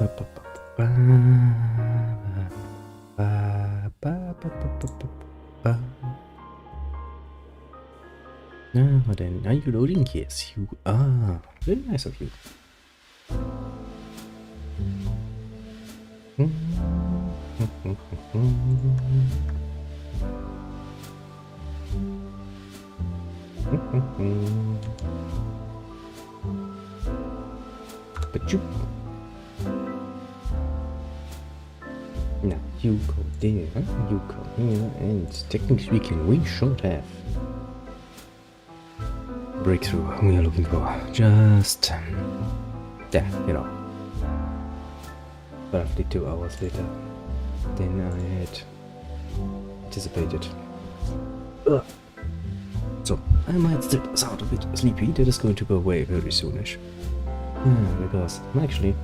Now then, are you loading? Yes, you are. Very nice of you. But you... Now, you go there, you go here, and technically speaking, we should have breakthrough we are looking for. Just... yeah, you know. Roughly 2 hours later than I had anticipated. Ugh. So, I might still sound a bit sleepy. That is going to go away very soonish. Because, actually,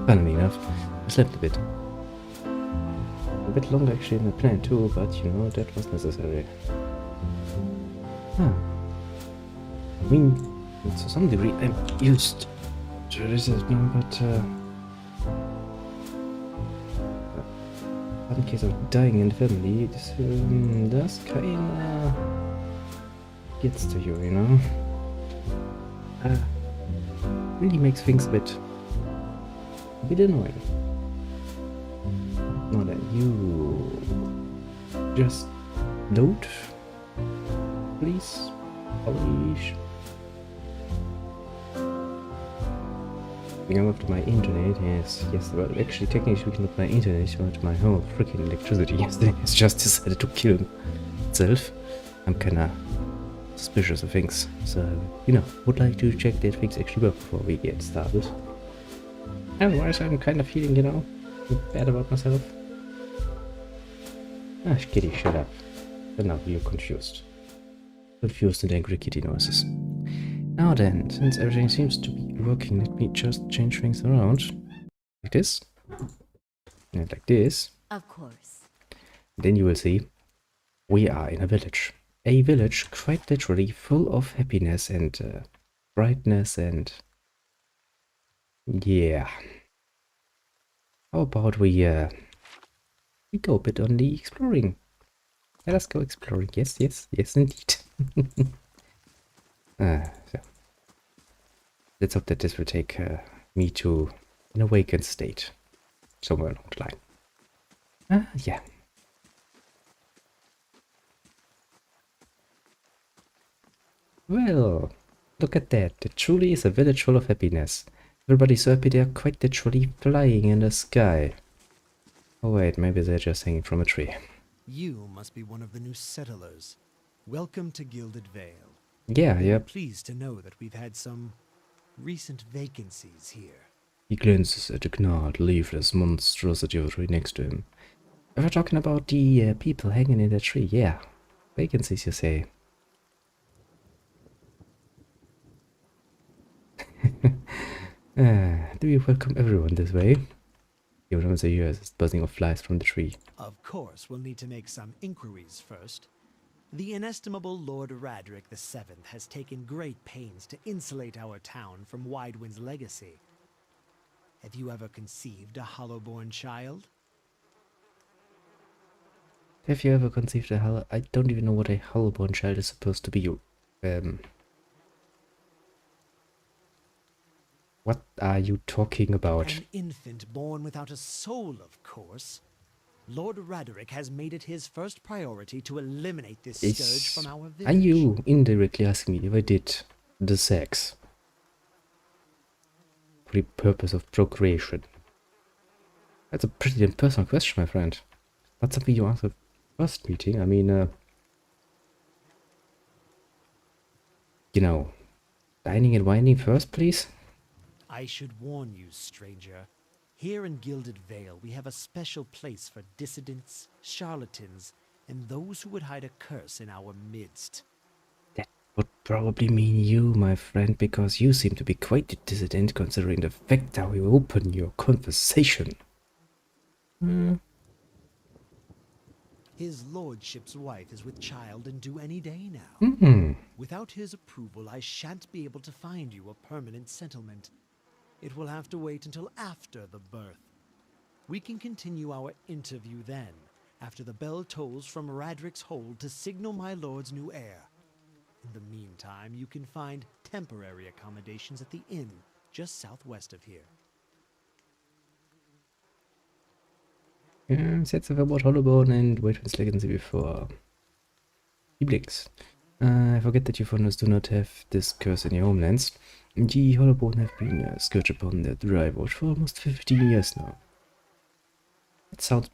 funnily enough, I slept a bit. A bit longer actually than I planned too, but you know, that was necessary. I mean, to some degree, I'm used to this now, but in case of dying in the family, this does kinda gets to you, you know? Really makes things a bit annoying. Now then, you just load, please, polish. I'm up to my internet, yes, well, actually, technically speaking, not my internet, but my whole freaking electricity yesterday has just decided to kill itself. I'm kinda suspicious of things, so, you know, would like to check that things actually work before we get started. Otherwise, I'm kind of feeling, you know, bad about myself. Ah, kitty, shut up. But now you're confused. Confused and angry kitty noises. Now then, since everything seems to be working, let me just change things around. Like this. And like this. Of course. Then you will see we are in a village. A village quite literally full of happiness and brightness and... yeah. How about we go a bit on the exploring. Let us go exploring. Yes, indeed. So. Let's hope that this will take me to an awakened state somewhere along the line. Yeah. Well, look at that. It truly is a village full of happiness. Everybody's so happy they're quite literally flying in the sky. Oh wait, maybe they're just hanging from a tree. You must be one of the new settlers. Welcome to Gilded Vale. Yeah, I'm yeah. pleased to know that we've had some recent vacancies here. He glances at the gnarled, leafless monstrosity of the tree next to him. If we're talking about the people hanging in the tree, yeah. Vacancies, you say. Do you welcome everyone this way? You don't say hears the buzzing of flies from the tree. Of course, we'll need to make some inquiries first. The inestimable Lord Radric VII has taken great pains to insulate our town from Widewind's legacy. Have you ever conceived a Hollowborn child? Have you ever conceived a hollow... I don't even know what a Hollowborn child is supposed to be. What are you talking about? An infant born without a soul, of course. Lord Radric has made it his first priority to eliminate this scourge from our village. Are you indirectly asking me if I did the sex for the purpose of procreation? That's a pretty impersonal question, my friend. Not something you answer first meeting. I mean, you know, dining and whining first, please? I should warn you, stranger. Here in Gilded Vale, we have a special place for dissidents, charlatans, and those who would hide a curse in our midst. That would probably mean you, my friend, because you seem to be quite a dissident considering the fact how you open your conversation. His lordship's wife is with child and due any day now. Without his approval, I shan't be able to find you a permanent settlement. It will have to wait until after the birth. We can continue our interview then, after the bell tolls from Radric's hold to signal my lord's new heir. In the meantime, you can find temporary accommodations at the inn just southwest of here. Sets of about Hollowbone and Waitman's Legacy before. He blinks. I forget that you foreigners do not have this curse in your homelands. The Hollowbone have been a scourge upon the Dry Watch for almost 15 years now. That sounds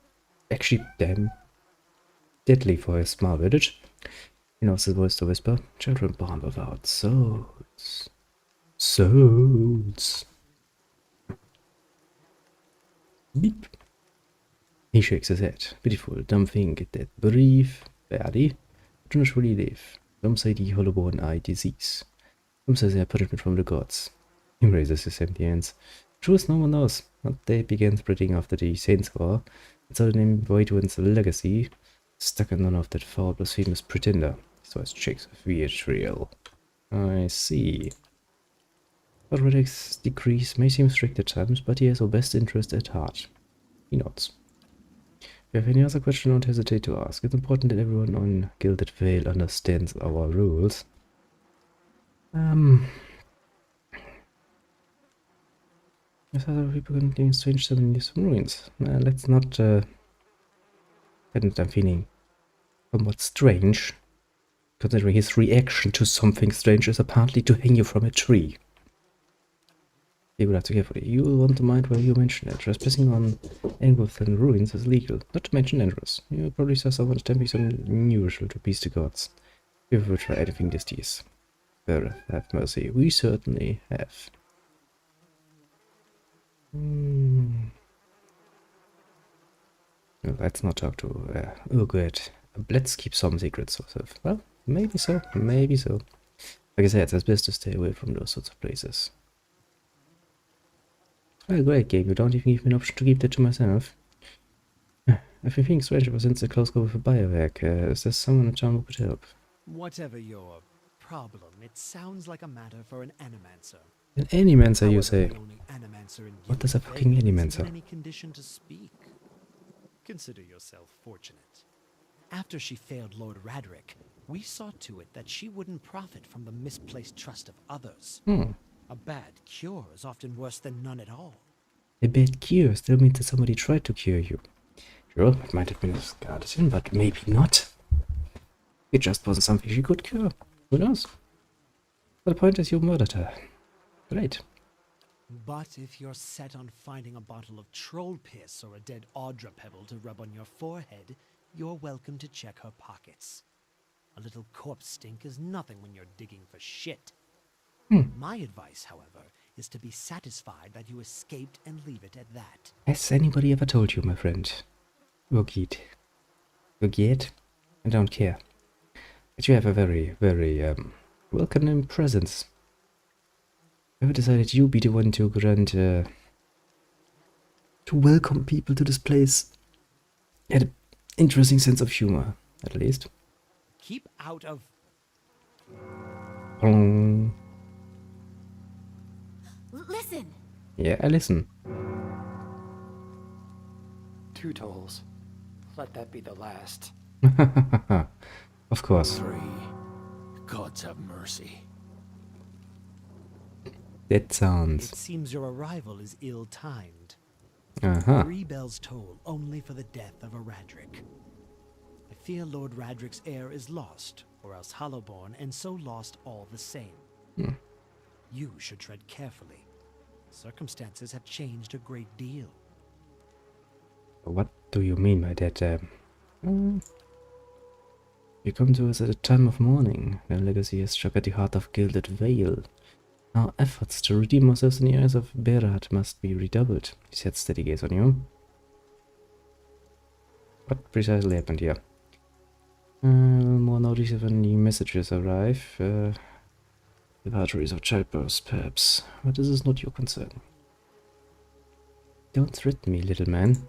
actually damn deadly for a small village. He knows the voice to whisper. Children born without souls. Souls. Beep. He shakes his head. Pitiful, dumb thing that brief, barely, do not really live. Some say the Hollowbone eye disease. Some say they are punishment from the gods. He raises his empty hands. Truth no one knows. What they began spreading after the Saints' War, and so the name Voidwind's legacy stuck in none of that foul blasphemous pretender. So his shakes with vitriol. I see. But Radric's decrees may seem strict at times, but he has our best interest at heart. He nods. If you have any other question, don't hesitate to ask. It's important that everyone on Gilded Vale understands our rules. There's other people contain strange ceremonies from ruins. Let's not, and I'm feeling somewhat strange, considering his reaction to something strange is apparently to hang you from a tree. You will have to carefully. You will want to mind where you mention it. Trespassing on Engulfing ruins is legal, not to mention dangerous. You will probably saw someone attempting something unusual to appease the gods. If we will try anything this years. Better have mercy. We certainly have. Well, let's not talk to Urgot. Let's keep some secrets ourselves. Well, maybe so, maybe so. Like I said, it's best to stay away from those sorts of places. Well, great game. You don't even give me an option to keep that to myself. I've been feeling strange ever since the close call with a biovac. Is there someone in town who could help? Whatever your problem, it sounds like a matter for an animancer. An animancer, you say? The only animancer in What is a Gilded fucking Vale isn't animancer? in any condition to speak. Consider yourself fortunate. After she failed Lord Radric, we saw to it that she wouldn't profit from the misplaced trust of others. A bad cure is often worse than none at all. A bad cure still means that somebody tried to cure you. Sure, it might have been a Scarletin, but maybe not. It just wasn't something she could cure. Who knows? But the point is you murdered her. Great. But if you're set on finding a bottle of troll piss or a dead Audra pebble to rub on your forehead, you're welcome to check her pockets. A little corpse stink is nothing when you're digging for shit. My advice, however, is to be satisfied that you escaped and leave it at that. Has anybody ever told you, my friend? Urgot. Urgot? I don't care. But you have a very, very, welcoming presence. I have decided you be the one to grant, to welcome people to this place. You had an interesting sense of humor, at least. Keep out of... Listen! Yeah, I listen. 2 tolls. Let that be the last. Of course. 3. Gods have mercy. That sounds... It seems your arrival is ill-timed. Uh-huh. 3 bells toll only for the death of a Radric. I fear Lord Radric's heir is lost, or else Hollowborn, and so lost all the same. You should tread carefully. Circumstances have changed a great deal. What do you mean by that? You come to us at a time of mourning. Their legacy has struck at the heart of Gilded Vale. Our efforts to redeem ourselves in the eyes of Berat must be redoubled. He set steady gaze on you. What precisely happened here? More notice when the messages arrive. The arteries of childbirth, perhaps. But this is not your concern. Don't threaten me, little man.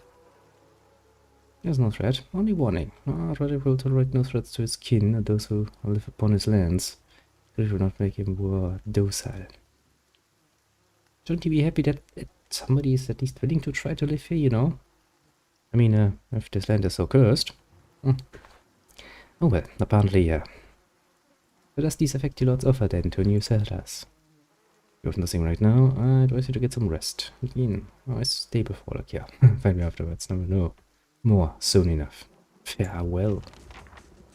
There's no threat, only warning. Radric will tolerate no threats to his kin and those who live upon his lands. It will not make him more docile. Shouldn't you be happy that somebody is at least willing to try to live here, you know? I mean, if this land is so cursed. Hmm. Oh well, apparently, yeah. So does this affect your lord's offer then to new settlers? You have nothing right now. I advise you to get some rest. Again, I stay before, like, yeah. Find me afterwards. Never know. More soon enough. Farewell,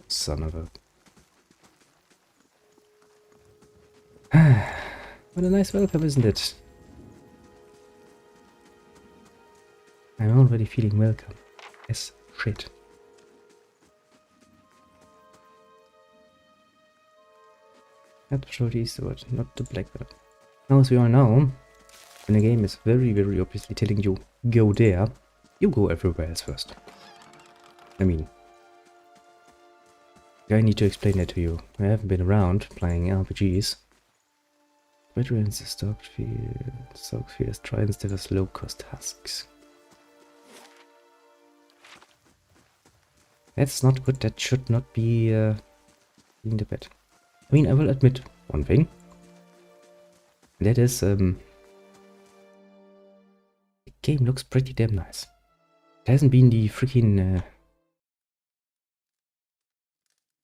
son of a. What a nice welcome, isn't it? I'm already feeling welcome. As shit. Not sure the eastward, not the blackbird. Now, as we all know, when the game is very, very obviously telling you go there, you go everywhere else first. I mean, I need to explain that to you. I haven't been around playing RPGs. Veterans, Stockfields, Tridents, Devers, low-cost husks. That's not good. That should not be in the bed. I mean, I will admit one thing. That is, the game looks pretty damn nice. It hasn't been the freaking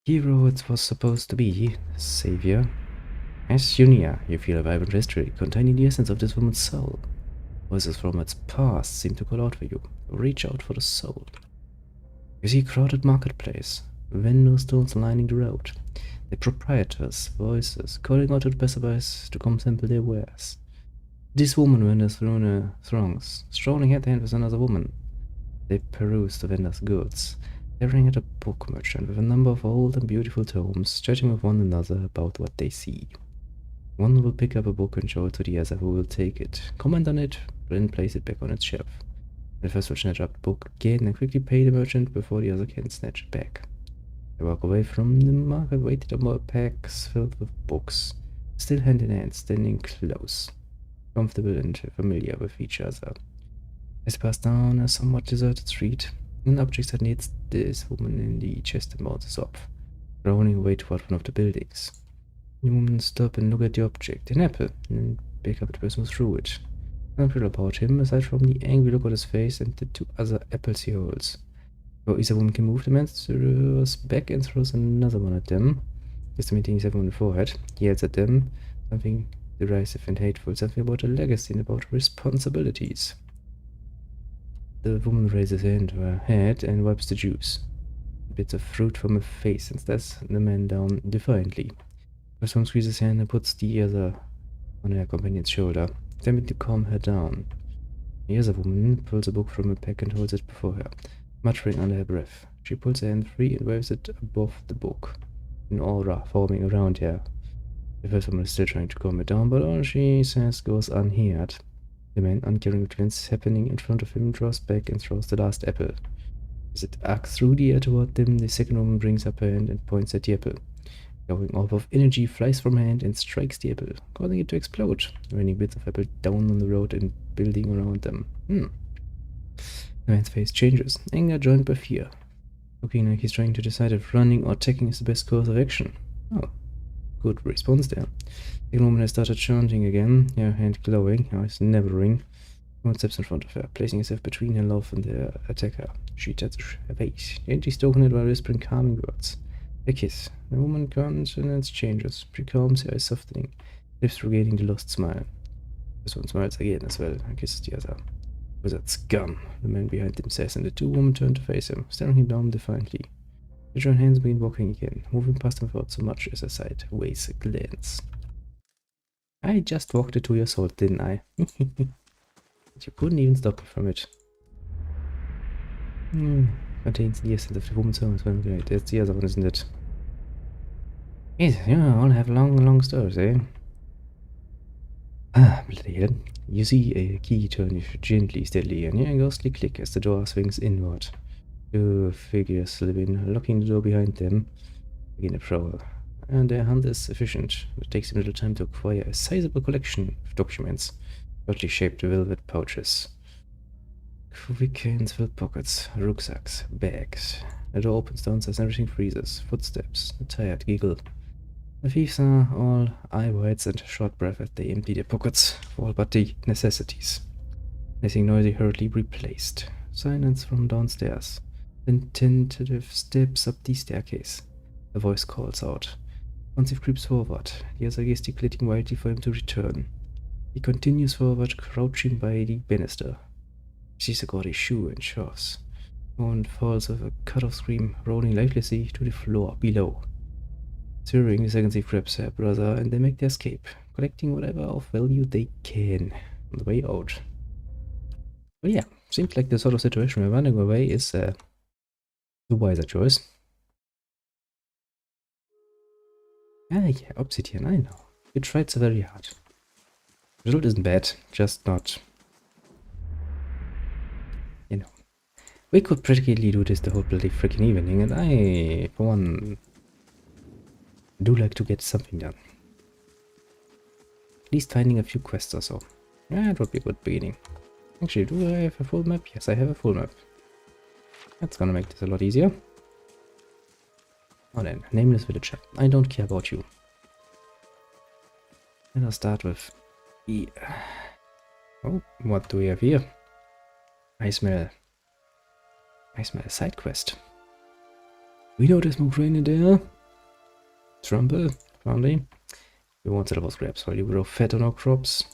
hero it was supposed to be, savior. As you near, you feel a vibrant history containing the essence of this woman's soul. Voices from its past seem to call out for you. Reach out for the soul. You see a crowded marketplace, vendor stalls lining the road. The proprietors' voices calling out to the passerbys to come sample their wares. This woman wanders through the throngs, strolling hand in hand with another woman. They peruse the vendor's goods, staring at a book merchant with a number of old and beautiful tomes, chatting with one another about what they see. One will pick up a book and show it to the other, who will take it, comment on it, then place it back on its shelf. The first will snatch up the book again and quickly pay the merchant before the other can snatch it back. They walk away from the market, weighted on more packs filled with books, still hand in hand, standing close, comfortable and familiar with each other. As they pass down a somewhat deserted street, an object that hits this woman in the chest and bounces off, rolling away toward one of the buildings. The woman stops and looks at the object, an apple, and pick up the person who threw it. Nothing about him, aside from the angry look on his face and the two other apples he holds. Before either woman can move, the man throws back and throws another one at them. Estimating his on the forehead, he yells at them, something derisive and hateful, something about a legacy and about responsibilities. The woman raises her hand to her head and wipes the juice. Bits of fruit from her face and stares the man down defiantly. First one squeezes her hand and puts the other on her companion's shoulder, attempting to calm her down. The other woman pulls a book from her pack and holds it before her, muttering under her breath. She pulls her hand free and waves it above the book, an aura forming around her. The first woman is still trying to calm her down, but all she says goes unheard. The man, uncaring what events happening in front of him, draws back and throws the last apple. As it arcs through the air toward them, the second woman brings up her hand and points at the apple. A glowing orb of energy flies from her hand and strikes the apple, causing it to explode, raining bits of apple down on the road and building around them. The man's face changes, anger joined by fear, looking like he's trying to decide if running or attacking is the best course of action. Oh, good response there. The woman has started chanting again, her hand glowing, her eyes nevering. One steps in front of her, placing herself between her love and the attacker. She touches her face, gently stroking it while whispering calming words. A kiss. The woman countenance changes, she calms, her eyes softening, lips regaining the lost smile. This one smiles again as well and kisses the other. Wizard scum, the man behind him says, and the two women turn to face him, staring him down defiantly. They join hands and begin walking again, moving past him without so much as a sideways glance. I just walked into your soul, didn't I? You couldn't even stop me from it. Contains the essence of the woman's home as well. Great. That's the other one, isn't it? Yes, you all have long stories, eh? Bloody hell. You see a key turn gently, steadily, and a ghostly click as the door swings inward. Two figures slip in, locking the door behind them. Begin a prowl. And their hunt is efficient. It takes them a little time to acquire a sizable collection of documents, oddly shaped velvet pouches, quick hands-filled pockets, rucksacks, bags. The door opens downstairs and everything freezes. Footsteps, a tired giggle. The thieves are all eye whites and short breath as they empty their pockets for all but the necessities. Anything noisy hurriedly replaced. Silence from downstairs. Then tentative steps up the staircase. A voice calls out. Monsif creeps forward, the other gesticulating wildly for him to return. He continues forward, crouching by the banister. He sees a gaudy shoe and shoves. One falls with a cut-off scream, rolling lifelessly to the floor below. Stirring, the second thief grabs her brother and they make their escape, collecting whatever of value they can on the way out. Well, yeah, seems like the sort of situation where running away is the wiser choice. Ah, yeah, obsidian, I know. You tried so very hard. Result isn't bad, just not... You know. We could practically do this the whole bloody freaking evening, and I, for one, do like to get something done. At least finding a few quests or so. Yeah, it would be a good beginning. Actually, do I have a full map? Yes, I have a full map. That's gonna make this a lot easier. Now then, nameless villager. I don't care about you. Let us start with the... Oh, what do we have here? I smell a side quest. We know there's more grain in there. Trumble, finally. We wanted about scraps while you grow fat on our crops.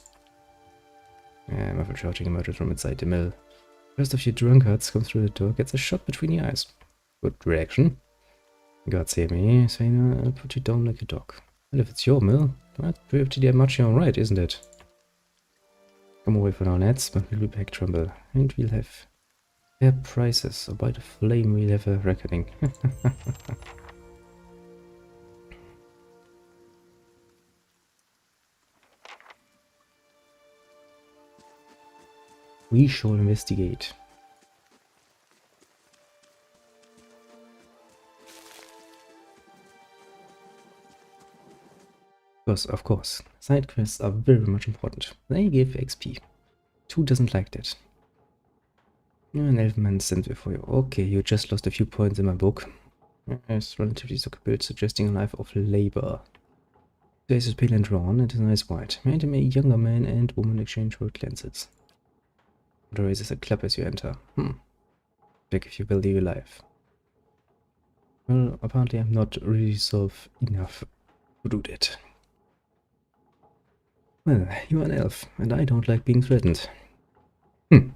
Muffled shouting emerges from inside the mill. First of you drunkards comes through the door, gets a shot between the eyes. Good reaction. God save me, Sveina, I'll put you down like a dog. Well, if it's your mill, that's pretty much your right, isn't it? Come away from our nets, but we'll be back, Trumble. And we'll have fair prices, or by the flame we'll have a reckoning. We shall investigate. Of course, side quests are very much important. They give XP. Who doesn't like that? An elfman sent before you. Okay, you just lost a few points in my book. It's relatively so built, suggesting a life of labor. Face is pale and drawn, and his eyes wide. Behind him a younger man and woman exchange world glances. The raises a clap as you enter. Back if you believe your life. Well, apparently I'm not resolved enough to do that. Well, you are an elf, and I don't like being threatened. We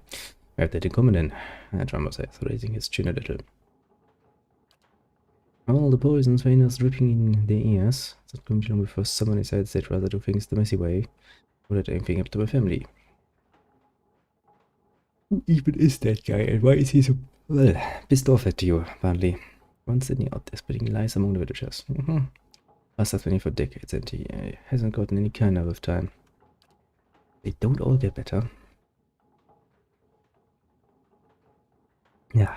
have that in common then, Trumble says, raising his chin a little. All the poisons Sveina's dripping in their ears. It's not going to be long before someone decides they'd rather do things the messy way, or let anything up to my family. Who even is that guy, and why is he so, well, pissed off at you, apparently? Once sitting out there spreading lies among the villagers. Asked that for decades, and he hasn't gotten any kinder with time. They don't all get better. Yeah.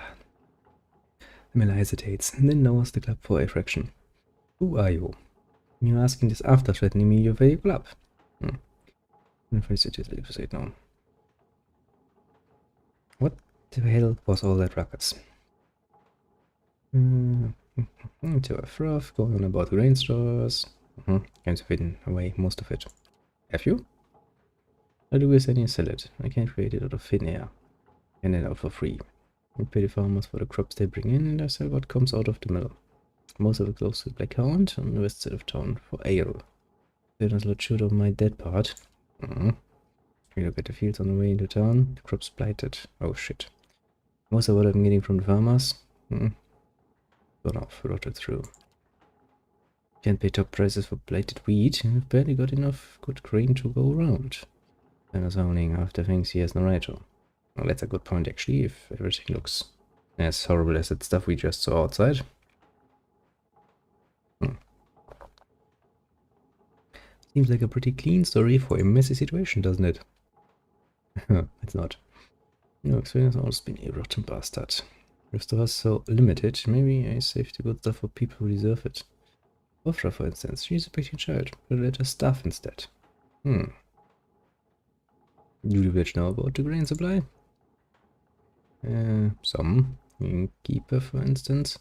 Miller hesitates, and then lowers the club for a fraction. Who are you? You're asking this after threatening me with a club. I'm afraid it is a little said no. What the hell was all that ruckus? To a froth, going on about grain stores. Going to hidden away most of it. Have you? I do is any sell it. I can't create it out of thin air. And it out for free. I pay the farmers for the crops they bring in, and I sell what comes out of the mill. Most of it goes to Blackhound on the west side of town for ale. Then there's a lot shoot on my dead part. We look at the fields on the way into town. The crops blighted. Oh shit. Most of what I'm getting from the farmers. Gone off, rotted through. Can't pay top prices for blighted wheat, and I've barely got enough good grain to go around. And a zoning after things he has no right to. Well, that's a good point actually, if everything looks as horrible as that stuff we just saw outside. Seems like a pretty clean story for a messy situation, doesn't it? It's not. No, Sveina's always been a rotten bastard. If the was so limited, maybe I saved the good stuff for people who deserve it. Ofra, for instance, she's a pretty child, but let her starve instead. Do the village know about the grain supply? Some. Innkeeper, for instance.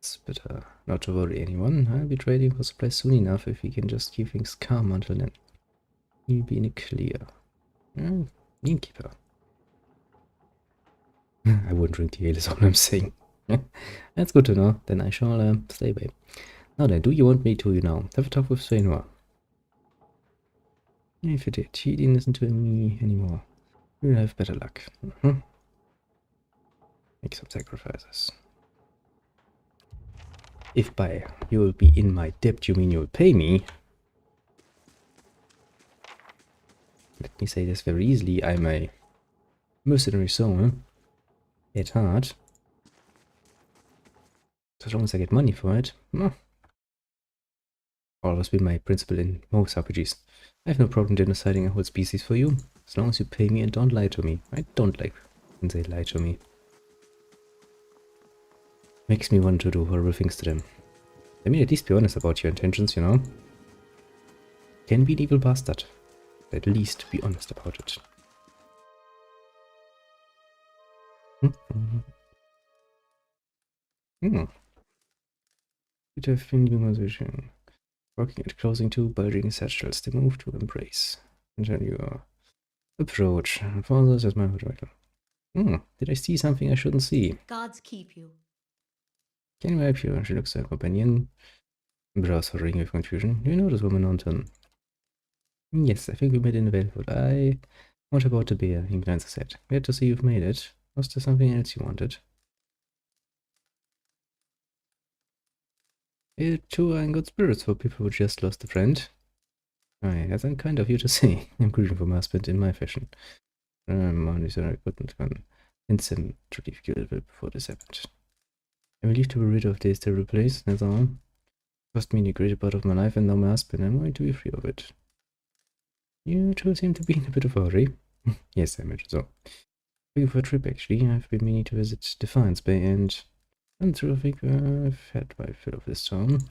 It's better not to worry anyone. I'll be trading for supplies soon enough if we can just keep things calm until then. He'll be in the clear. Innkeeper. I wouldn't drink the ale is all I'm saying. That's good to know. Then I shall stay away. Now then, do you want me to, have a talk with Svenua? If you did, he didn't listen to me anymore. You'll have better luck. Make some sacrifices. If by you will be in my debt you mean you'll pay me, let me say this very easily, I'm a mercenary soul at heart. As long as I get money for it, always been my principle in most RPGs. I have no problem genociding a whole species for you, as long as you pay me and don't lie to me. I don't like when they lie to me. Makes me want to do horrible things to them. I mean, at least be honest about your intentions, Can be an evil bastard. At least be honest about it. It have been conversation. Working at closing two bulging satchels, they move to embrace. Continue your approach. Fathers as my vital. Did I see something I shouldn't see? Gods keep you. Can I help you? She looks at her companion. Brows furrowing with confusion. Do you know this woman on turn? Yes, I think we met in the Velvet. What about the bear? He glanced his head. Glad to see you've made it. Was there something else you wanted? You two are in good spirits for people who just lost a friend. Aye, that's unkind of you to say. I'm grieving for my husband in my fashion. Only so I couldn't convince him to leave Guildville before this happened. I'm relieved to be rid of this terrible place, that's all. It cost me a great part of my life and now my husband, I'm going to be free of it. You two seem to be in a bit of a hurry. Yes, I imagine so. Looking for a trip actually. I've been meaning to visit Defiance Bay and I'm sure I think I've had my fill of this town.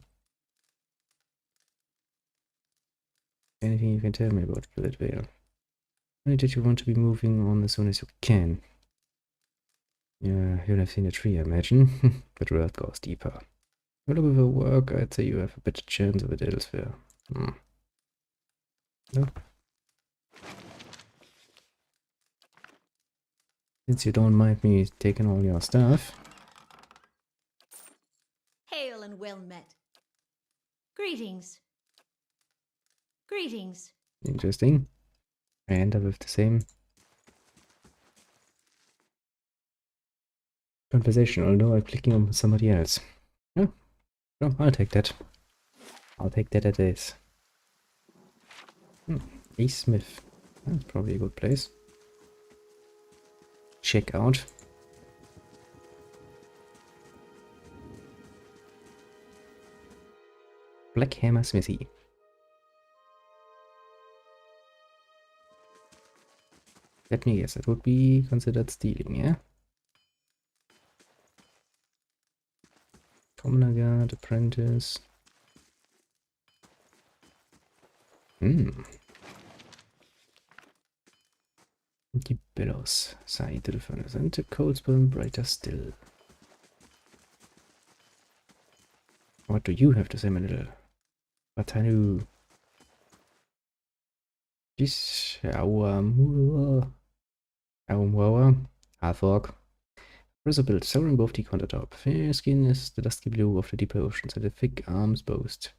Anything you can tell me about Gilded Vale? Only that you want to be moving on as soon as you can. Yeah, you'll have seen a tree, I imagine. But the road goes deeper. Well, with your work, I'd say you have a better chance of it elsewhere. No? Since you don't mind me taking all your stuff. Hail and well met. Greetings. Greetings. Interesting. I end up with the same conversation, although I'm clicking on somebody else. Yeah, no, I'll take that. I'll take that as is. A Smith. That's probably a good place. Check out. Black Hammer Smithy. Let me guess, it would be considered stealing, yeah? Commoner Guard, Apprentice. The billows sigh to the furnace, and the coals burn brighter still. What do you have to say, my little Batanu? This Awamura Hathork. Razor built, soaring above the countertop. Fair skin is the dusky blue of the deeper oceans, and the thick arms boast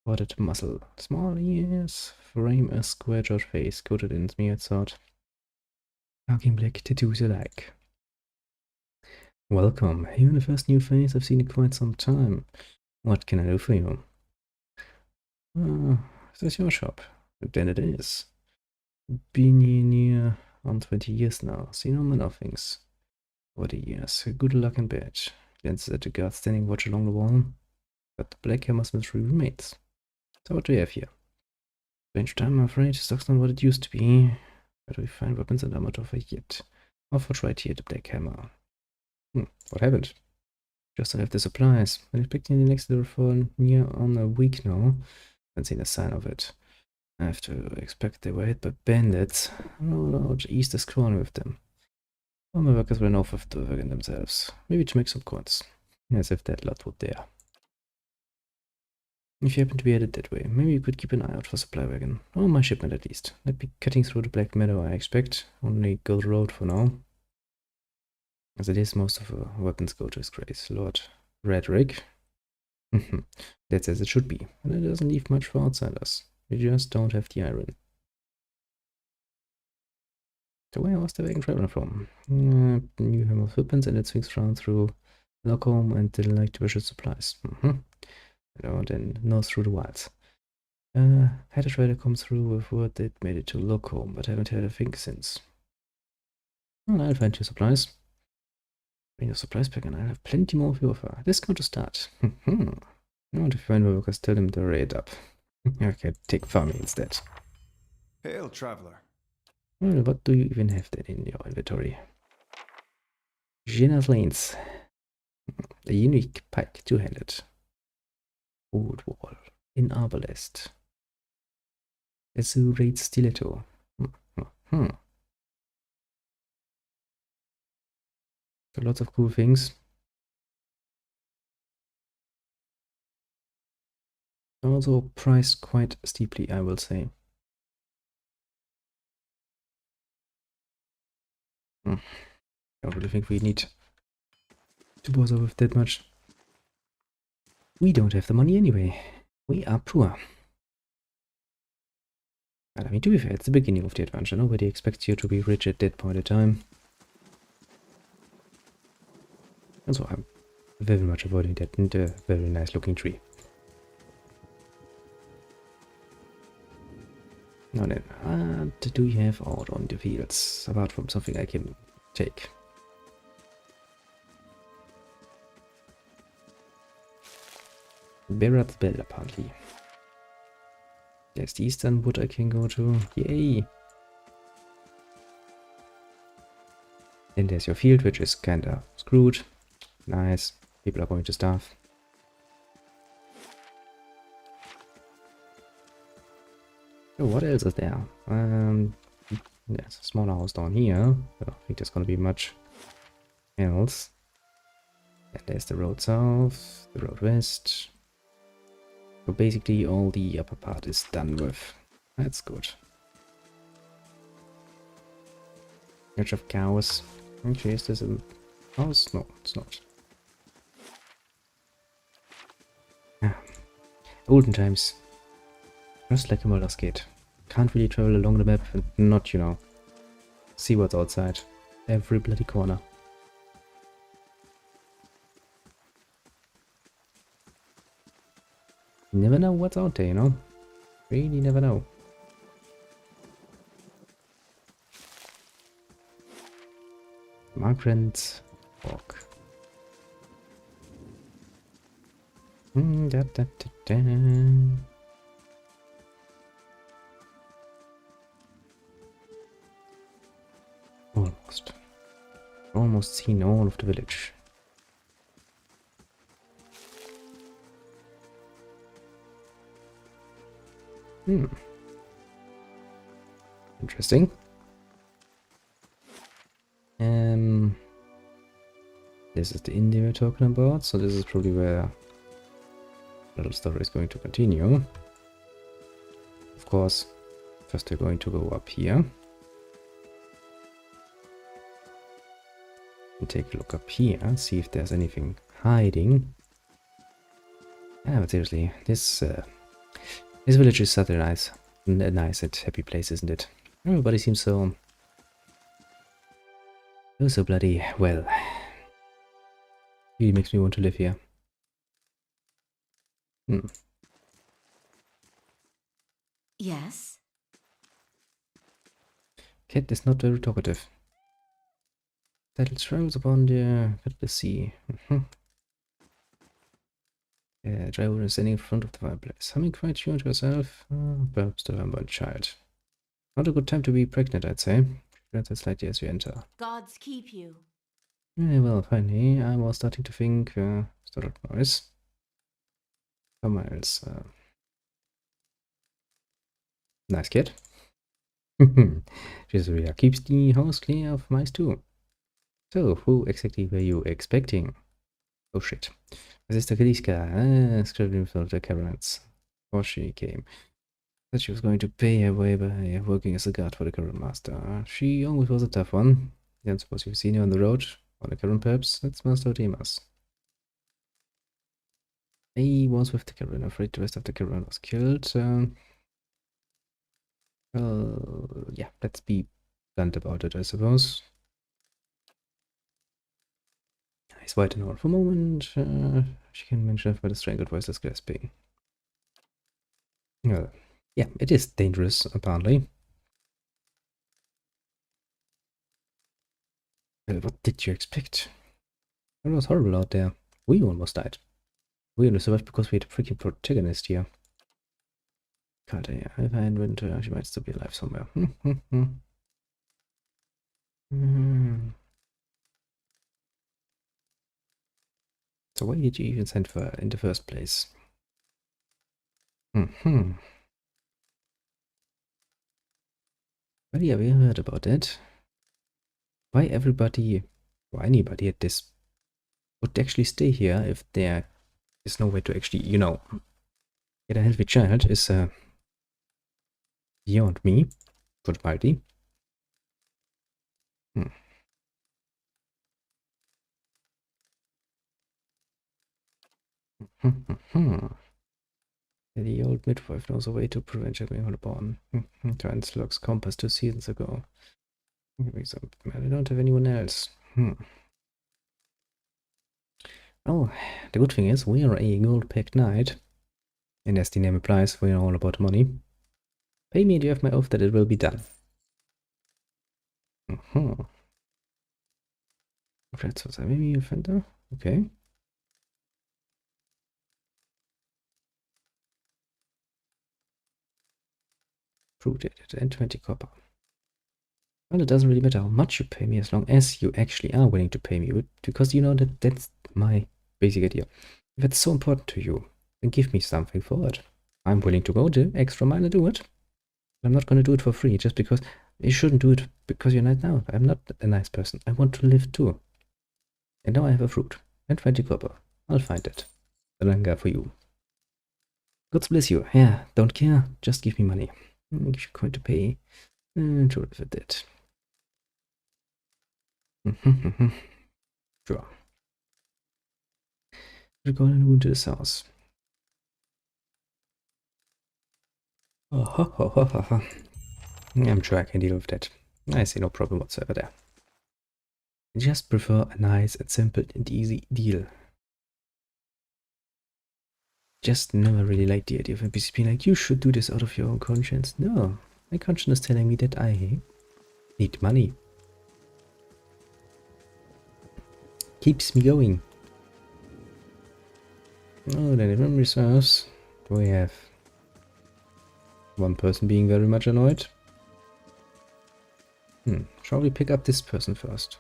watered muscle. Small ears frame a square jawed face, coated in smeared salt. Darking black tattoos alike. Welcome. You're the first new face I've seen in quite some time. What can I do for you? Is this your shop? Then it is. Been here near on 20 years now. Seen all manner of things. Over the years. Good luck and bad. Glances at the guard standing watch along the wall. But the Black Hammer's mystery remains. So what do we have here? Strange time, I'm afraid. Stock's not what it used to be. Where do we find weapons and armor to offer yet? Offered right here, the Black Hammer. What happened? Just don't have the supplies. Been expecting the next delivery for near on a week now. Haven't seen a sign of it. I have to expect they were hit by bandits. Roll out Easter's Corner with them. All my workers ran off with the wagon themselves. Maybe to make some coins. As if that lot would dare. If you happen to be headed that way, maybe you could keep an eye out for supply wagon. Or my shipment at least. I'd be cutting through the Black Meadow, I expect. Only go the road for now. As it is, most of the weapons go to his grace, Lord Radric. That's as it should be. And it doesn't leave much for outsiders. We just don't have the iron. So where was the wagon traveling from? New Hammer weapons, and it swings around through Lockholm and the like to visual supplies. Then north through the wilds. Had a trader come through with word that made it to Lockholm, but haven't had a thing since. Well, I'll find your supplies. Bring your supplies back and I'll have plenty more of your offer. Let's go to start. I want to find my workers, tell them to hurry it up. Okay, take farming instead. Hail, traveler. Well, what do you even have then in your inventory? Jenna's Lanes. A unique pike, two-handed. Old wall. In Arbalest. Azurate stiletto. So lots of cool things. Also priced quite steeply, I will say. Don't really think we need to bother with that much. We don't have the money anyway. We are poor. And I mean, to be fair, it's the beginning of the adventure. Nobody expects you to be rich at that point in time. And so I'm very much avoiding that very nice looking tree. Now then, what do you have out on the fields, apart from something I can take? Barrett's Bell, apparently. There's the eastern wood I can go to. Yay! Then there's your field, which is kinda screwed. Nice. People are going to starve. Oh, what else is there? There's a smaller house down here. I don't think there's gonna be much else. And there's the road south, the road west. So basically all the upper part is done with. That's good. Bunch of cows. Actually, is this a house? No, it's not. Olden times. Just like a Baldur's Gate. Can't really travel along the map and not, you know, see what's outside. Every bloody corner. You never know what's out there, you know? Really never know. Margaret Walk. Almost seen all of the village. Interesting. This is the inn they were talking about, so this is probably where the little story is going to continue. Of course, first we're going to go up here. And take a look up here and see if there's anything hiding. Yeah, but seriously, this village is such a nice and happy place, isn't it? Everybody seems so bloody well. Really makes me want to live here. Yes? Cat is not very talkative. Saddle travels upon the sea. Driver is standing in front of the fireplace, humming quite sure to herself. Perhaps the unborn child. Not a good time to be pregnant, I'd say. That's slightly as you enter. Gods keep you. Yeah, well, finally, I was starting to think, start of noise. Somewhere else. Nice kid. Jesuria keeps the house clear of mice too. So, who exactly were you expecting? Oh shit. Was ist der Kaliska? Scribbling from the Karens. Before she came. Said she was going to pay her way by working as a guard for the Karen master. She always was a tough one. I don't suppose you've seen her on the road. On the Karen perhaps? That's Master Demas. He was with the Karen, afraid the rest of the Karen was killed. Well, yeah, let's be blunt about it, I suppose. He's waiting on for a moment. She can mention by the strangled voiceless grasping. Well, yeah, it is dangerous, apparently. Well, what did you expect? It was horrible out there. We almost died. We only survived because we had a freaking protagonist here. God, yeah, if I invent her, she might still be alive somewhere. So why did you even send for her in the first place? Well, yeah, we heard about it. Why everybody, or anybody at this, would actually stay here if there is no way to actually, you know, get a healthy child is beyond me, good party. The old midwife knows a way to prevent jumping on a born. Translocks compass 2 seasons ago. I don't have anyone else. Oh, the good thing is we are a gold-packed knight. And as the name implies, we are all about money. Pay me and you have my oath that it will be done. That's what's maybe a fender? Okay. Fruit it and 20 copper. Well, it doesn't really matter how much you pay me as long as you actually are willing to pay me, because you know that that's my basic idea. If it's so important to you, then give me something for it. I'm willing to go the extra mile and do it. I'm not going to do it for free just because you shouldn't do it because you're nice now. I'm not a nice person. I want to live too. And now I have a fruit and 20 copper. I'll find it. Ranga for you. God bless you. Yeah, don't care. Just give me money. If you're going to pay, sure if it did. Sure. We're going to go into this house. I'm sure I can deal with that. I see no problem whatsoever there. I just prefer a nice and simple and easy deal. Just never really liked the idea of NPCs being like, you should do this out of your own conscience. No, my conscience is telling me that I need money. Keeps me going. Oh, then if memory serves, we have one person being very much annoyed. Shall we pick up this person first?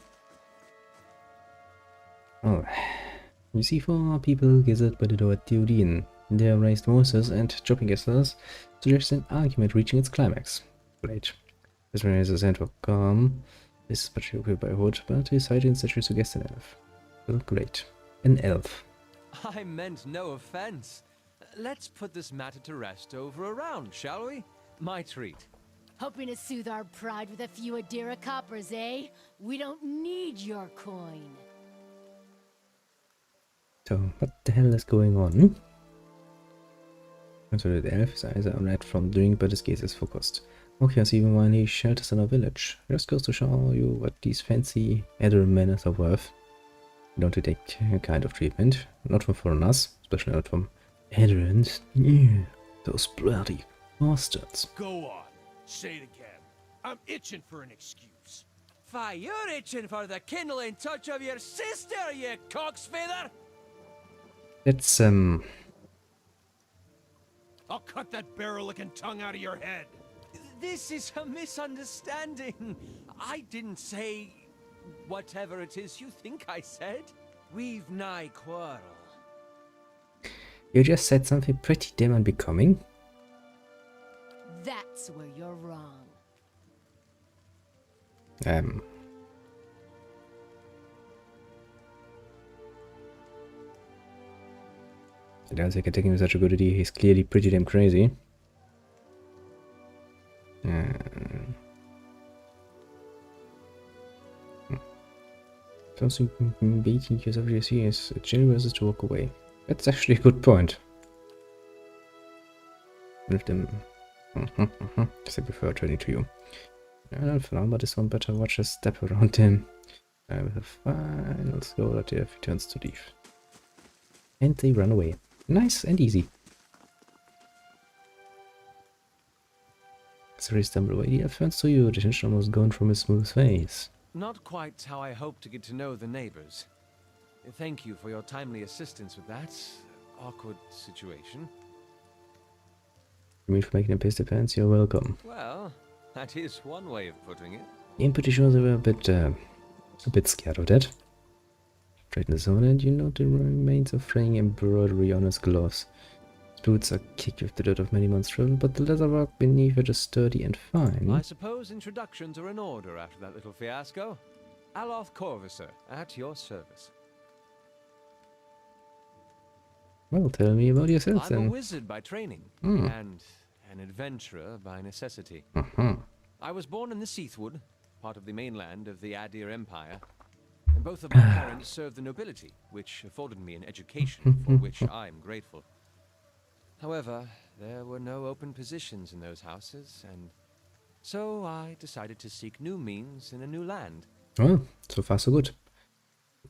Oh, you see 4 people gathered by the door at Theodine. Their raised voices and chopping gestures suggest an argument reaching its climax. Great. This one is a center for calm. This is particularly by Hood, but his sighting statue suggests an elf. Well, great. An elf. I meant no offense. Let's put this matter to rest over a round, shall we? My treat. Hoping to soothe our pride with a few Adira coppers, eh? We don't need your coin. So, what the hell is going on? So the elf is either unread from doing, but his gaze is focused. Okay, so even when he shelters in a village, just goes to show you what these fancy Adder manners are worth. You don't take a kind of treatment, not from foreigners, especially not from Adderans. Yeah, those bloody bastards. Go on. Say it again. I'm itching for an excuse. Fie, you're itching for the kindling touch of your sister, you cock's feather! That's, I'll cut that barrel-licking tongue out of your head. This is a misunderstanding. I didn't say whatever it is you think I said. We've nigh quarrel. You just said something pretty damn unbecoming. That's where you're wrong. I don't think attacking is such a good idea. He's clearly pretty damn crazy. Closing baiting yourself you see is generous to walk away. That's actually a good point. With them. Because I prefer turning to you. For now, but this one better watch us step around him. With a final slow that he turns to leave. And they run away. Nice and easy. Sorry, stumble away. The elf turns to you, the tension almost gone from his smooth face. Not quite how I hoped to get to know the neighbors. Thank you for your timely assistance with that awkward situation. You mean for making a piss defense? You're welcome. Well, that is one way of putting it. I'm pretty sure they were a bit scared of that. Straighten the zone and you note the remains of fraying embroidery on his gloves. His boots are kicked with the dirt of many months' travel, but the leatherwork beneath it is sturdy and fine. I suppose introductions are in order after that little fiasco. Aloth Corvisor, at your service. Well, tell me about yourself I'm then. a wizard by training, and an adventurer by necessity. I was born in the Seathwood, part of the mainland of the Adir Empire, and both of my parents served the nobility, which afforded me an education for which I am grateful. However, there were no open positions in those houses, and so I decided to seek new means in a new land. Well, so far so good.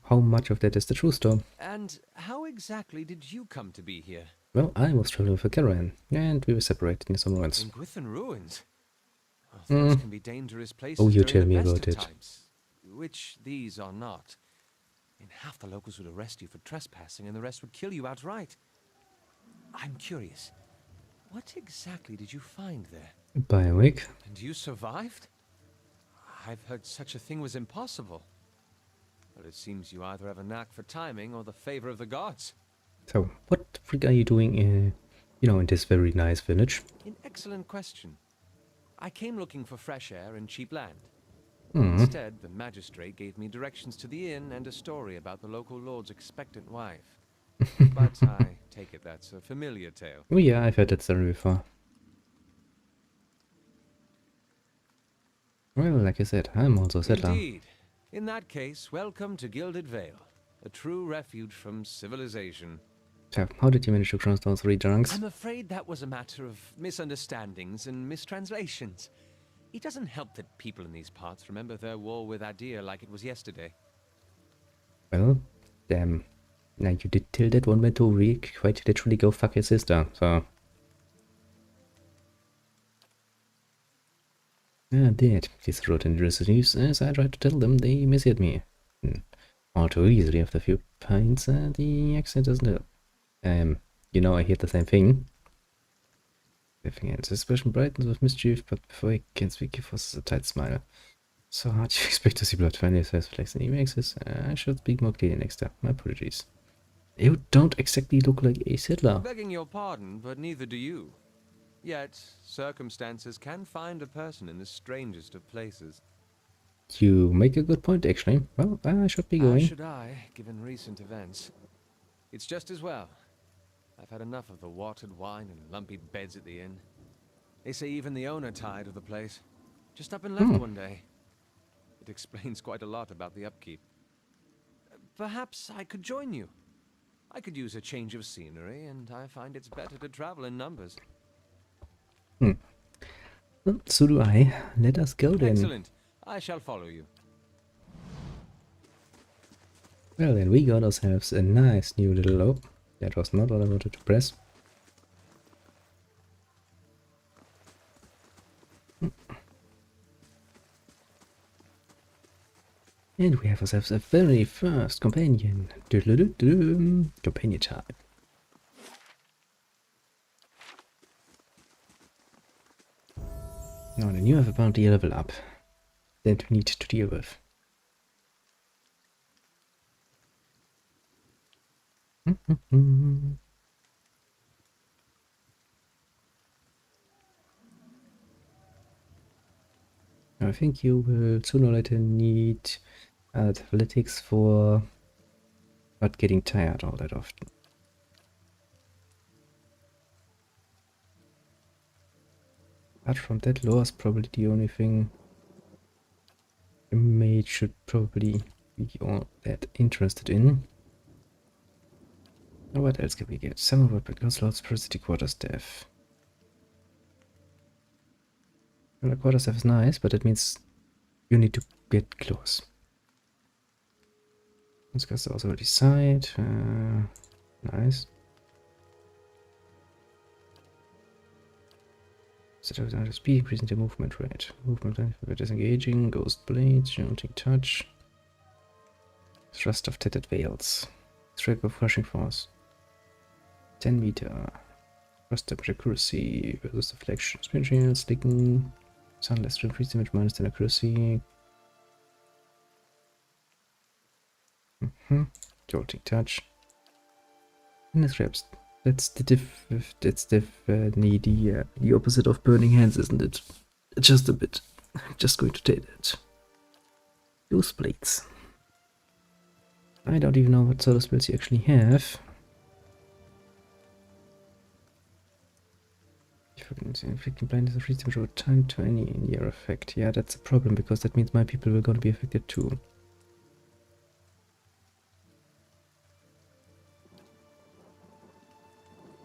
How much of that is the true story? And how exactly did you come to be here? Well, I was traveling with a caravan, and we were separated in some ruins. In Gwithan ruins? Oh, those can be dangerous places Oh, you during tell the me best about of it. times, which these are not. And half the locals would arrest you for trespassing, and the rest would kill you outright. I'm curious, what exactly did you find there? By a week. And you survived? I've heard such a thing was impossible. But it seems you either have a knack for timing or the favor of the gods. So, what the freak are you doing in this very nice village? An excellent question. I came looking for fresh air and cheap land. Hmm. Instead, the magistrate gave me directions to the inn and a story about the local lord's expectant wife. But I take it that's a familiar tale. Oh yeah, I've heard that story before. Well, like I said, I'm also a settler. Indeed. In that case, welcome to Gilded Vale, a true refuge from civilization. So, how did you manage to cross those 3 drunks? I'm afraid that was a matter of misunderstandings and mistranslations. It doesn't help that people in these parts remember their war with Adir like it was yesterday. Well, damn. Now you did tell that one man to quite literally go fuck his sister, so... I did. This wrote in the recipes as I tried to tell them they misheard me. All too easily after a few pints, the accent doesn't help. I hear the same thing. Everything else. His expression brightens with mischief, but before he can speak, he forces a tight smile. So hard you expect to see blood finally says flex and he makes this. I should speak more clearly next time. My apologies. You don't exactly look like a settler. Begging your pardon, but neither do you. Yet, circumstances can find a person in the strangest of places. You make a good point, actually. Well, I should be How going. should I, given recent events? It's just as well. I've had enough of the watered wine and lumpy beds at the inn. They say even the owner tired of the place. Just up and left one day. It explains quite a lot about the upkeep. Perhaps I could join you. I could use a change of scenery, and I find it's better to travel in numbers. Well, so do I. Let us go then. Excellent. I shall follow you. Well, then we got ourselves a nice new little... Oh, that was not what I wanted to press. And we have ourselves a very first companion. Companion time. Now then you have a bounty level up that we need to deal with. I think you will sooner or later need athletics for not getting tired all that often. Apart from that, lore is probably the only thing a mage should probably be all that interested in. Now what else can we get? Summer weapon, Slots, Parasity Quarterstaff. Well, a quarterstaff is nice, but that means you need to get close. This guy's also already side. Nice. Set up the speed, increasing the movement rate. Movement rate, disengaging, ghost blades, shielding touch. Thrust of Tattered Veils. Straight of crushing force. 10 meter. Thrust damage accuracy versus deflection. Spin shield, sticking. Sunless to increase damage minus 10 accuracy. Jolting touch. And this reps. That's the the opposite of burning hands, isn't it? Just a bit. Just going to take that. Use blades. I don't even know what sort of spells you actually have. Inflicting blindness of freeze damage over time to any in-year effect. Yeah, that's a problem because that means my people were going to be affected too.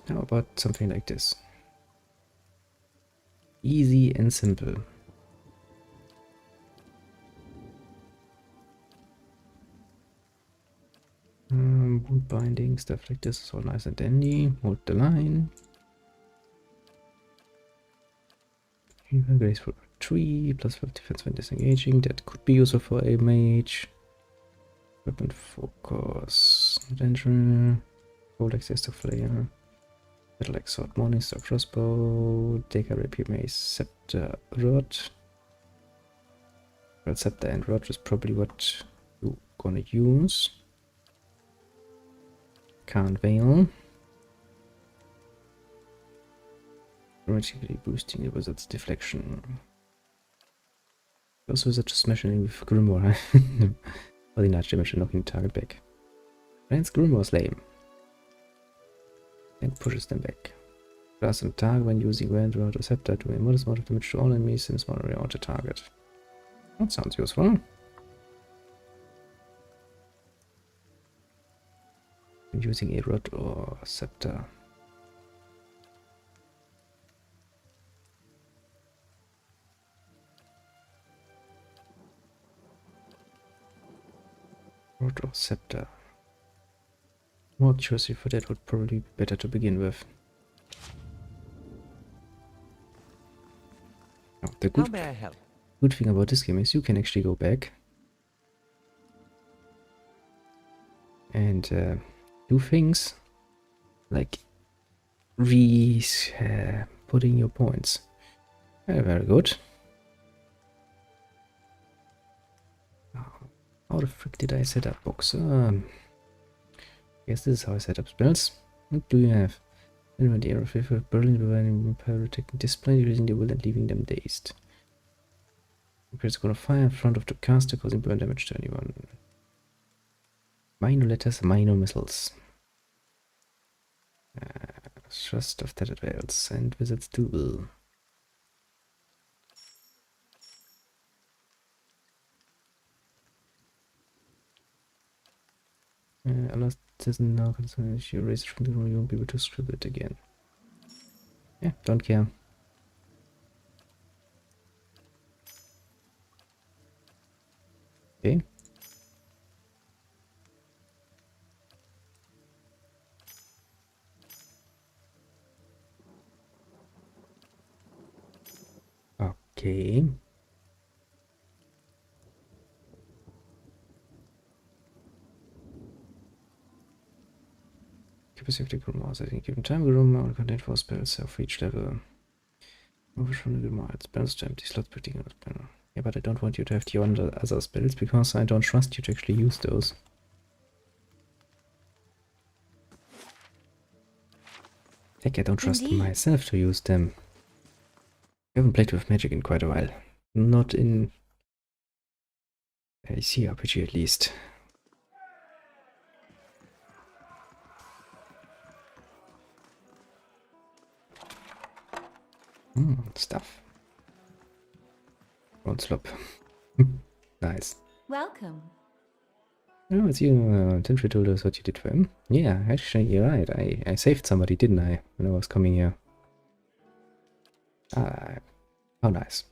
How about something like this? Easy and simple. Wound binding, stuff like this is all nice and dandy. Hold the line. Graceful tree, plus 5 defense when disengaging. That could be useful for a mage. Weapon focus. Danger. Hold access to flare. Battle axe, sword, morning star, crossbow, dagger, rapier, mace, scepter, rod. Well, scepter and rod is probably what you're gonna use. Can't veil. Dramatically boosting the wizard's deflection. Also, wizard just smashing with Grimoire. Or the large damage and knocking the target back. Grants Grimoire's lame. And pushes them back. Plus on target when using Grand Rod or Scepter, doing a modest amount of damage to all enemies in a small area on the target. That sounds useful. Using a Rod or Scepter. Rod or Scepter. More accuracy for that would probably be better to begin with. Oh, the How may I help? good thing about this game is you can actually go back and do things like putting your points. Very good. How the frick did I set up books? Yes, this is how I set up spells. What do you have? When the air of favor Berlin providing pyrotechnic display, using the will and leaving them dazed. It's gonna fire in front of the caster, causing burn damage to anyone. Minor letters, minor missiles. Thrust of Tattered Veils and Wizard's Duel. Unless it isn't now concerned, if you erase it from the room, you won't be able to scribble it again. Yeah, don't care. Okay. Okay. Capacity of the Grimoire. At any given time, Grimoire will contain 4 spells of each level. Move it from the Grimoire. It's spells to empty slots predicting a spell. Yeah, but I don't want you to have the other spells because I don't trust you to actually use those. Heck, I don't trust Indeed. myself to use them. I haven't played with magic in quite a while. Not in a CRPG at least. Stuff. Don't slop. Nice. Welcome. Oh, it's you. Tintry told us what you did for him. Yeah, actually, you're right. I saved somebody, didn't I, when I was coming here? Ah, how nice.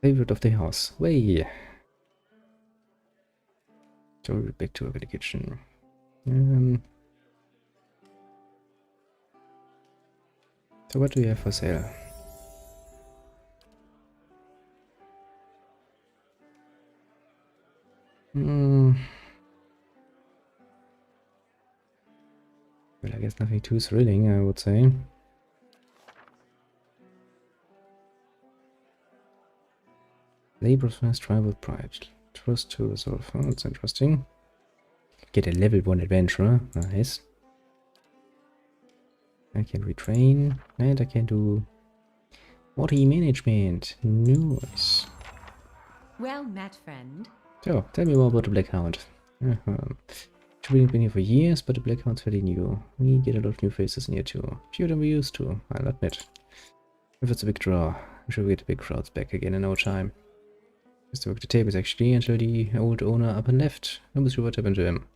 Favorite of the house. Way. So we're back to the kitchen. So what do you have for sale? Well, I guess nothing too thrilling, I would say. Labor's first tribal pride. Trust to resolve. Oh, that's interesting. Get a level 1 adventurer. Nice. I can retrain. And I can do water management. Nice. Well met, friend. So, tell me more about the Black Hound. We've been here for years, but the Black Hound's fairly new. We get a lot of new faces in here too. Fewer than we used to, I'll admit. If it's a big draw, I'm sure we get the big crowds back again in no time. Used to work the tables actually until the old owner up and left. Nobody's sure what happened to him.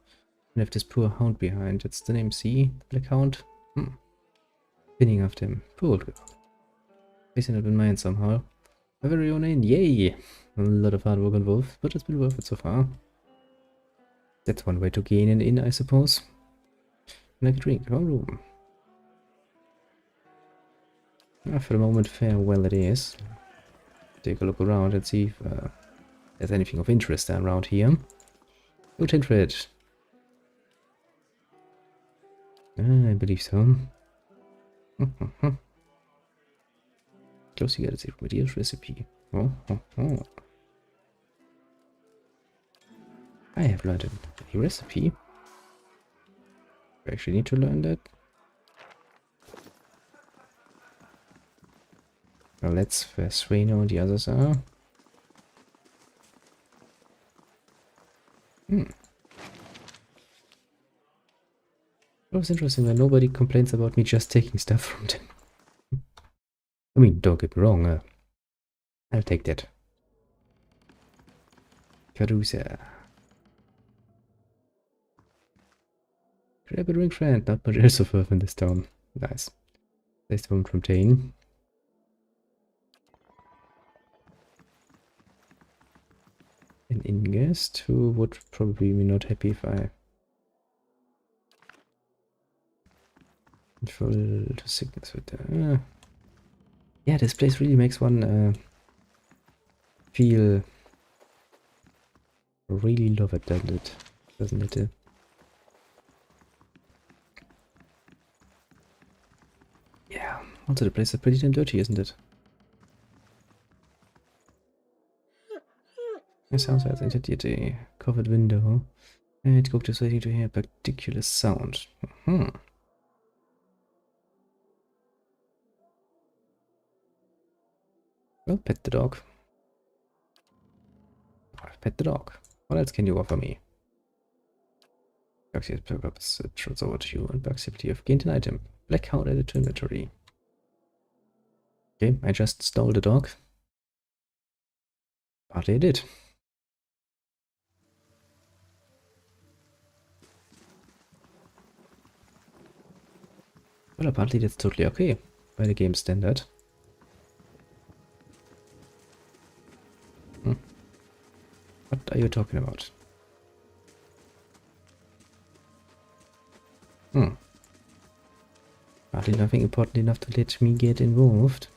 Left this poor hound behind. That's the name C? Black Hound? Pinning after him. Poor old girl. Placing up in mind somehow. My very own inn, yay! A lot of hard work involved, but it's been worth it so far. That's one way to gain an inn, I suppose. Like a drink, or room. For the moment, farewell it is. Take a look around and see if there's anything of interest around here. Go Tintred. I believe so. Close together, Remedia's recipe. Oh. I have learned a recipe. I actually need to learn that. Well, that's where Swaino and the others are. It was interesting that nobody complains about me just taking stuff from them. I mean, don't get me wrong, I'll take that. Carusa. Grab a drink, friend. Not much else of earth in this town. Nice. There's the one from Tane. An in-guest who would probably be not happy if I full to sickness with the yeah, this place really makes one feel really love it, doesn't it? Yeah, also the place is pretty damn dirty, isn't it? It sounds like I entered a covered window. And gucked is waiting to hear a particular sound. Well, pet the dog. Pet the dog. What else can you offer me? Bugsy purpose throws over to you, and Bugsy you have gained an item. Black Hound added to inventory. Okay, I just stole the dog. Partly I did. Well, apparently that's totally okay by the game standard. What are you talking about? Hardly nothing important enough to let me get involved.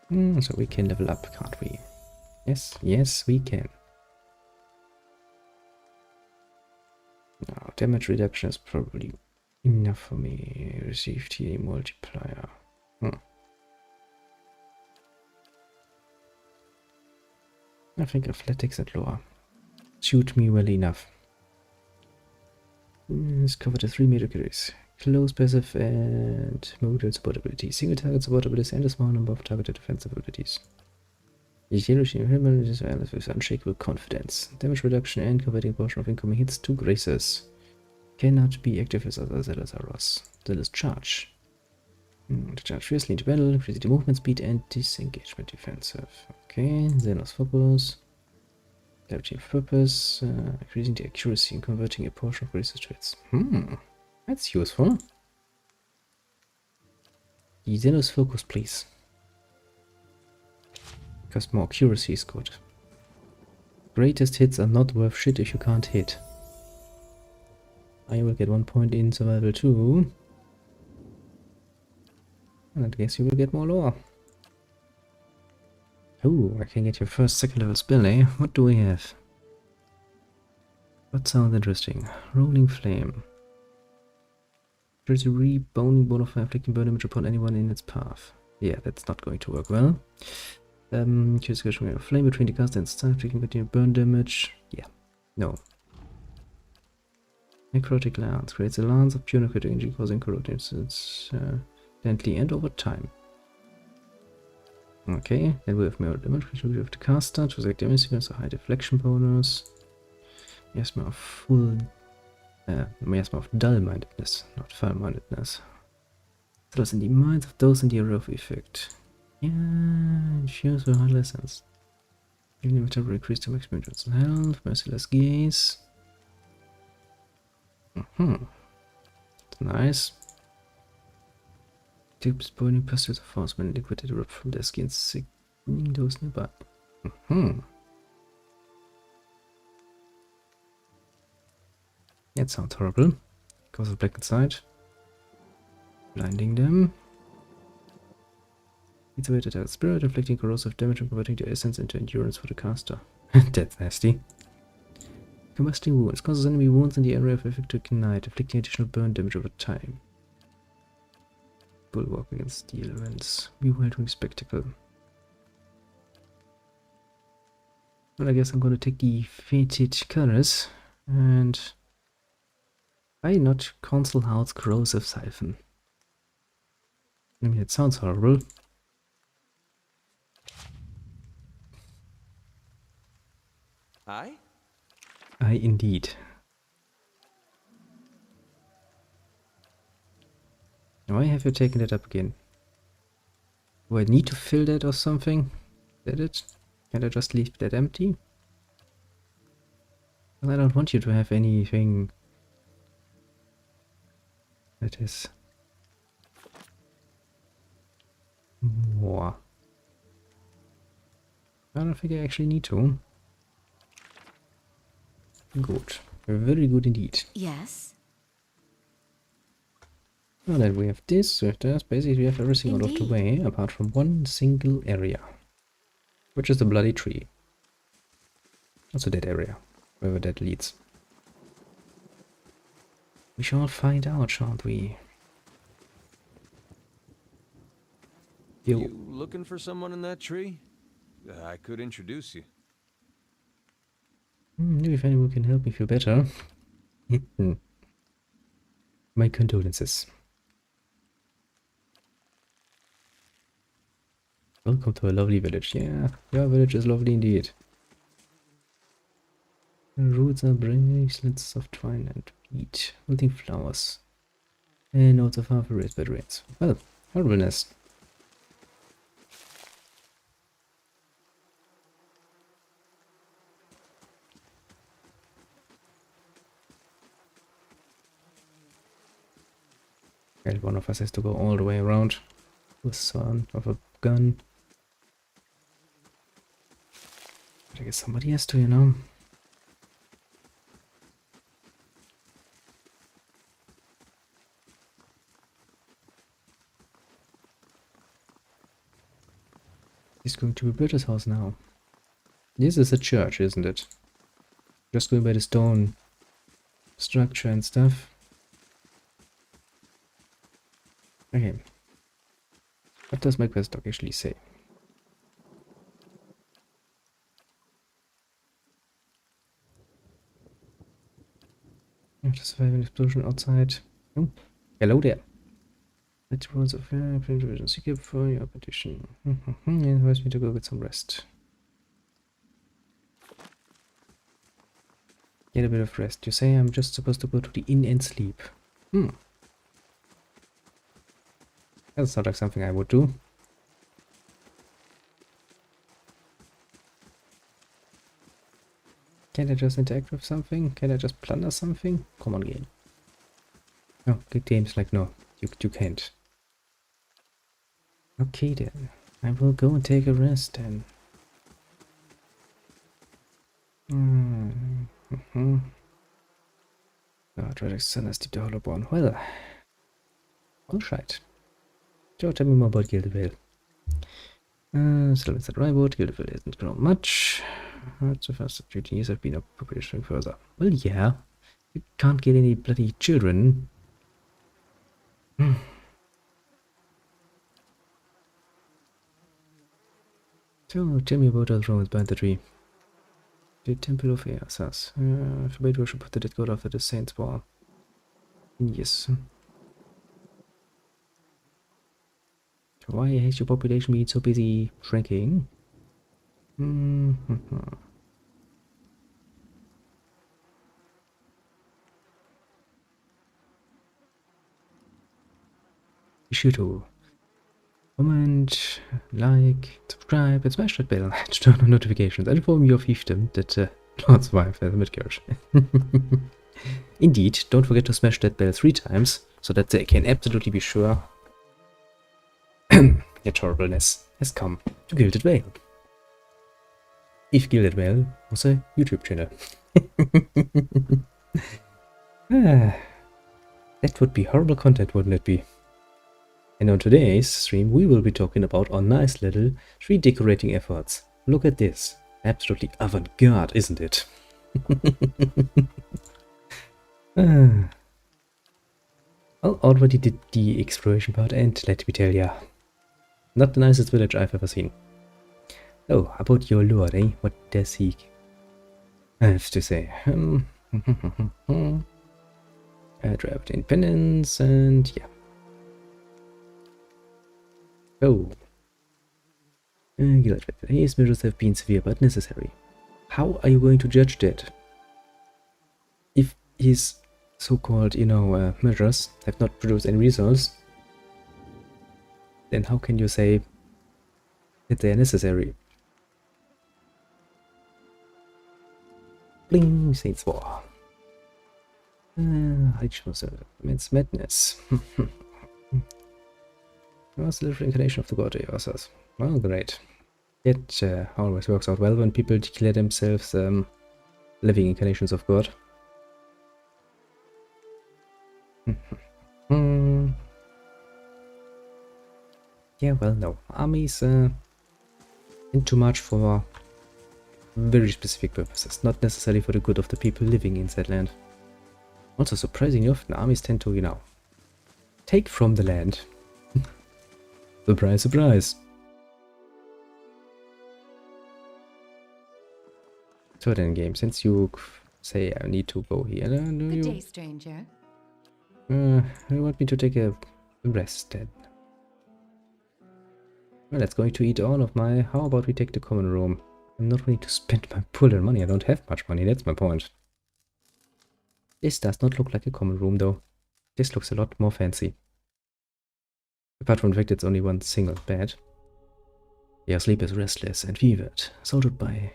So we can level up, can't we? Yes, we can. Now, damage reduction is probably enough for me. Received here multiplier. I think athletics and lore suit me well enough. It's covered the 3 major categories. Close, passive, and modal support abilities. Single target support abilities and a small number of targeted defensive abilities. The yellow team is with unshakable confidence. Damage reduction and converting a portion of incoming hits to graces. Cannot be active as other Zealous arrows. Zealous charge. To charge fiercely into battle, increasing the movement speed and disengagement defensive. Okay, Xenos Focus. Leveraging purpose, increasing the accuracy and converting a portion of research traits. That's useful. The Xenos Focus, please. Because more accuracy is good. Greatest hits are not worth shit if you can't hit. I will get 1 point in survival too. And I guess you will get more lore. Oh, I can get your first second level spell, eh? What do we have? What sounds interesting? Rolling Flame. There's a rebounding bonfire inflicting burn damage upon anyone in its path. Yeah, that's not going to work well. Choose a flame between the caster and staff, taking continue burn damage. Yeah, no. Necrotic Lance creates a lance of pure necrotic energy causing corrosive instantly and over time. Okay, then we have mirror damage, which we have the caster to select damage sequence, a high deflection bonus. Miasma of full. Miasma of dull-mindedness, not fire-mindedness. Those in the minds of those in the area of effect. Yeah, infuse with hard lessons. Giving them temporary increase to maximum Johnson health, merciless gaze. That's nice. Tips burning pursuit of force when liquid erupt from their skin, sickening those nearby. That sounds horrible. Cause of black inside. Blinding them. It's a way to attack spirit, inflicting corrosive damage and converting the essence into endurance for the caster. That's nasty. Combusting wounds. Causes enemy wounds in the area of effect to ignite, inflicting additional burn damage over time. Bulwark against steel events. Bewildering spectacle. Well, I guess I'm gonna take the faded colors and why not Council House Corrosive Siphon? I mean, it sounds horrible. Aye? Aye, indeed. Why have you taken it up again? Do I need to fill that or something? Is that it? Can I just leave that empty? Well, I don't want you to have anything that is more. I don't think I actually need to. Good. Very good indeed. Yes. Now that we have this, basically we have everything out of the way, apart from one single area. Which is the bloody tree. Also that area, wherever that leads. We shall find out, shan't we? You looking for someone in that tree? I could introduce you. Maybe if anyone can help me feel better. My condolences. Welcome to a lovely village. Yeah, your village is lovely indeed. The roots are bracelets of twine and wheat, wilting flowers, and notes of half erased by rains. Well, horribleness. Well, one of us has to go all the way around with son of a gun. But I guess somebody has to, you know. It's going to be Britta's house now. This is a church, isn't it? Just going by the stone structure and stuff. Okay. What does my quest doc actually say? You have to survive an explosion outside. Oh, hello there. Let rules of division secure for your petition. It advised me to go get some rest. Get a bit of rest. You say I'm just supposed to go to the inn and sleep. That's not like something I would do. Can I just interact with something? Can I just plunder something? Come on, game. No, the game's like, no, you can't. Okay then, I will go and take a rest then. God, Radix Sun has the Hollowborn. Well, alright. So tell me more about Gildevale. Sylvan's at Rywood, Gildevale isn't grown much. That's the first 13 years I've been a population further. Well, yeah. You can't get any bloody children. So, tell me about those ruins behind the tree. The Temple of Eosas. Forbade worship of the dead god after the saints war. Yes. Why has your population been so busy shrinking? Be sure to comment, like, subscribe, and smash that bell to turn on notifications and inform your fiefdom that Lord's wife has a midgirl. Indeed, don't forget to smash that bell 3 times so that they can absolutely be sure your horribleness has come to Gilded Vale. If Gilded Vale was a YouTube channel. That would be horrible content, wouldn't it be? And on today's stream, we will be talking about our nice little tree decorating efforts. Look at this. Absolutely avant-garde, isn't it? Well, already did the exploration part, and let me tell ya, not the nicest village I've ever seen. Oh, about your lord, eh? What does he have to say? Draft independence, and yeah. Oh. His measures have been severe but necessary. How are you going to judge that? If his so-called, measures have not produced any results, then how can you say that they are necessary? Bling, Saints War. I chose immense madness. Was the little incarnation of the god Eosas. Well, great. It always works out well when people declare themselves living incarnations of God. Yeah, well, no. Armies ain't too much for very specific purposes, not necessarily for the good of the people living in that land. Also, surprisingly often, armies tend to, take from the land. Surprise, surprise. So then, game, since you say I need to go here, Good day, stranger. You want me to take a rest then? Well, that's going to eat all of my... How about we take the common room? I'm not going to spend my poor money. I don't have much money, that's my point. This does not look like a common room, though. This looks a lot more fancy. Apart from the fact it's only one single bed. Your sleep is restless and fevered, assaulted by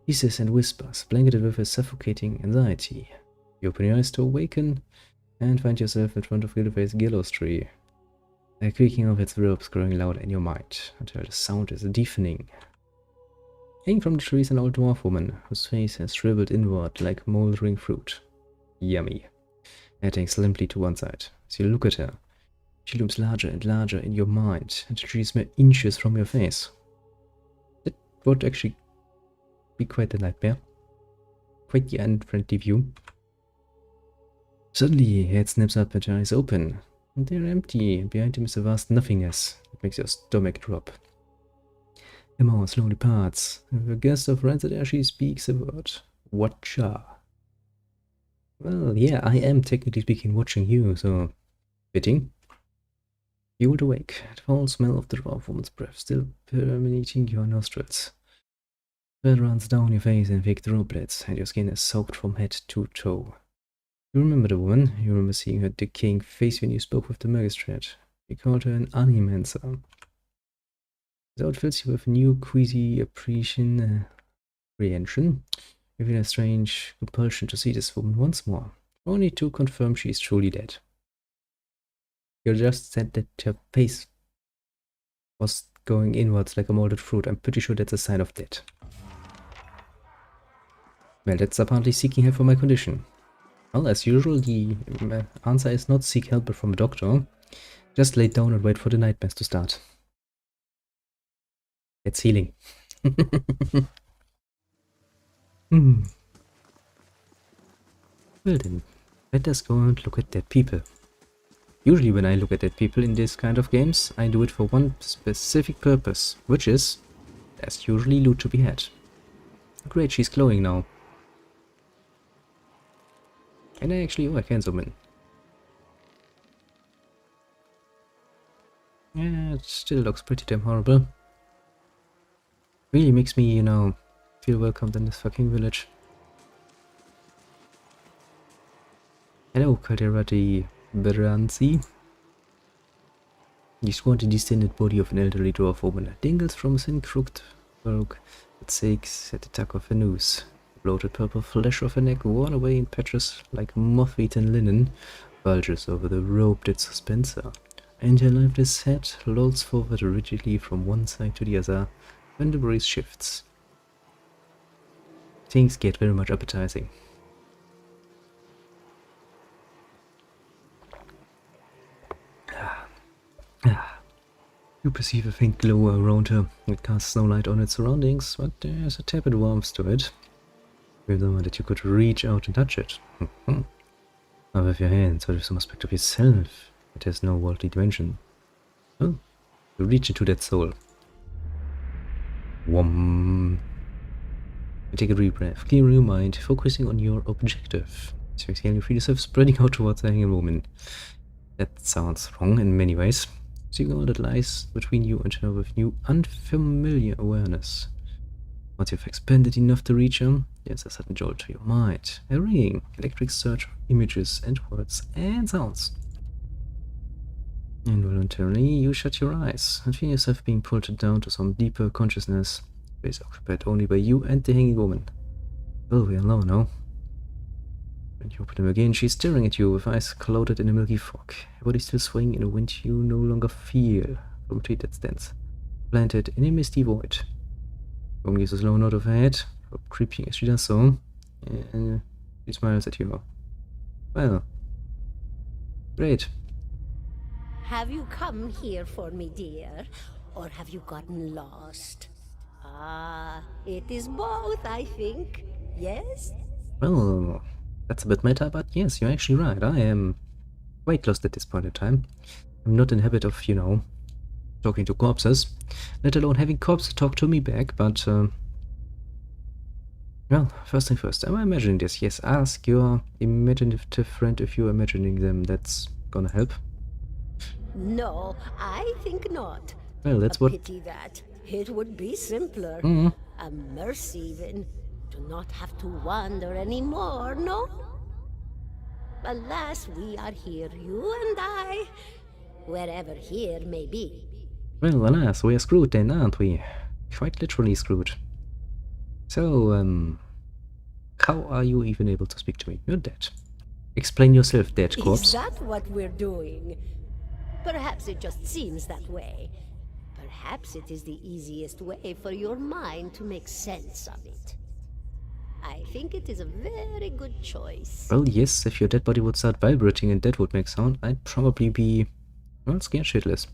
hisses and whispers, blanketed with a suffocating anxiety. You open your eyes to awaken and find yourself in front of Gildevale's gallows tree. The creaking of its ropes growing louder in your mind, until the sound is deafening. Hanging from the tree is an old dwarf woman, whose face has shriveled inward like mouldering fruit. Yummy. Head hangs limply to one side. As you look at her, she looms larger and larger in your mind, until she is mere inches from your face. That would actually be quite a nightmare. Quite the unfriendly view. Suddenly, her head snaps up and her eyes open. And they're empty, and behind him is a vast nothingness that makes your stomach drop. Her mouth slowly parts, and the guest of Ransard she speaks a word. Watcha. Well, yeah, I am technically speaking watching you, so... fitting. You would awake, the foul smell of the dwarf woman's breath still permeating your nostrils. Sweat runs down your face in thick droplets, and your skin is soaked from head to toe. You remember the woman, you remember seeing her decaying face when you spoke with the magistrate. We called her an animancer. So it fills you with new queasy apprehension, giving a strange compulsion to see this woman once more, only to confirm she is truly dead. You just said that her face was going inwards like a molded fruit. I'm pretty sure that's a sign of death. Well, that's apparently seeking help for my condition. Well, as usual, the answer is not seek help from a doctor. Just lay down and wait for the nightmares to start. It's healing. Well then, let us go and look at dead people. Usually when I look at dead people in this kind of games, I do it for one specific purpose, which is, there's usually loot to be had. Great, she's glowing now. And I actually, I can zoom in. Yeah, it still looks pretty damn horrible. Really makes me, you know, feel welcomed in this fucking village. Hello, Caldera de Beranzi. The squatty distended body of an elderly dwarf woman dangles from a thin crooked cloak that sakes at the tuck of a noose. The bloated purple flesh of her neck, worn away in patches like moth-eaten linen, bulges over the rope that suspends her, and her lifeless head lolls forward rigidly from one side to the other when the breeze shifts. Things get very much appetizing. You perceive a faint glow around her. It casts no light on its surroundings, but there's a tepid warmth to it. You know that you could reach out and touch it. Now with your hands, or with some aspect of yourself, it has no worldly dimension. Oh, you reach into that soul. Whom. You take a deep breath, clearing your mind, focusing on your objective. So you feel yourself spreading out towards the hanging woman. That sounds wrong in many ways. Seeing all that lies between you and her with new, unfamiliar awareness. Once you've expanded enough to reach her, there's a sudden jolt to your mind. A ringing, electric surge of images and words and sounds. Involuntarily, you shut your eyes and feel yourself being pulled down to some deeper consciousness, space occupied only by you and the hanging woman. Well, we are alone now. When you open them again, she's staring at you with eyes clouded in a milky fog, her body still swaying in a wind you no longer feel from a tree that stands, planted in a misty void. Woman gives a slow nod of her head, creeping as she does so, and she smiles at you. Well, great. Have you come here for me, dear? Or have you gotten lost? Ah, it is both, I think. Yes? Well, that's a bit meta, but yes, you're actually right. I am quite lost at this point in time. I'm not in the habit of, you know, talking to corpses, let alone having corpses talk to me back, but, well, first thing first, am I imagining this? Yes, ask your imaginative friend if you're imagining them. That's gonna help. No, I think not. Well, that's a what... pity that. It would be simpler. A mercy even. To not have to wander anymore, no? Alas, we are here, you and I. Wherever here may be. Well, alas, we are screwed then, aren't we? Quite literally screwed. So, how are you even able to speak to me? You're dead. Explain yourself, dead corpse. Is that what we're doing? Perhaps it just seems that way. Perhaps it is the easiest way for your mind to make sense of it. I think it is a very good choice. Well, yes, if your dead body would start vibrating and that would make sound, I'd probably be, well, scared shitless.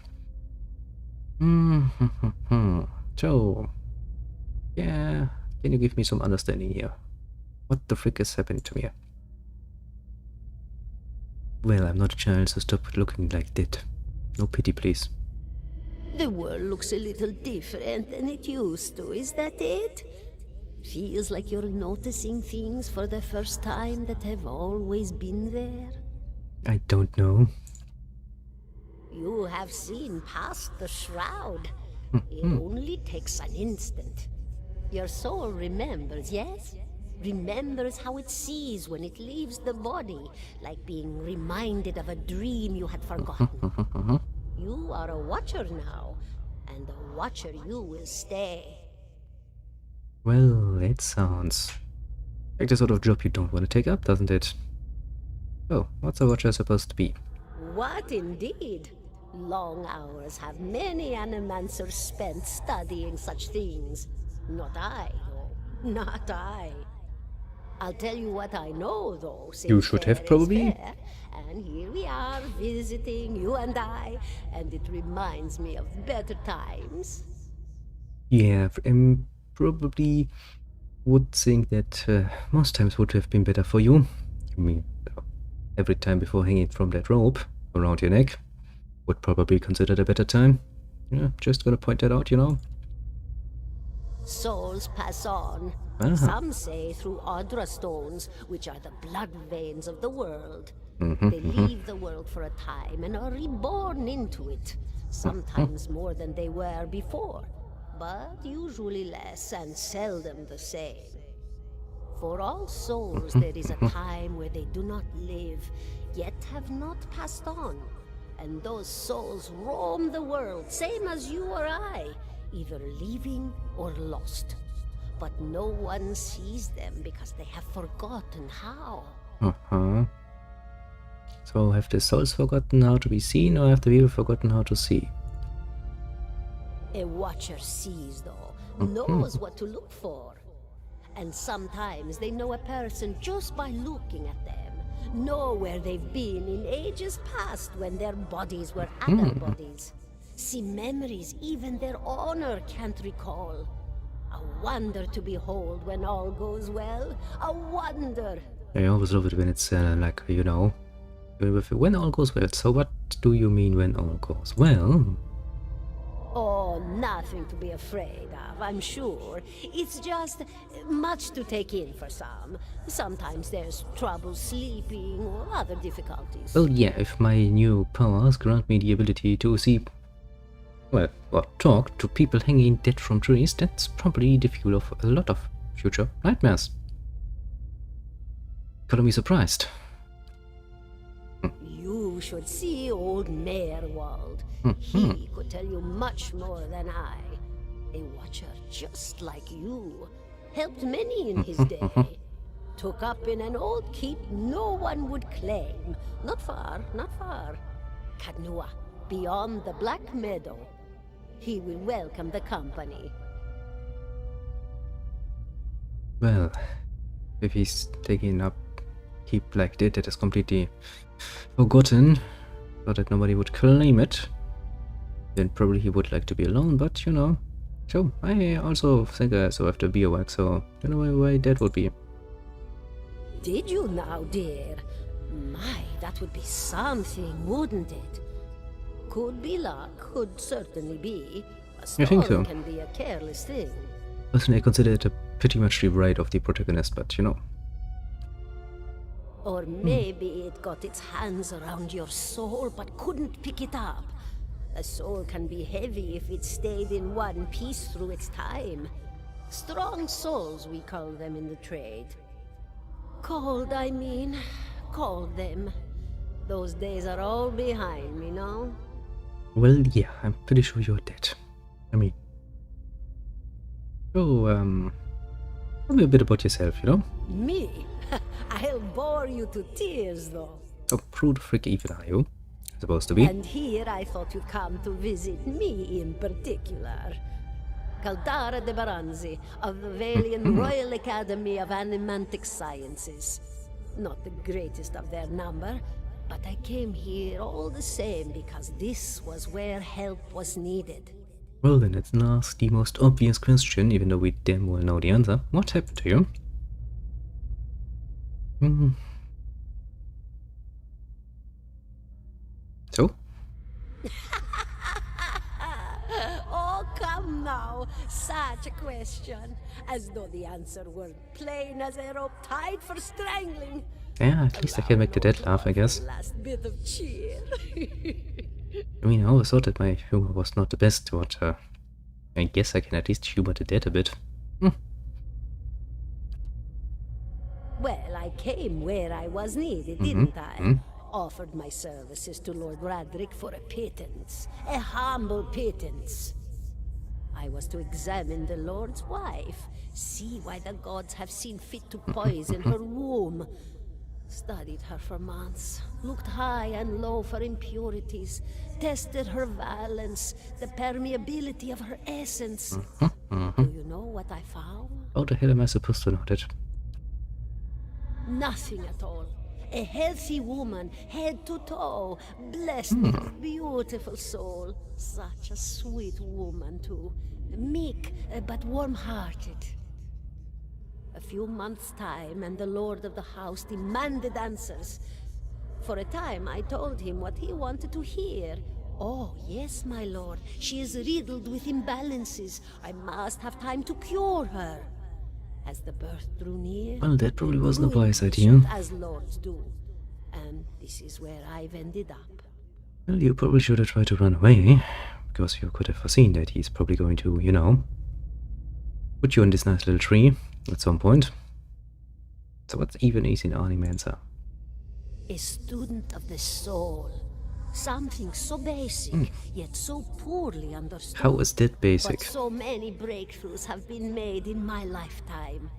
So, yeah, can you give me some understanding here? What the frick is happening to me? Well, I'm not a child, so stop looking like that. No pity, please. The world looks a little different than it used to, is that it? Feels like you're noticing things for the first time that have always been there. I don't know. You have seen past the shroud. It only takes an instant. Your soul remembers, yes? Remembers how it sees when it leaves the body, like being reminded of a dream you had forgotten. You are a Watcher now, and a Watcher you will stay. Well, that sounds like the sort of job you don't want to take up, doesn't it? Oh, what's a Watcher supposed to be? What indeed? Long hours have many animancers spent studying such things. Not I, though. Not I. I'll tell you what I know, though. Since You should have fair is probably. fair, and here we are visiting, you and I, and it reminds me of better times. Yeah, probably would think that most times would have been better for you. I mean, every time before hanging from that rope around your neck would probably consider a better time. Yeah, just gonna point that out, you know. Souls pass on. Uh-huh. Some say through Audra stones, which are the blood veins of the world. They leave the world for a time and are reborn into it. Sometimes more than they were before, but usually less and seldom the same. For all souls there is a time where they do not live, yet have not passed on. And those souls roam the world, same as you or I, either leaving or lost. But no one sees them because they have forgotten how. Uh-huh. So have the souls forgotten how to be seen, or have the people forgotten how to see? A Watcher sees, though, knows what to look for. And sometimes they know a person just by looking at them, know where they've been in ages past when their bodies were other bodies. See memories even their owner can't recall. A wonder to behold when all goes well. A wonder. I always love it when it's like, you know, when all goes well. So what do you mean when all goes well? Oh, nothing to be afraid of, I'm sure. It's just much to take in for some. Sometimes there's trouble sleeping or other difficulties. Well, yeah, if my new powers grant me the ability to see, well, or talk to people hanging dead from trees, that's probably the fuel of a lot of future nightmares. Color me surprised. You should see old Merwald. He could tell you much more than I. A Watcher just like you. Helped many in his day. Took up in an old keep no one would claim. Not far, not far. Kadnua, beyond the Black Meadow. He will welcome the company. Well, if he's taking up keep like that is completely forgotten, so that nobody would claim it, then probably he would like to be alone, but you know. So, I also think I also have to be a work, so you know why that would be. Did you now, dear? My, that would be something, wouldn't it? Could be luck, could certainly be. A I think storm so. can be a careless thing. Personally, I consider it pretty much the right of the protagonist, but you know. Or maybe it got its hands around your soul but couldn't pick it up. A soul can be heavy if it stayed in one piece through its time. Strong souls, we call them in the trade. Cold, I mean. Called them. Those days are all behind me, no? Well, yeah, I'm pretty sure you're dead. I mean, so, tell me a bit about yourself, you know? Me? I'll bore you to tears, though. How prude freak even are you? Supposed to be. And here I thought you'd come to visit me in particular. Caldara de Baranzi of the Valian Royal Academy of Animantic Sciences. Not the greatest of their number, but I came here all the same because this was where help was needed. Well, then let's ask the most obvious question, even though we damn well know the answer. What happened to you? So? Oh, come now. Such a question. As though the answer were plain as a rope tied for strangling. Yeah, at least I can make the dead laugh, I guess. Last bit of cheer. I mean, I always thought that my humor was not the best, but I guess I can at least humor the dead a bit. Well, I came where I was needed, didn't I? offered my services to Lord Radric for a pittance, a humble pittance. I was to examine the Lord's wife, see why the gods have seen fit to poison her womb. Studied her for months, looked high and low for impurities, tested her valence, the permeability of her essence. Do you know what I found? How the hell am I supposed to know that? Nothing at all. A healthy woman, head to toe, blessed with a beautiful soul. Such a sweet woman, too. Meek, but warm-hearted. A few months' time, and the lord of the house demanded answers. For a time, I told him what he wanted to hear. Oh, yes, my lord. She is riddled with imbalances. I must have time to cure her. As the birth drew near, Well, that probably wasn't a grew wise idea. as lords do. And this is where I've ended up. Well, you probably should have tried to run away, because you could have foreseen that he's probably going to, you know, put you in this nice little tree at some point. So what's even is in Animancer? A student of the soul. Something so basic, yet so poorly understood. How is that basic? But so many breakthroughs have been made in my lifetime.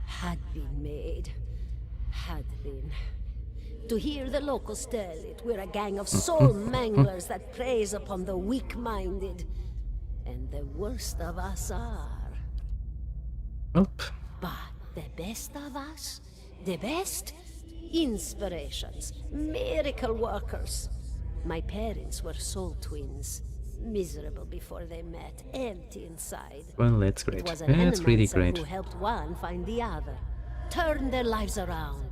Had been made. Had been. To hear the locals tell it, we're a gang of soul manglers that preys upon the weak-minded. And the worst of us are. Nope. But the best of us? The best? Inspirations. Miracle workers. My parents were soul twins. Miserable before they met, empty inside. Well, that's great. It was an That's really Animancer great. who helped one find the other. Turned their lives around.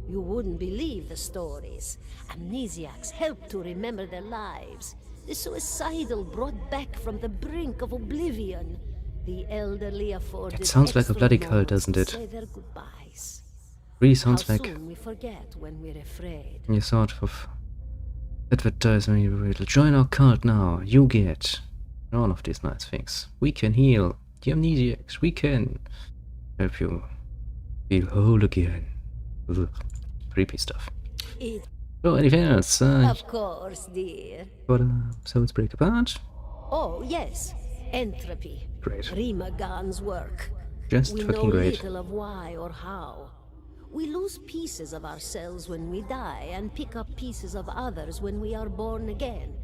You wouldn't believe the stories. Amnesiacs helped to remember their lives. The suicidal brought back from the brink of oblivion. The elderly afforded That sounds like a extra bloody cult, moments doesn't to it? say their goodbyes. Really sounds How like soon we forget when we're afraid. you sort of advertisement. You will join our cult now. You get all of these nice things. We can heal the amnesiacs. We can help you feel whole again. Ugh, creepy stuff. It, So, anything else? of course, dear. Got Souls Break Apart? Oh, yes. Entropy. Great. Rimagan's work. Just We fucking know great. little of why or how. We lose pieces of ourselves when we die and pick up pieces of others when we are born again.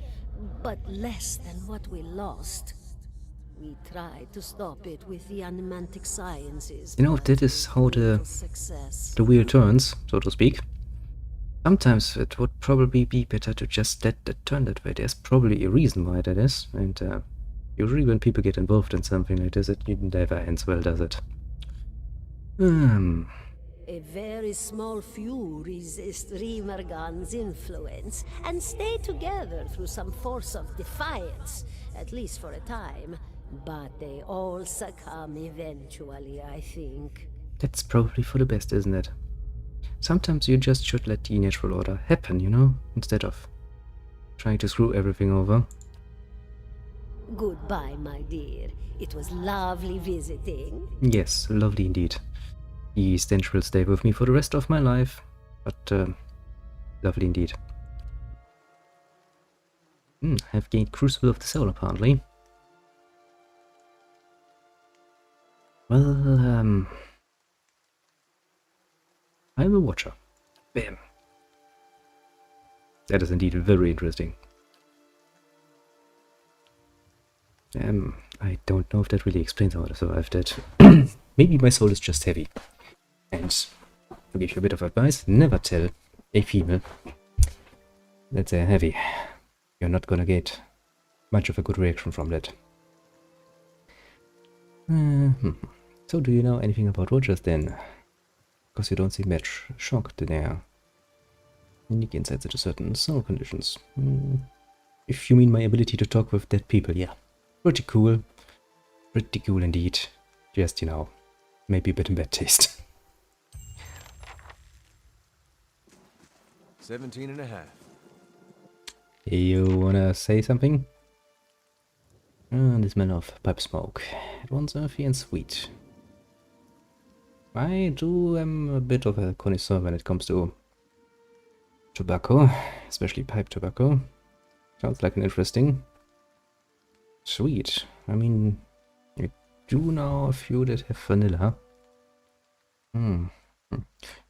But less than what we lost. We tried to stop it with the animantic sciences. You know, but that is how with the little success. wheel turns, so to speak. Sometimes it would probably be better to just let it turn that way. There's probably a reason why that is, and usually when people get involved in something like this, it never ends well, does it? A very small few resist Rimergan's influence and stay together through some force of defiance, at least for a time. But they all succumb eventually, I think. That's probably for the best, isn't it? Sometimes you just should let the natural order happen, you know, instead of trying to screw everything over. Goodbye, my dear. It was lovely visiting. Yes, lovely indeed. The stench will stay with me for the rest of my life, but lovely indeed. I've gained Crucible of the Soul, apparently. Well, I'm a watcher. Bam. That is indeed very interesting. I don't know if that really explains how I survived that. Maybe my soul is just heavy. And to give you a bit of advice, never tell a female that they're heavy. You're not gonna get much of a good reaction from that. So do you know anything about Watchers then? Because you don't seem much shocked there. Unique insights into certain soul conditions. If you mean my ability to talk with dead people, yeah. Pretty cool. Pretty cool indeed. Just, you know, maybe a bit in bad taste. 17 and a half. You wanna say something? The smell of pipe smoke. At once earthy and sweet. I am a bit of a connoisseur when it comes to tobacco, especially pipe tobacco. Sounds like an interesting. Sweet. I mean, I do know a few that have vanilla.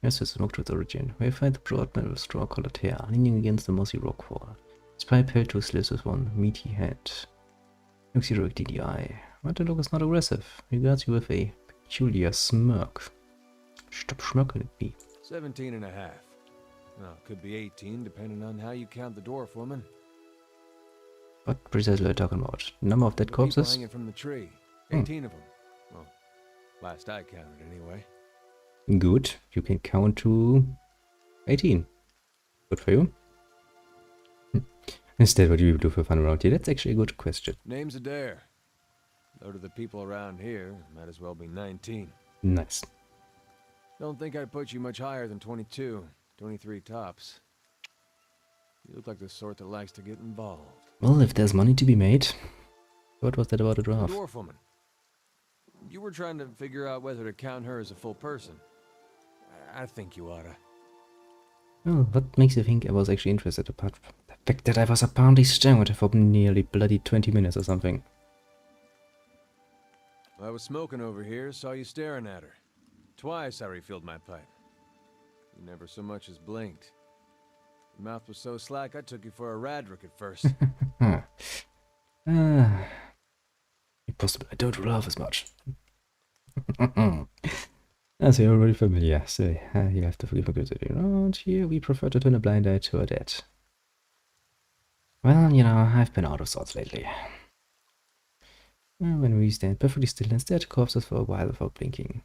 Yes, it's smoked with origin. We find the broad metal straw-colored hair leaning against the mossy rock wall. His pipe held two slits with one meaty head. Looks you directly in the eye. But the look is not aggressive. Regards you with a peculiar smirk. Stop smirking at me. 17 and a half. Well, could be 18, depending on how you count the dwarf woman. What precisely are you talking about? Number of dead The people corpses? hanging from the tree. 18 of them. Well, last I counted, anyway. Good. You can count to 18. Good for you. Instead, what do you do for fun around here? That's actually a good question. Name's Adair. Though to the people around here, might as well be 19. Nice. Don't think I'd put you much higher than 22, 23 tops. You look like the sort that likes to get involved. Well, if there's money to be made. What was that about the The dwarf? dwarf woman. You were trying to figure out whether to count her as a full person. I think you oughta. Well, what makes you think I was actually interested apart from the fact that I was apparently staring at her for nearly bloody 20 minutes or something? I was smoking over here, saw you staring at her. Twice I refilled my pipe. You never so much as blinked. Your mouth was so slack I took you for a Radric at first. Impossible, I don't laugh as much. As you're already familiar, so you have to forgive me because around here we prefer to turn a blind eye to a dead. Well, you know, I've been out of sorts lately. When we stand perfectly still and stare at corpses for a while without blinking.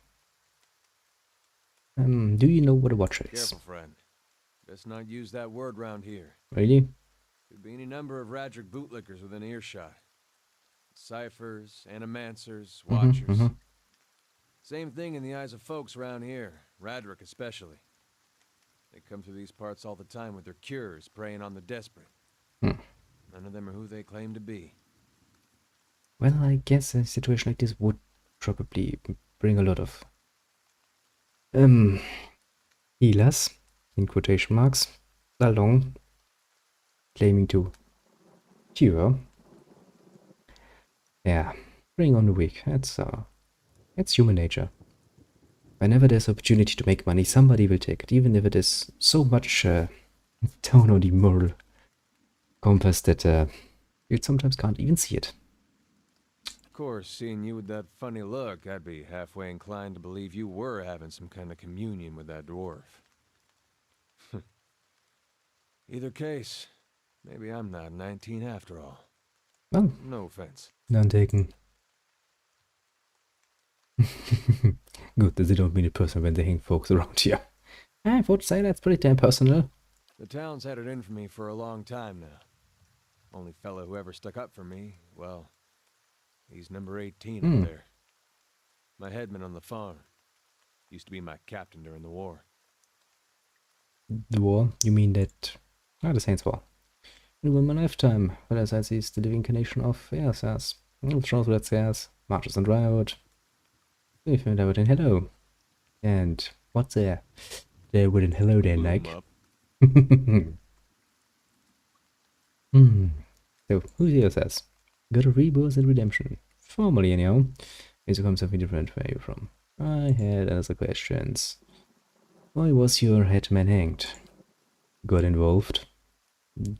Do you know what a watcher is? Careful, friend. Best not use that word round here. Really? Could be any number of Radric bootlickers within earshot. Ciphers, animancers, watchers. Same thing in the eyes of folks around here, Radric especially. They come through these parts all the time with their cures, preying on the desperate. None of them are who they claim to be. Well, I guess a situation like this would probably bring a lot of healers, in quotation marks, along, claiming to cure. Yeah, bring on the weak. That's human nature. Whenever there's opportunity to make money, somebody will take it, even if it is so much down on the moral compass that you sometimes can't even see it. Of course, seeing you with that funny look, I'd be halfway inclined to believe you were having some kind of communion with that dwarf. Either case, maybe I'm not 19 after all. Well, no offense. None taken. Good that they don't mean it personal when they hang folks around here. I would say that's pretty damn personal. The town's had it in for me for a long time now. Only fellow who ever stuck up for me, well, he's number 18 up there. My headman on the farm. Used to be my captain during the war. The war? You mean that... the Saints' War. In my lifetime, well, as I see, is the living incarnation of Eorzaz. Thrones without Eorzaz, marches on Drywood. We found out in hello. And what's there? There with an hello then, like. So, who's Eorzaz? Got a rebirth and redemption. Formally, anyhow. Is it come something different where you're from? I had other questions. Why was your headman hanged? Got involved?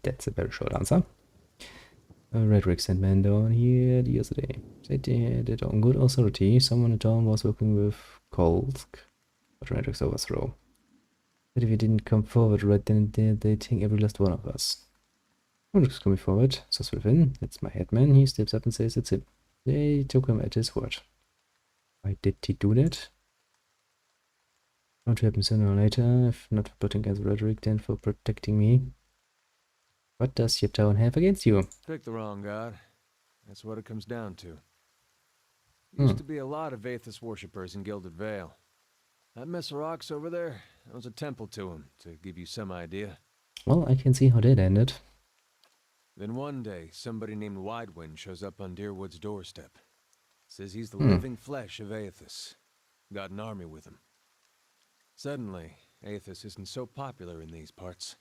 That's a very short answer. Radric sent men down here the other day. Said they had it on good authority. Someone in town was working with Kolsk, but Radric's overthrow. But if he didn't come forward right then and there, they'd hang every last one of us. Radric's coming forward, so Sylvan, that's my headman. He steps up and says it's him. They took him at his word. Why did he do that? Not to happen sooner or later, if not for plotting against Radric, then for protecting me. What does your town have against you? Pick the wrong god. That's what it comes down to. Used to be a lot of Aethys worshippers in Gilded Vale. That mess of rocks over there, that was a temple to him, to give you some idea. Well, I can see how that ended. Then one day, somebody named Widewind shows up on Deerwood's doorstep. Says he's the living flesh of Aethys. Got an army with him. Suddenly, Aethys isn't so popular in these parts.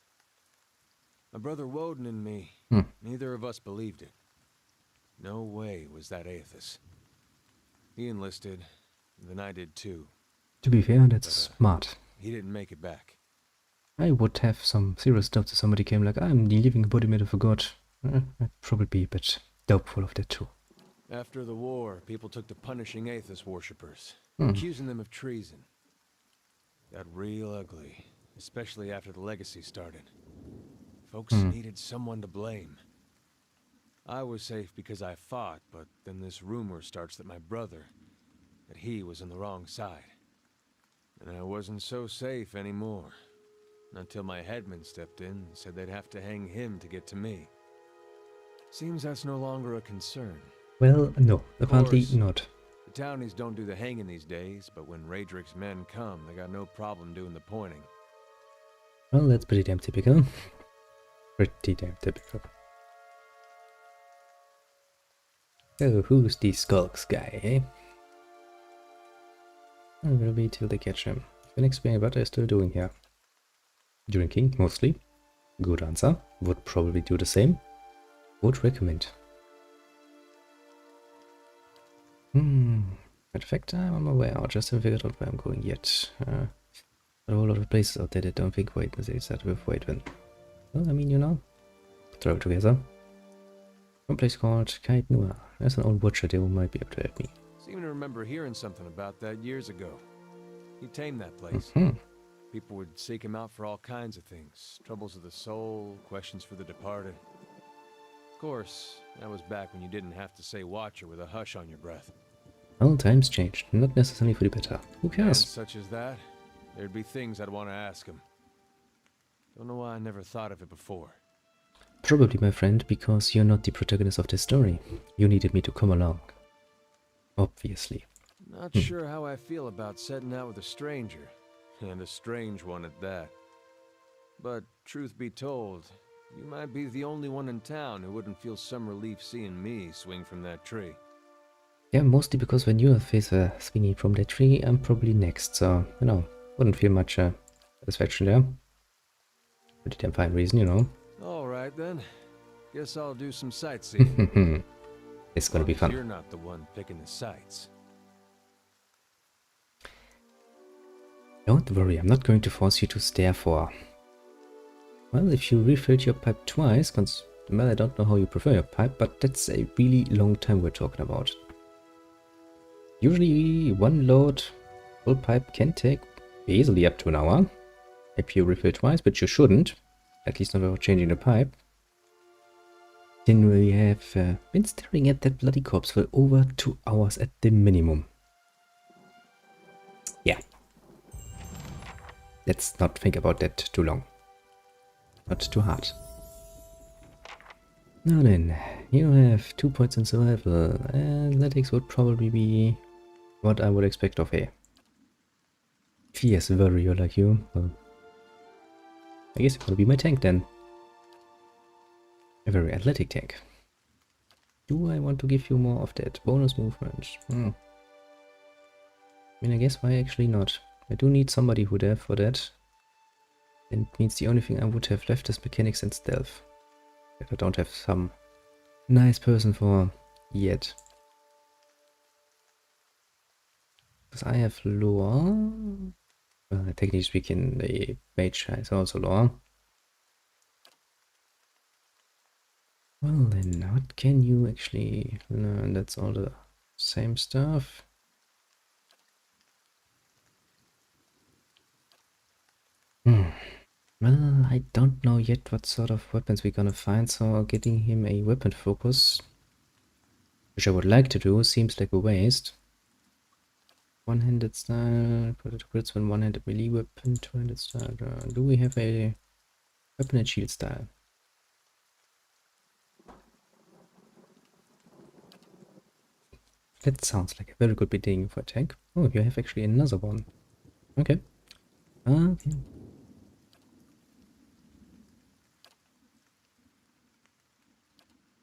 My brother Woden and me, Hmm. neither of us believed it. No way was that Aethys. He enlisted, and then I did too. To be fair, that's smart. He didn't make it back. I would have some serious doubts if somebody came like, I'm the living embodiment of a god. I'd probably be a bit doubtful of that too. After the war, people took to punishing Aethys worshippers, Hmm. accusing them of treason. Got real ugly, especially after the legacy started. Folks needed someone to blame. I was safe because I fought, but then this rumor starts that my brother, that he was on the wrong side. And I wasn't so safe anymore. Until my headman stepped in and said they'd have to hang him to get to me. Seems that's no longer a concern. Well, no, apparently course. not. The townies don't do the hanging these days, but when Raedric's men come, they got no problem doing the pointing. Well, that's pretty damn typical. Pretty damn typical. So, who's the Skulks guy, eh? It will be till they catch him. Can explain what they're still doing here. Drinking, mostly. Good answer. Would probably do the same. Would recommend. In fact, I'm on my way out. Just haven't figured out where I'm going yet. There are a whole lot of places out there that don't think Wait they start with Waitwen. Well, I mean, you know. Travel together. One place called Kite Noir. There's an old watcher there who might be able to help me. Seem to remember hearing something about that years ago. He tamed that place. People would seek him out for all kinds of things. Troubles of the soul, questions for the departed. Of course, that was back when you didn't have to say watcher with a hush on your breath. Well, times changed. Not necessarily for the better. Who And cares? such as that, there'd be things I'd want to ask him. Don't know why I never thought of it before. Probably, my friend, because you're not the protagonist of this story. You needed me to come along. Obviously. Not sure how I feel about setting out with a stranger. And a strange one at that. But, truth be told, you might be the only one in town who wouldn't feel some relief seeing me swing from that tree. Yeah, mostly because when you face swinging from that tree, I'm probably next, so, you know, wouldn't feel much satisfaction there. Pretty damn fine reason, you know. Alright then. Guess I'll do some sightseeing. It's gonna be fun. You're not the one picking the sights. Don't worry, I'm not going to force you to stare for... Well, if you refilled your pipe twice, well, I don't know how you prefer your pipe, but that's a really long time we're talking about. Usually, one load full pipe can take easily up to an hour. If you refill twice, but you shouldn't. At least not without changing the pipe. Then we have been staring at that bloody corpse for over 2 hours at the minimum. Yeah. Let's not think about that too long. Not too hard. Now then, you have 2 points in survival. Athletics would probably be what I would expect of a fierce warrior like you. Well, I guess it will be my tank then. A very athletic tank. Do I want to give you more of that bonus movement? I mean, I guess why actually not? I do need somebody who there for that. And it means the only thing I would have left is mechanics and stealth. That I don't have some nice person for yet. Because I have lore. Well, technically speaking, the mage is also lore. Well then, what can you actually learn? That's all the same stuff. Well, I don't know yet what sort of weapons we're gonna find, so getting him a weapon focus, which I would like to do, seems like a waste. One-handed style, crits when one-handed melee weapon, two-handed style. Do we have a weapon and shield style? That sounds like a very good beginning for a tank. Oh, you have actually another one. Okay. Okay.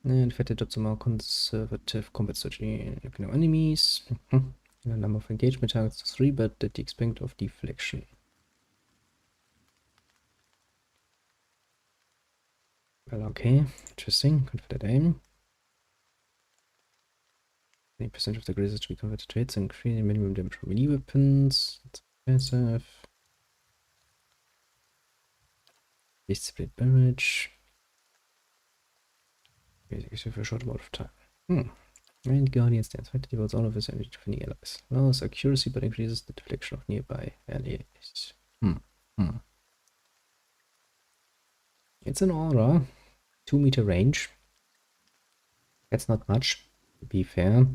And if I adopt some more conservative combat strategy, no enemies. The number of engagement targets is 3, but at the expense of deflection. Well, okay. Interesting. Confident aim. 20% of the grazers to be converted to hits and create minimum damage from melee weapons. That's impressive. Split damage. Basically for a short amount of time. And Guardian stands fight devotes all of his energy to finding allies. Lows accuracy but increases the deflection of nearby allies. It's an aura. 2-meter range. That's not much, to be fair.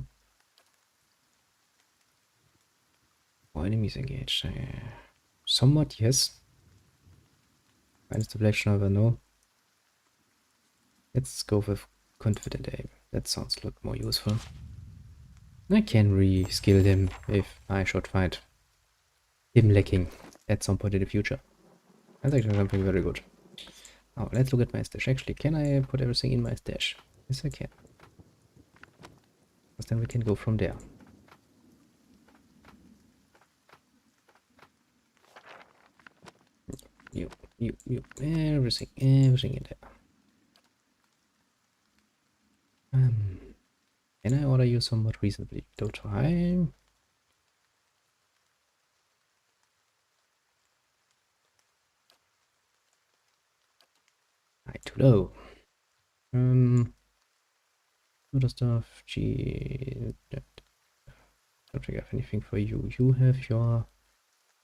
4 enemies engaged. Somewhat, yes. Minus deflection, however, no. Let's go with confident aim. That sounds a lot more useful. I can re-skill him if I should find him lacking at some point in the future. That's actually something very good. Now let's look at my stash. Actually, can I put everything in my stash? Yes, I can. Because then we can go from there. Everything in there. Can I order you somewhat reasonably low time? High too low. Other stuff. Don't think I have anything for you. You have your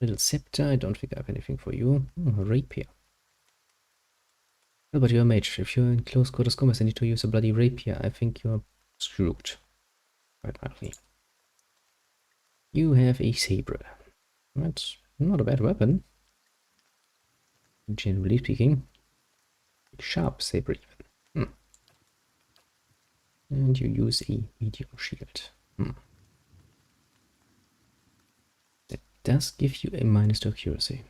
little scepter. I don't think I have anything for you. Rapier. Well, but you're a mage. If you're in close quarters combat and need to use a bloody rapier, I think you're screwed. Quite frankly. You have a saber. That's not a bad weapon. Generally speaking. A sharp saber even. And you use a medium shield. That does give you a minus to accuracy.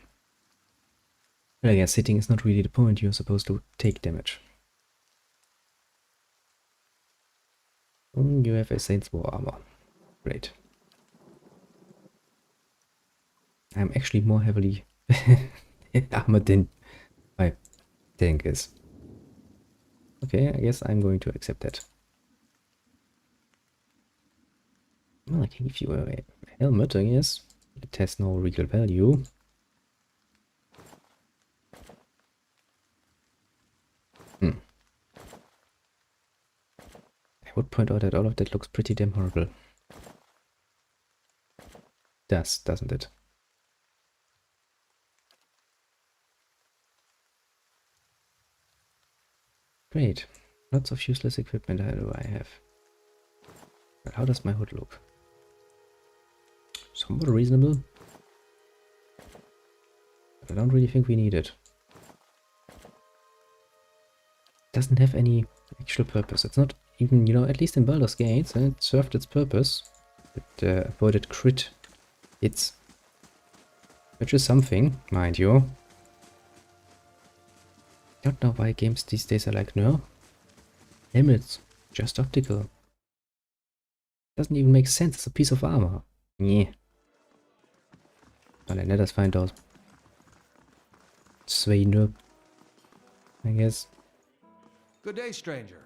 Well, I guess hitting is not really the point. You're supposed to take damage. You have a Saints War armor. Great. I'm actually more heavily armored than my tank is. Okay, I guess I'm going to accept that. Well, I can give you a helmet, I guess. It has no real value. I would point out that all of that looks pretty damn horrible. Doesn't it? Great. Lots of useless equipment. How do I have? Well, how does my hood look? Somewhat reasonable. But I don't really think we need it. Doesn't have any actual purpose. It's not even, you know, at least in Baldur's Gate, it served its purpose. It avoided crit hits. Which is something, mind you. Don't know why games these days are like, no. Helmets, just optical. Doesn't even make sense, it's a piece of armor. Yeah. Well, then let us find out. Sveinu, I guess. Good day, stranger.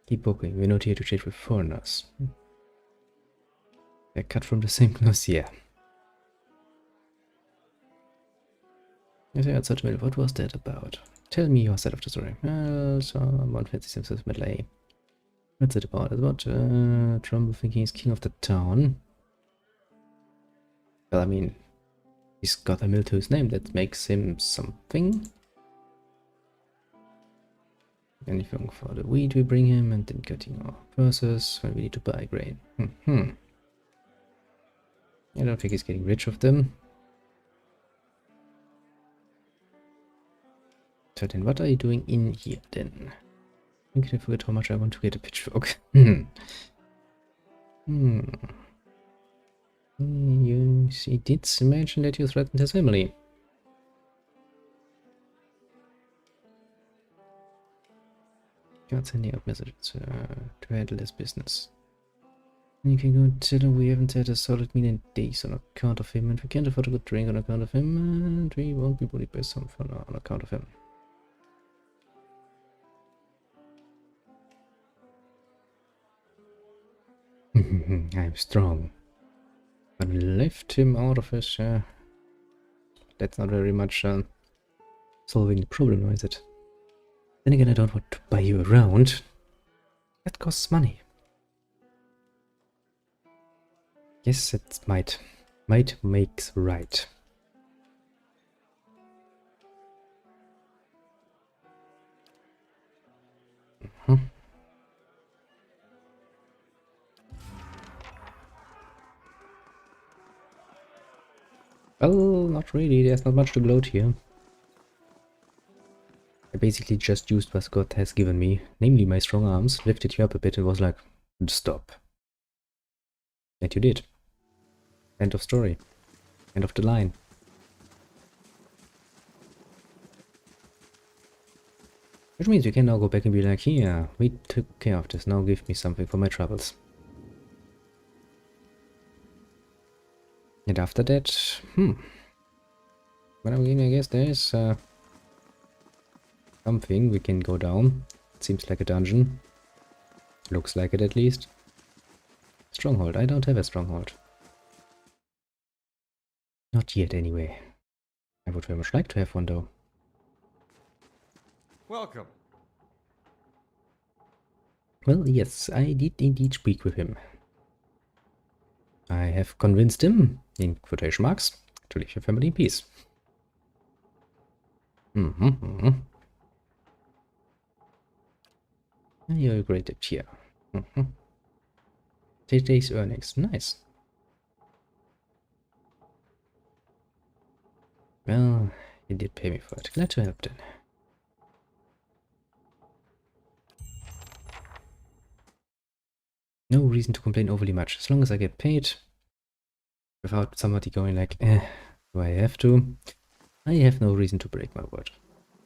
Keep walking, we're not here to trade with foreigners. They're cut from the same cloth, yeah. What was that about? Tell me your side of the story. Someone fancies himself melee. What's it about? It's about Trumbo thinking he's king of the town. Well, I mean, he's got a mill to his name that makes him something. Anything for the wheat we bring him, and then cutting our purses when we need to buy grain. I don't think he's getting rich of them. So then what are you doing in here then? I think I forget how much I want to get a pitchfork. You see, did mention that you threatened his family. God sending out messages to handle this business. You can go and tell him we haven't had a solid meal in days on account of him, and we can't afford a good drink on account of him, and we won't be bullied by some fun on account of him. I'm strong. But lift him out of his... that's not very much solving the problem, is it? Then again, I don't want to buy you around. That costs money. Yes, it might. Might makes right. Well, not really. There's not much to gloat here. I basically just used what God has given me, namely my strong arms, lifted you up a bit and was like, stop. And you did. End of story. End of the line. Which means you can now go back and be like, here, we took care of this, now give me something for my troubles. And after that, well, I guess there is something we can go down. It seems like a dungeon. Looks like it at least. Stronghold. I don't have a stronghold. Not yet, anyway. I would very much like to have one, though. Welcome. Well, yes, I did indeed speak with him. I have convinced him, in quotation marks, to leave your family in peace. You're a great debt here. 8 days earnings. Nice. Well, you did pay me for it. Glad to help then. No reason to complain overly much. As long as I get paid, without somebody going like, do I have to? I have no reason to break my word.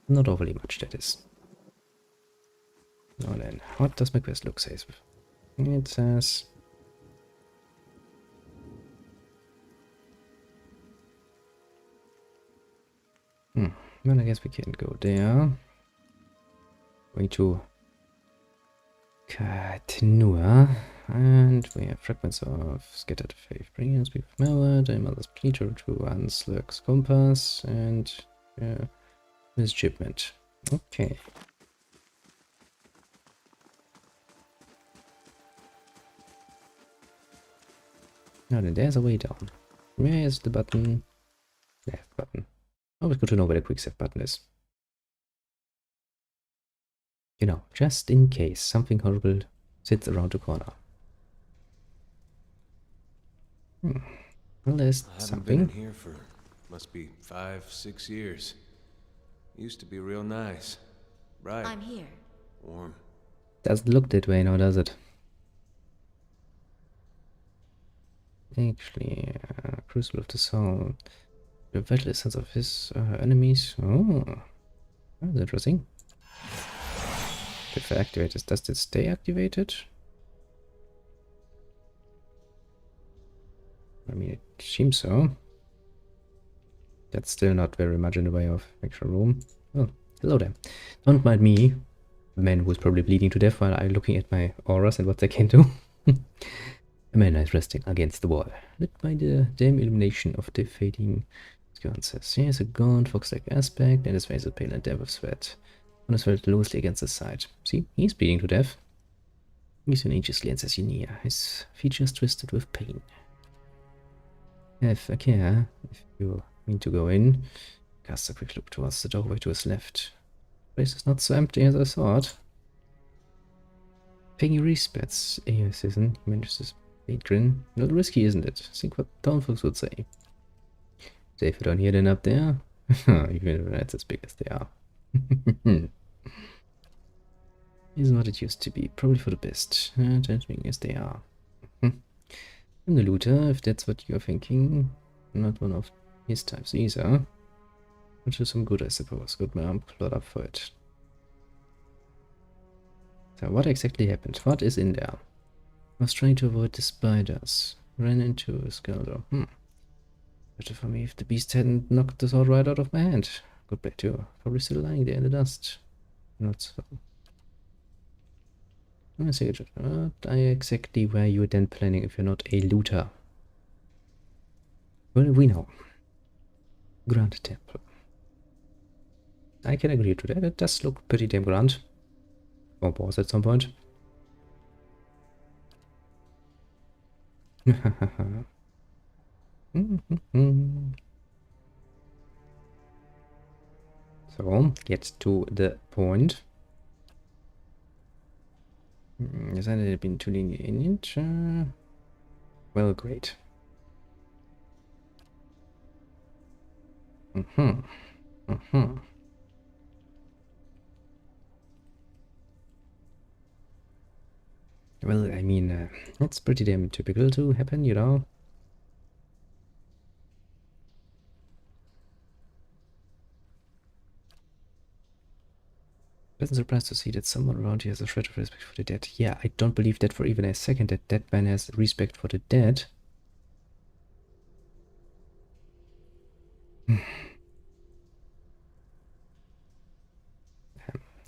Not overly much, that is. Now then, what does my quest look says? It says... well, I guess we can go there. Going to Katnua. And we have fragments of scattered faith, bringers, people of Melwood, a mother's pleader to Anslurk's compass, and misshipment. Okay. Now then, there's a way down. Where is the button? Left button. Always good to know where the quick save button is. You know, just in case something horrible sits around the corner. Well, there's something. Been in here for must be 5-6 years. Used to be real nice, bright. I'm here. Warm. Doesn't look that way now, does it? Actually, Crucible of the Soul. The vital essence of his enemies. Oh, that's interesting. If I activate this, does it stay activated? I mean, it seems so. That's still not very much in the way of actual room. Oh, hello there. Don't mind me, the man who is probably bleeding to death while I'm looking at my auras and what they can do. A man is resting against the wall, lit by the dim illumination of the fading sconces. He has a gaunt, fox-like aspect, and his face is pale and damp with sweat. One is felt loosely against his side. See, he's bleeding to death. He anxiously as you near, his features twisted with pain. Have a care, if you mean to go in. Cast a quick look towards the doorway to his left. The place is not so empty as I thought. Peggy respects Aeosism, he manages his bait grin. Not risky, isn't it? Think what town folks would say. Safer down here than up there? Even when that's as big as they are. Isn't what it used to be. Probably for the best. Judging as they are. I'm the looter, if that's what you're thinking. I'm not one of his types either. Which is some good, I suppose. Got my arm plot up for it. So what exactly happened? What is in there? I was trying to avoid the spiders. Ran into a Skaldor. Better for me if the beast hadn't knocked the sword right out of my hand. Good play too. Probably still lying there in the dust. Not so. What exactly were you then planning if you're not a looter? Well, we know. Grand Temple. I can agree to that. It does look pretty damn grand. Or boss at some point. So, get to the point. Has I been too lenient? Well, great. Well, I mean, it's pretty damn typical to happen, you know. Pleasant surprised to see that someone around here has a shred of respect for the dead. Yeah, I don't believe that for even a second that that man has respect for the dead.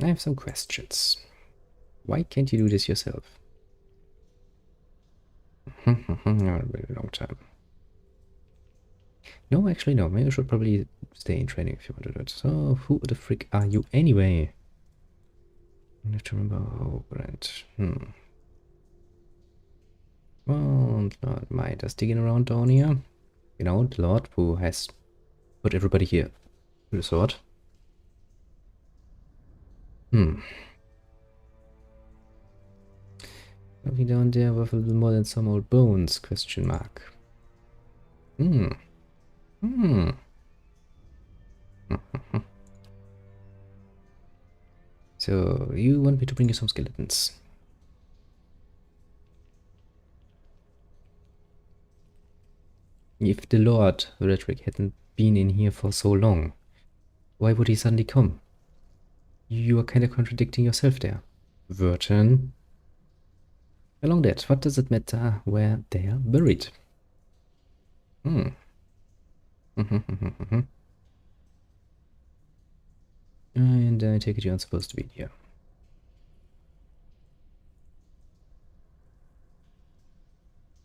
I have some questions. Why can't you do this yourself? A really long time. No, actually no. Maybe you should probably stay in training if you want to do it. So, who the frick are you anyway? I have to remember. Oh, right. Well, Lord Might is digging around down here. You know, the Lord who has put everybody here with a sword. Something down there with a little more than some old bones, question mark. So, you want me to bring you some skeletons? If the Lord Redrick hadn't been in here for so long, why would he suddenly come? You are kind of contradicting yourself there. Verton. Along that, what does it matter where they are buried? And I take it you aren't supposed to be here.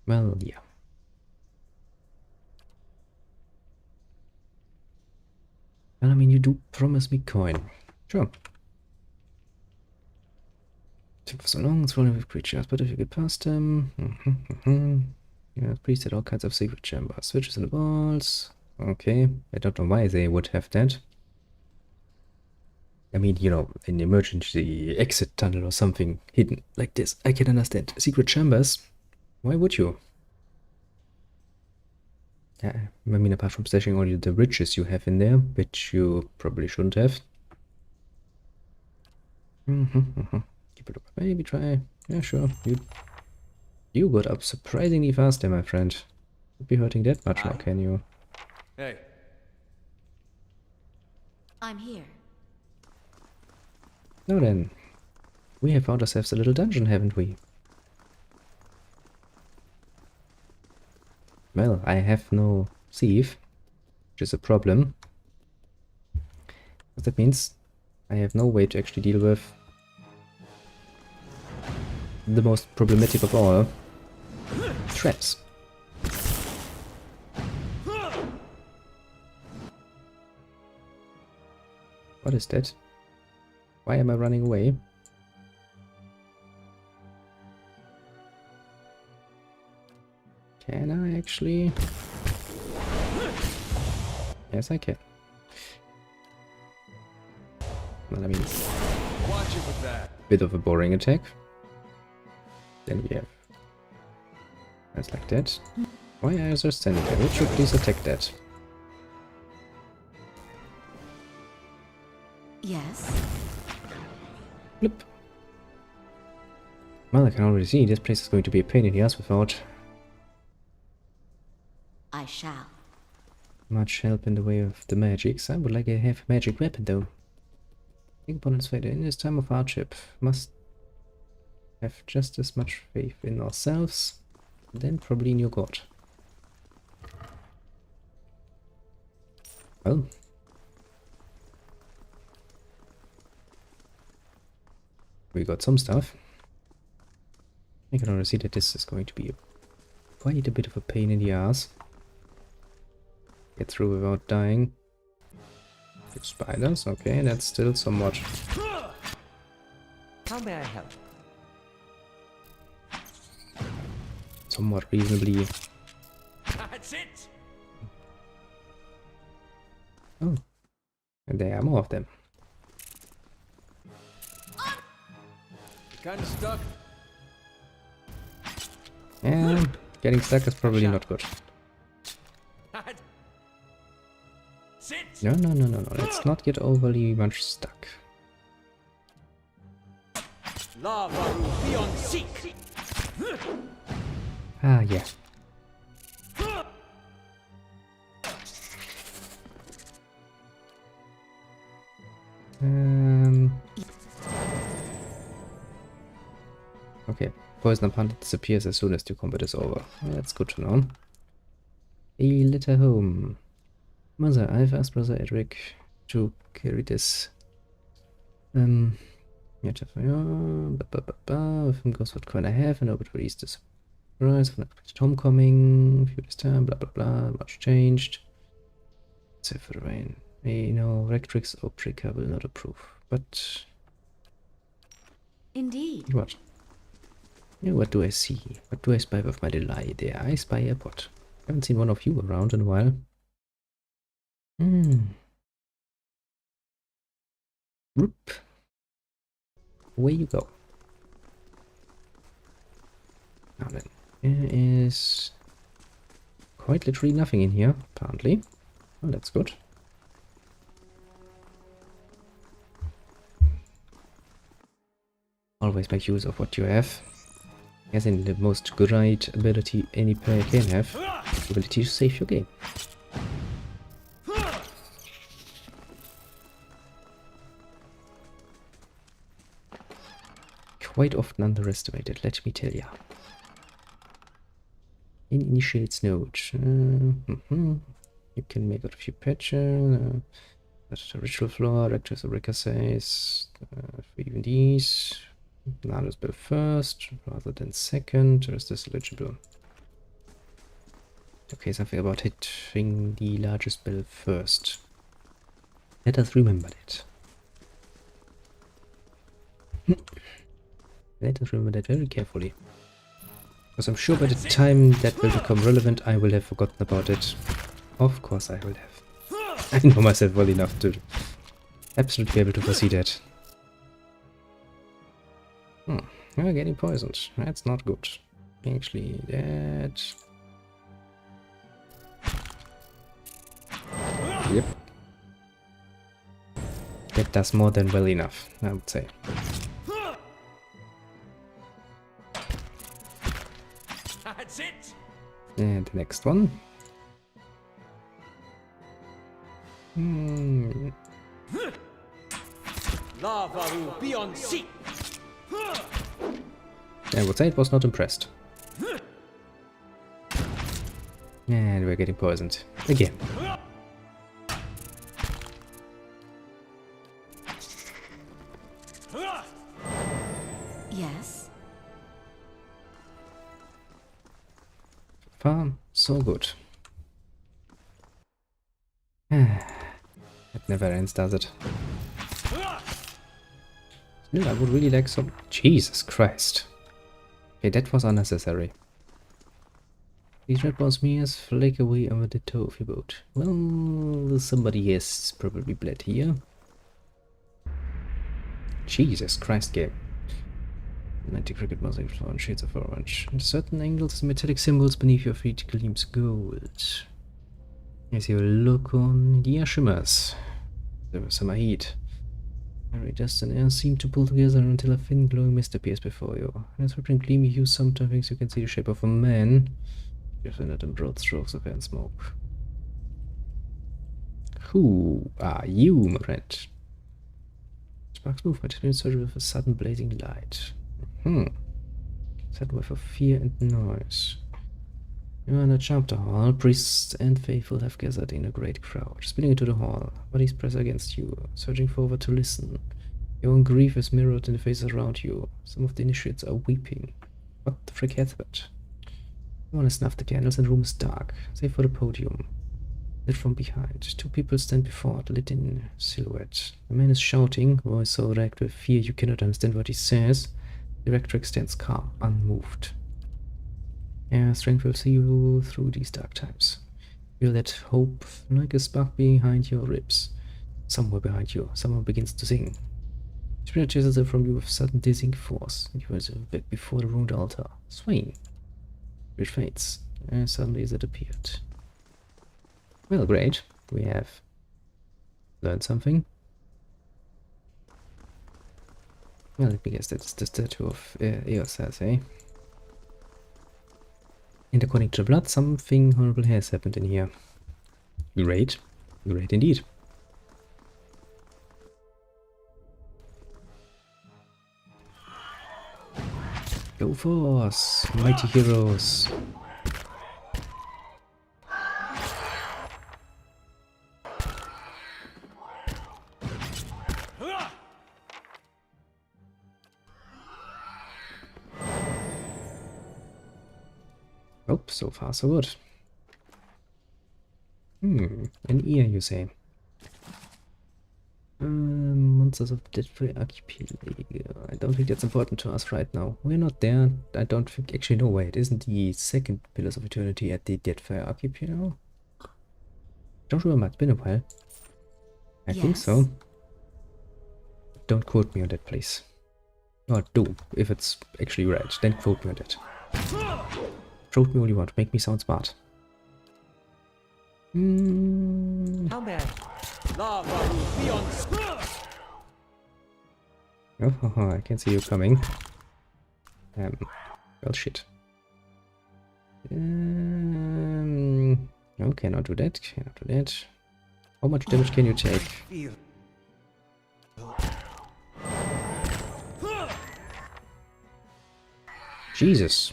Well, yeah. Well, I mean, you do promise me coin. Sure. Took for so long, it's rolling with creatures, but if you get past them... Yeah, priests had all kinds of secret chambers. Switches in the walls. Okay, I don't know why they would have that. I mean, you know, an emergency exit tunnel or something hidden like this. I can understand. Secret chambers? Why would you? Yeah, I mean, apart from stashing all the riches you have in there, which you probably shouldn't have. Keep it up. Maybe try. Yeah, sure. You got up surprisingly fast there, my friend. Could be hurting that much now, can you? Hey. I'm here. Now then, we have found ourselves a little dungeon, haven't we? Well, I have no sieve, which is a problem. What that means, I have no way to actually deal with the most problematic of all, traps. What is that? Why am I running away? Can I actually? Yes, I can. Well, I mean, Watch it with that. bit of a boring attack. Then we have guys like that. Why are you standing there? Would you please attack that? Yes. Flip. Well, I can already see this place is going to be a pain in the ass without I shall. much help in the way of the magics. I would like to have a magic weapon though. Think upon its fate in this time of hardship. Must have just as much faith in ourselves, then probably in your god. Well. We got some stuff. I can already see that this is going to be quite a bit of a pain in the ass. Get through without dying. Good spiders, okay, that's still somewhat... How may I help? somewhat reasonably... That's it! Oh, and there are more of them. Kind of stuck. And getting stuck is probably not good. Sit! No, let's not get overly much stuck. Lava beyond seek. Ah, yeah. Okay, poison opponent disappears as soon as the combat is over. That's good to know. A letter home. Mother, I've asked Brother Edric to carry this. Yeah, with him goes what coin I have, and obituary is the surprise of unexpected homecoming. Few this time, blah blah blah. Much changed. Save for the rain. No, Rectrix Oprika will not approve. But Indeed. what? Yeah, what do I see? What do I spy with my little eye there? I spy a pot. Haven't seen one of you around in a while. Whoop. Away you go. Now then, there is quite literally nothing in here, apparently. Well, that's good. Always make use of what you have. As in the most great ability any player can have, the ability to save your game. Quite often underestimated, let me tell ya. In initiates node. You can make out a few patches. That's a ritual floor, rectors of recassays. For even these. Nano spell first rather than second. Or is this legible? Okay, something about hitting the largest spell first. Let us remember that. Let us remember that very carefully. Because I'm sure by the time that will become relevant, I will have forgotten about it. Of course I will have. I know myself well enough to absolutely be able to foresee that. We're getting poisoned. That's not good. Actually, that... Yep. That does more than well enough, I would say. That's it! And the next one. Lava beyond seek. I would say it was not impressed. And we're getting poisoned. Again. Yes. Far, so good. It never ends, does it? Still, I would really like some... Jesus Christ. Okay, that was unnecessary. These red ball smears flake away over the toe of your boat. Well, somebody has probably bled here. Jesus Christ, game. 90 cricket mosaic floor and shades of orange. In certain angles, metallic symbols beneath your feet gleams gold. As you look on, the air shimmers. There was summer heat. Every dust and air seem to pull together until a thin glowing mist appears before you. As rippling gleamy hues sometimes you can see the shape of a man. You've seen it in broad strokes of air and smoke. Who are you, Moret? Sparks move, but it surges with a sudden blazing light. Set with of fear and noise. You are in a chapter hall. Priests and faithful have gathered in a great crowd, spilling into the hall. Bodies press against you, surging forward to listen. Your own grief is mirrored in the faces around you. Some of the initiates are weeping. What the frick has that? No one has snuffed the candles and the room is dark, save for the podium. Lit from behind. Two people stand before it, lit in silhouette. The man is shouting, voice so wracked with fear you cannot understand what he says. The electric stands calm, unmoved. Yeah, strength will see you through these dark times. Feel that hope like a spark behind your ribs. Somewhere behind you, someone begins to sing. Spirit chases it from you with sudden dizzying force. You are back before the ruined altar, swaying. It fades, and suddenly it appeared. Well, great. We have learned something. Well, let me guess, that's the statue of Eosas, eh? And according to the blood, something horrible has happened in here. Great. Great indeed. Go force, mighty heroes. Oh, so far so good. An ear, you say? Monsters of the Deadfire Archipelago. I don't think that's important to us right now. We're not there. I don't think. Actually, no, wait. Isn't the second Pillars of Eternity at the Deadfire Archipelago? Don't remember. It's been a while. I think so. Don't quote me on that, please. Or do, if it's actually right. Then quote me on that. Quote me all you want. Make me sound smart. How bad? Oh, I can see you coming. Well, shit. No, cannot do that. Cannot do that. How much damage can you take? Jesus.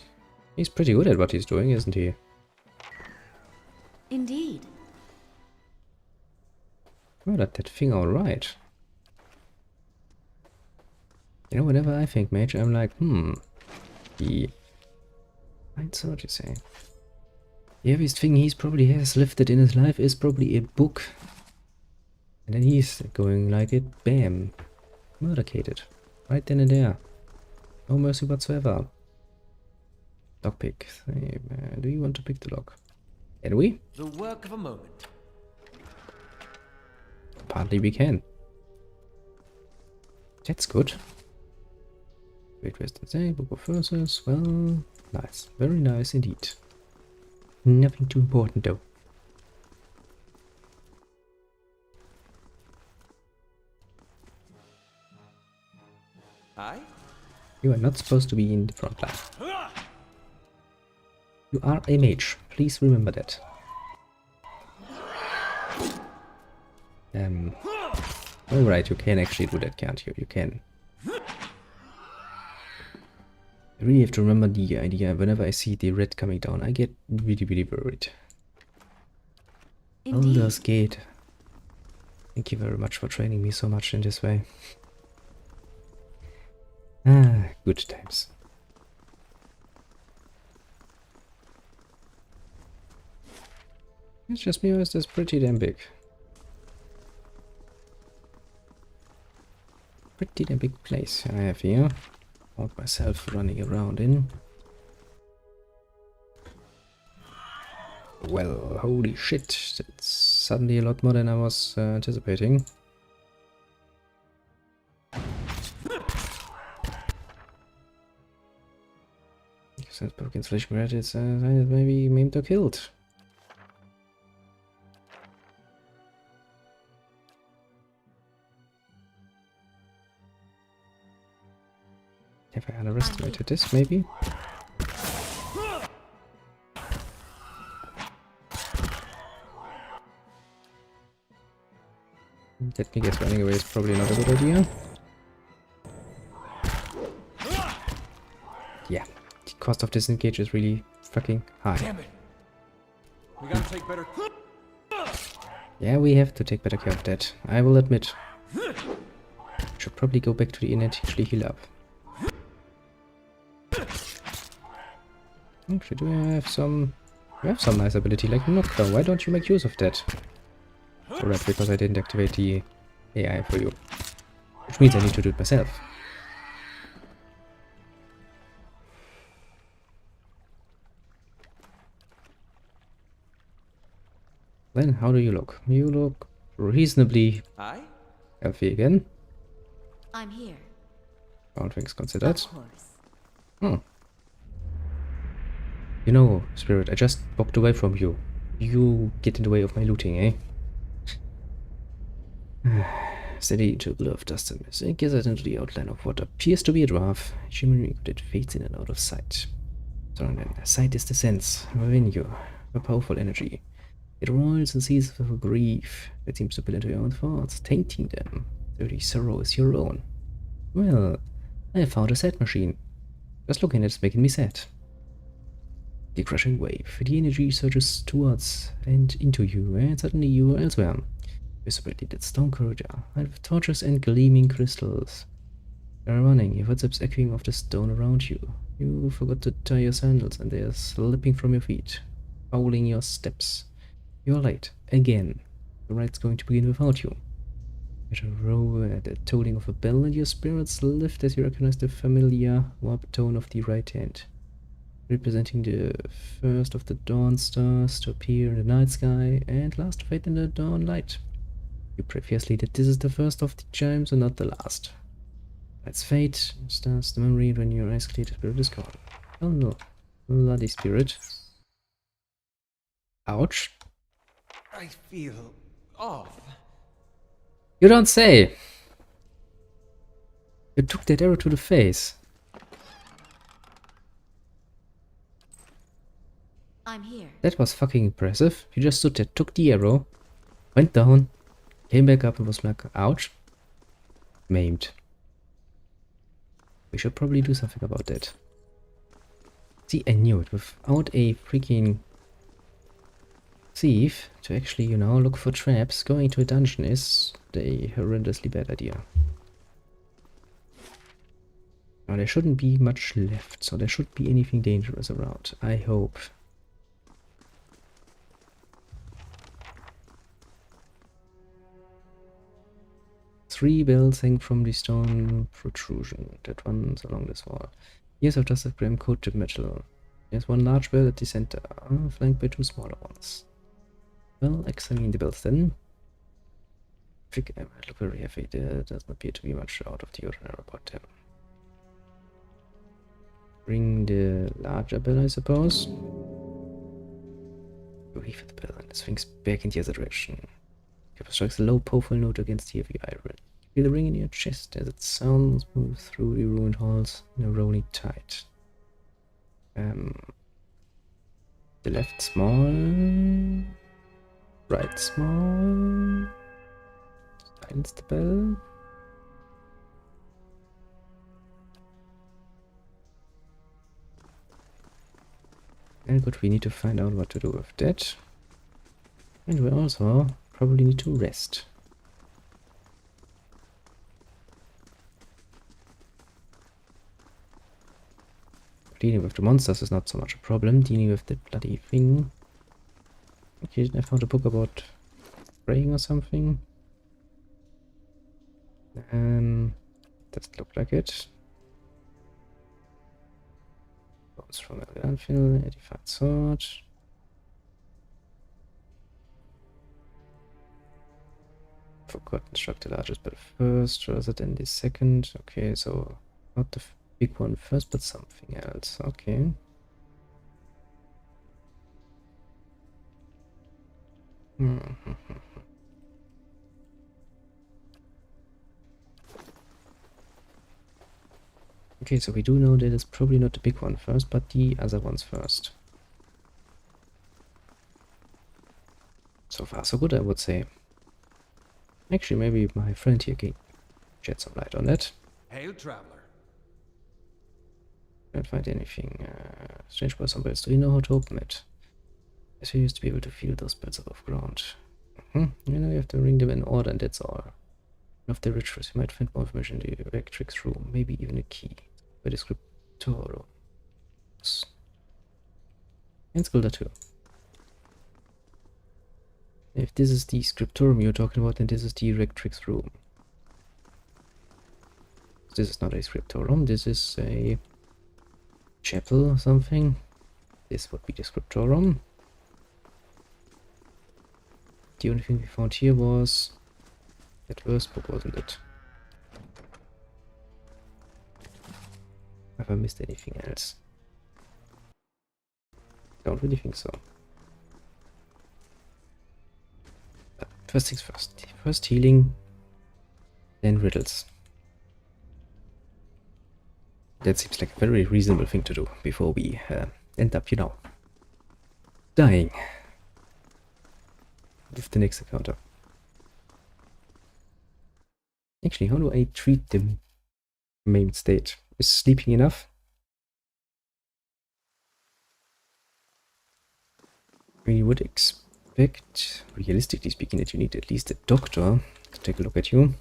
He's pretty good at what he's doing, isn't he? Indeed. Oh, that thing alright. You know, whenever I think mage, I'm like, the what you say. The heaviest thing he probably has lifted in his life is probably a book. And then he's going like it, bam. Murdercated. Right then and there. No mercy whatsoever. Lockpick. Do you want to pick the lock? Can we? The work of a moment. Apparently we can. That's good. Great Western Say, Book of Verses. Well, nice. Very nice indeed. Nothing too important though. Aye? You are not supposed to be in the front line. You are a mage. Please remember that. Alright, you can actually do that, can't you? You can. I really have to remember the idea. Whenever I see the red coming down, I get really, really worried. Baldur's Gate. Thank you very much for training me so much in this way. Ah, good times. It's just me, or is this pretty damn big? Pretty damn big place I have here. Found myself running around in. Well, holy shit, it's suddenly a lot more than I was anticipating. Since Broken's flesh red is maybe maimed or killed. Have I underestimated this, maybe? Let me guess, running away is probably not a good idea. Yeah, the cost of disengage is really fucking high. Damn it. We gotta take better. Yeah, we have to take better care of that, I will admit. Should probably go back to the inn and actually heal up. Actually, do I have some... You have some nice ability like Knockdown. Why don't you make use of that? Alright, because I didn't activate the AI for you. Which means I need to do it myself. Then, how do you look? You look reasonably Aye? healthy again. I'm here. All things considered. Of course. Hmm. You know, Spirit, I just walked away from you. You get in the way of my looting, eh? Steady to blow of dust and mist. I gathered into the outline of what appears to be a dwarf. Shimmering that fades in and out of sight. So then, sight is the sense within you, a powerful energy. It roils and seizes with a grief that seems to spill into your own thoughts, tainting them. So the sorrow is your own. Well, I found a sad machine. Just looking at it's making me sad. The crushing wave, the energy surges towards and into you, and suddenly you are elsewhere. Visibility that stone corridor, with torches and gleaming crystals. You are running, your footsteps echoing off the stone around you. You forgot to tie your sandals, and they are slipping from your feet, fouling your steps. You are late, again. The ride's going to begin without you. You row at the tolling of a bell, and your spirits lift as you recognize the familiar warp tone of the right hand, representing the first of the dawn stars to appear in the night sky, and last to fade in the dawn light. You pray fiercely that this is the first of the chimes and not the last. Let's fade, starts the memory when your eyes clear, the spirit is gone. Oh no, bloody spirit. Ouch. I feel off. You don't say! You took that arrow to the face. I'm here. That was fucking impressive. You just stood there, took the arrow, went down, came back up and was like, ouch. Maimed. We should probably do something about that. See, I knew it. Without a freaking thief to actually, you know, look for traps, going to a dungeon is a horrendously bad idea. Now, there shouldn't be much left, so there shouldn't be anything dangerous around. I hope. Three bells hang from the stone protrusion that runs along this wall. Years of dust of grim coated metal. There's one large bell at the center, flanked by two smaller ones. Well, examine the bells then. They look very heavy. There doesn't appear to be much out of the ordinary about them. Ring the larger bell, I suppose. You heave the bell and it swings back in the other direction. It strikes a low, powerful note against the heavy iron. You feel the ring in your chest as it sounds moves through the ruined halls in a rolling tide. The left small, right small. Silence the bell. And good, we need to find out what to do with that. And we also probably need to rest. Dealing with the monsters is not so much a problem. Dealing with the bloody thing. Okay, I found a book about praying or something. Doesn't look like it. Bones from Elganfil, edified sword. Forgot to construct the largest bell first rather than the second. Okay, so not the big one first, but something else. Okay. Okay, so we do know that it's probably not the big one first, but the other ones first. So far, so good, I would say. Actually, maybe my friend here can shed some light on that. Hail, traveler. Can't find anything strange about some bells. Do you know how to open it? As you used to be able to feel those bells above ground. You know, you have to ring them in order, and that's all. Of the rituals, you might find more information in the electric room, maybe even a key. By the scriptorium. And Skulda too. If this is the scriptorium you're talking about, then this is the rectrix room. This is not a scriptorium, this is a chapel or something. This would be the scriptorium. The only thing we found here was that verse book, wasn't it? Have I missed anything else? Don't really think so. But first things first. First healing, then riddles. That seems like a very reasonable thing to do before we end up, you know, dying with the next encounter. Actually, how do I treat the main state? Is sleeping enough? We would expect, realistically speaking, that you need at least a doctor to take a look at you.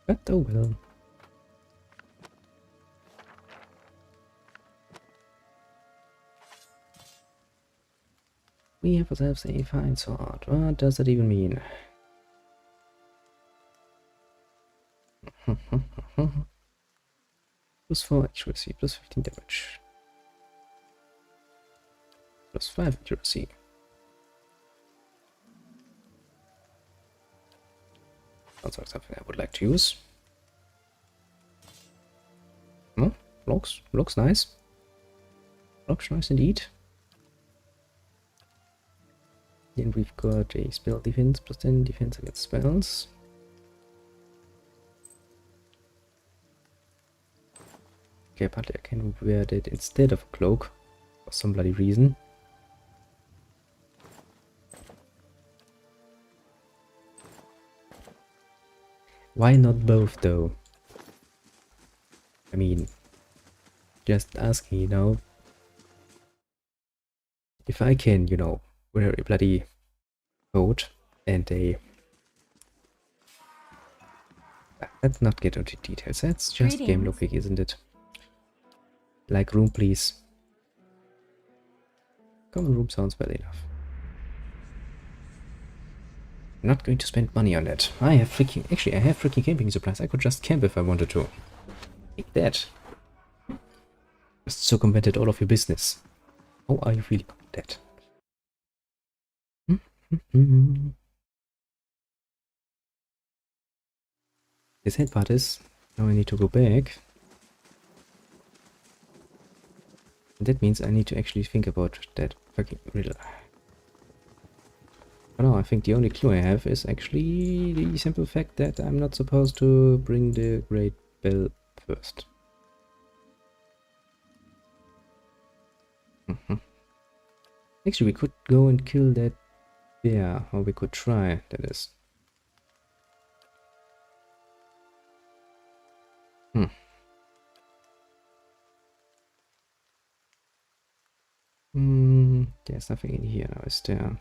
But oh well. We have ourselves a fine sword. What does that even mean? Plus 4 accuracy, plus 15 damage. Plus 5 accuracy. Sounds like something I would like to use. Oh, looks nice. Looks nice indeed. Then we've got a spell defense plus 10 defense against spells. Okay, apparently I can wear that instead of a cloak for some bloody reason. Why not both though? I mean, just asking, you know. If I can, you know, wear a bloody coat and a... Let's not get into details, that's just game logic, isn't it? Like room, please. Common room sounds well enough. I'm not going to spend money on that. I have freaking camping supplies. I could just camp if I wanted to. Take that. Just circumvented all of your business. How are you feeling about that? The sad part is, now I need to go back. That means I need to actually think about that fucking riddle. For now, I think the only clue I have is actually the simple fact that I'm not supposed to bring the Great Bell first. Actually, we could go and kill that bear, or we could try, that is. There's nothing in here now, is there?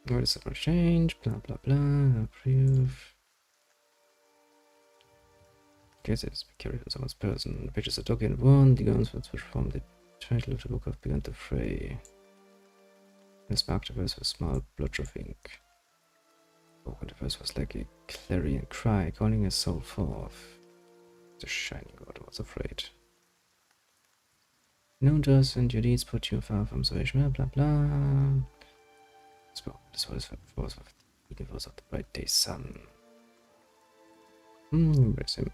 What is it? Change, blah blah blah, approve. Guess it is carried for someone's person. Which is a token 1, the guns which form the title of the book have begun to fray. This marked the verse with a small blotch of ink. Oh, and the verse was like a clarion cry, calling his soul forth. The shining god was afraid. Known to us and your deeds put you far from salvation, blah blah. This was the universe of the bright day sun. Where's him?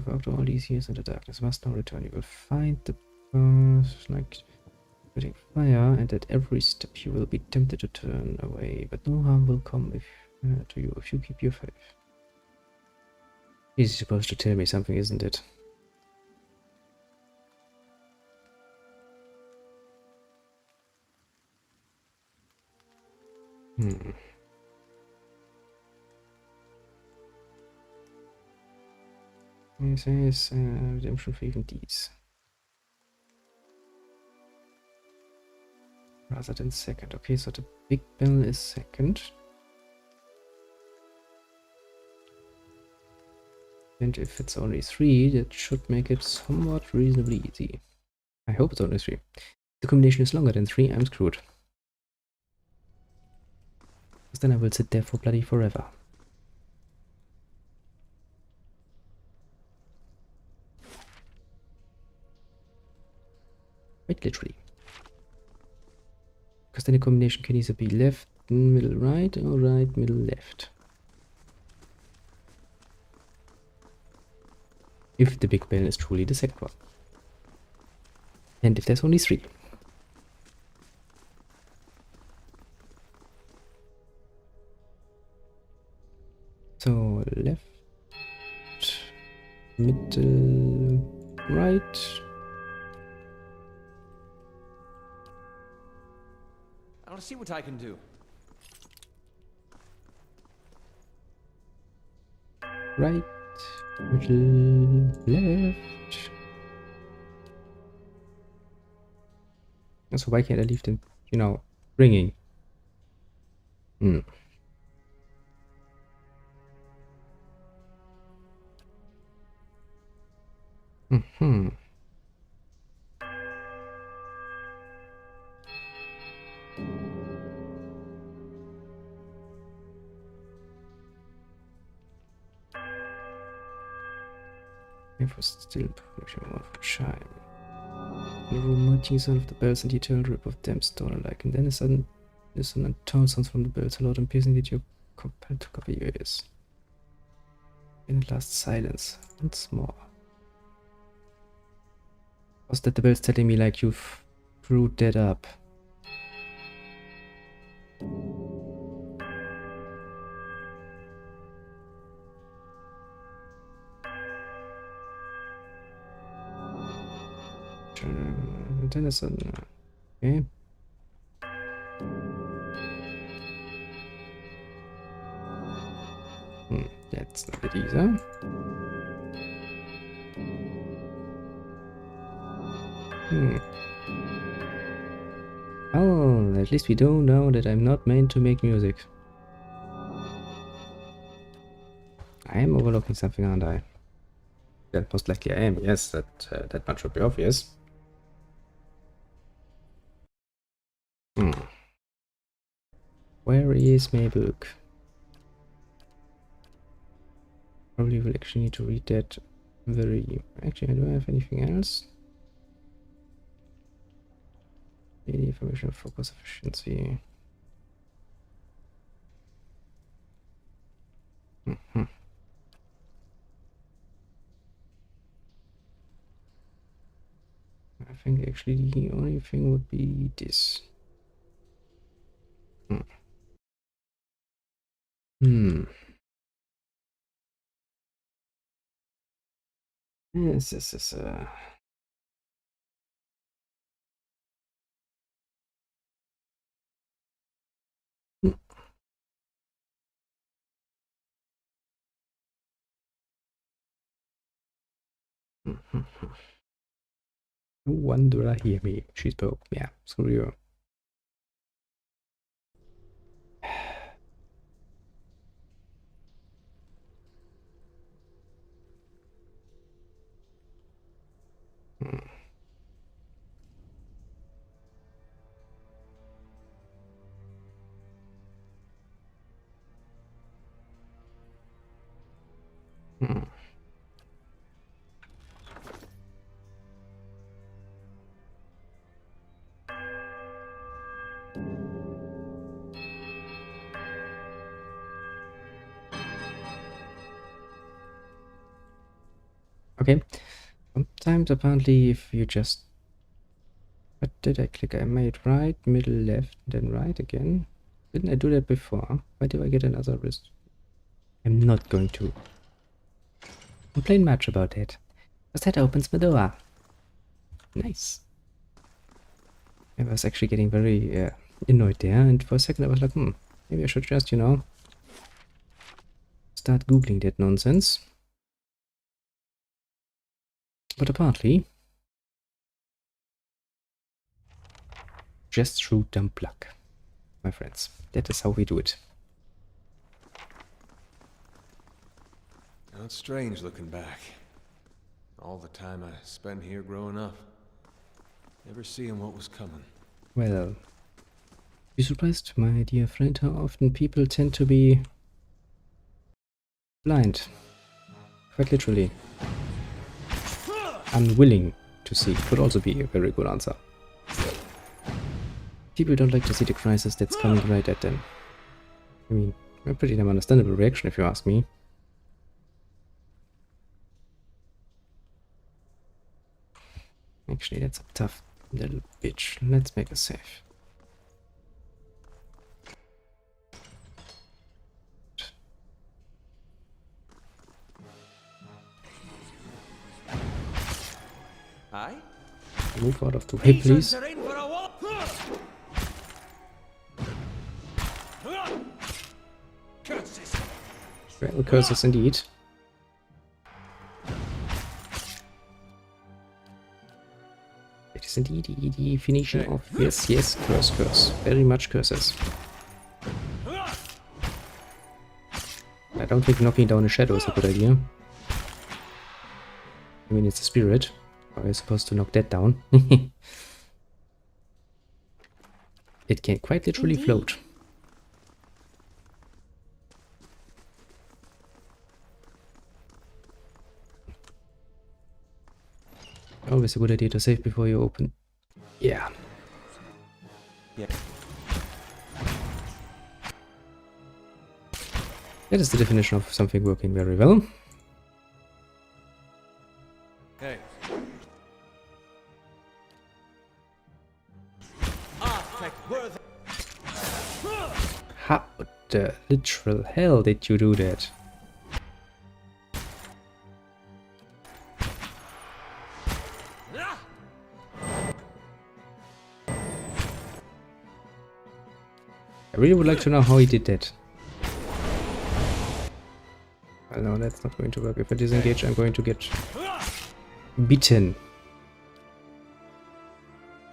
After all these years in the darkness must now return. You will find the path like putting fire, and at every step you will be tempted to turn away, but no harm will come to you if you keep your faith. He's supposed to tell me something, isn't it? It says redemption for even these. Rather than second. Okay, so the big bell is second. And if it's only 3, that should make it somewhat reasonably easy. I hope it's only 3. If the combination is longer than 3, I'm screwed. Because then I will sit there for bloody forever. Quite literally. Because then the combination can either be left, middle, right, or right, middle, left. If the big bell is truly the second one. And if there's only 3. So left, middle, right. I'll see what I can do. Right, middle, left. So why can't I leave them, you know, ringing? It was still pushing one for chime. The romantic sound of the bells and the eternal rip of them stone alike, and then a sudden dissonant tone sounds from the bells, loud and piercing that you're compelled to cover your ears. In at last silence, once more. Was that the bells telling me like you've screwed that up? Tennyson. Okay. That's not it either. Oh, at least we don't know that I'm not meant to make music. I am overlooking something, aren't I? That most likely I am. Yes, that much would be obvious. Where is my book? Probably will actually need to read that very... Actually, do I have anything else? Daily information, focus, efficiency. I think actually the only thing would be this. Yes, No wonder I hear me. She spoke. Yeah, screw you. Okay. Sometimes apparently if you just... What did I click? I made right, middle, left, then right again. Didn't I do that before? Why do I get another wrist? I'm not going to complain much about it. Because that opens the door. Nice. I was actually getting very annoyed there, and for a second I was like, maybe I should just, you know, start googling that nonsense. But apparently, just through dumb luck, my friends. That is how we do it. Now it's strange looking back. All the time I spent here growing up. Never seeing what was coming. Well, be surprised, my dear friend, how often people tend to be blind. Quite literally. Unwilling to see could also be a very good answer. People don't like to see the crisis that's coming right at them. I mean, a pretty damn understandable reaction if you ask me. Actually, that's a tough little bitch. Let's make a save. Aye? Move out of the way, please. Well, curses indeed. It is indeed the definition of yes, yes, curse. Very much curses. I don't think knocking down a shadow is a good idea. I mean, it's a spirit. How are you supposed to knock that down? It can quite literally float. Always a good idea to save before you open. Yeah. Yeah. That is the definition of something working very well. Hey. How the literal hell did you do that? I really would like to know how he did that. Well, no, that's not going to work. If I disengage, I'm going to get beaten.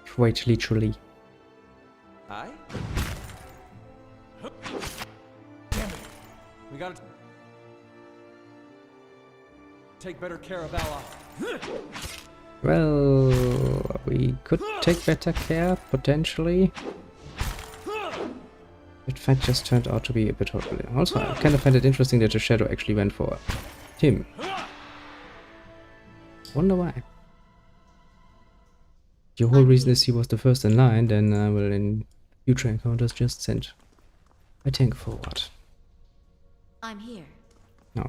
Quite literally. Aye? We gotta take better care of Ella. Well, we could take better care, potentially. That fight just turned out to be a bit horrible. Also, I kind of find it interesting that the shadow actually went for him. Wonder why. The whole reason is he was the first in line, then I will in future encounters just send a tank forward. I'm here. No.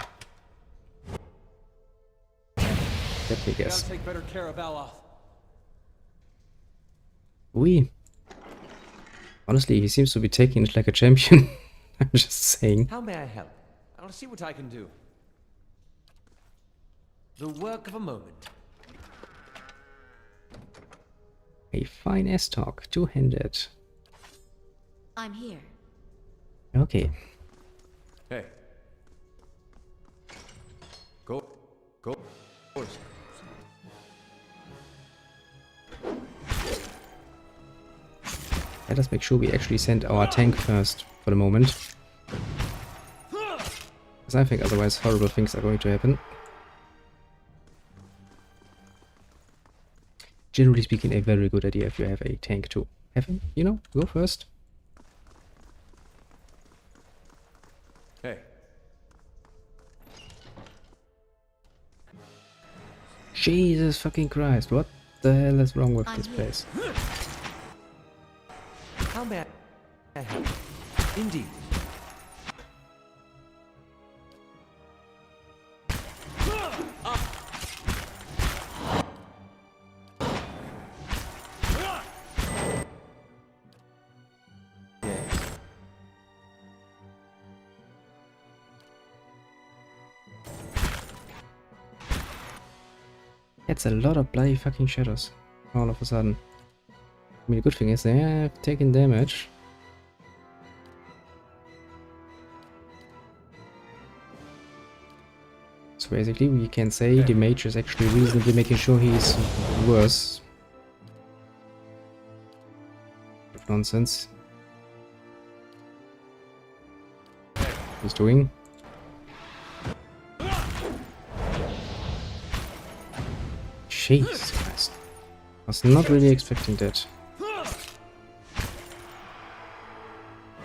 Let me guess. Gotta take better care of Ella. Oui. Honestly, he seems to be taking it like a champion. I'm just saying. How may I help? I'll see what I can do. The work of a moment. A fine S-talk, two-handed. I'm here. Okay. Hey. Go. Horse. Let us make sure we actually send our tank first for the moment. Because I think otherwise horrible things are going to happen. Generally speaking, a very good idea if you have a tank to have him, you know, go first. Hey. Jesus fucking Christ, what the hell is wrong with this place? How may I help? Indeed. That's a lot of bloody fucking shadows all of a sudden. I mean, the good thing is they have taken damage. So So basically, we can say the mage is actually reasonably making sure he's worse. Nonsense. He's doing. Jesus Christ. Was not really expecting that.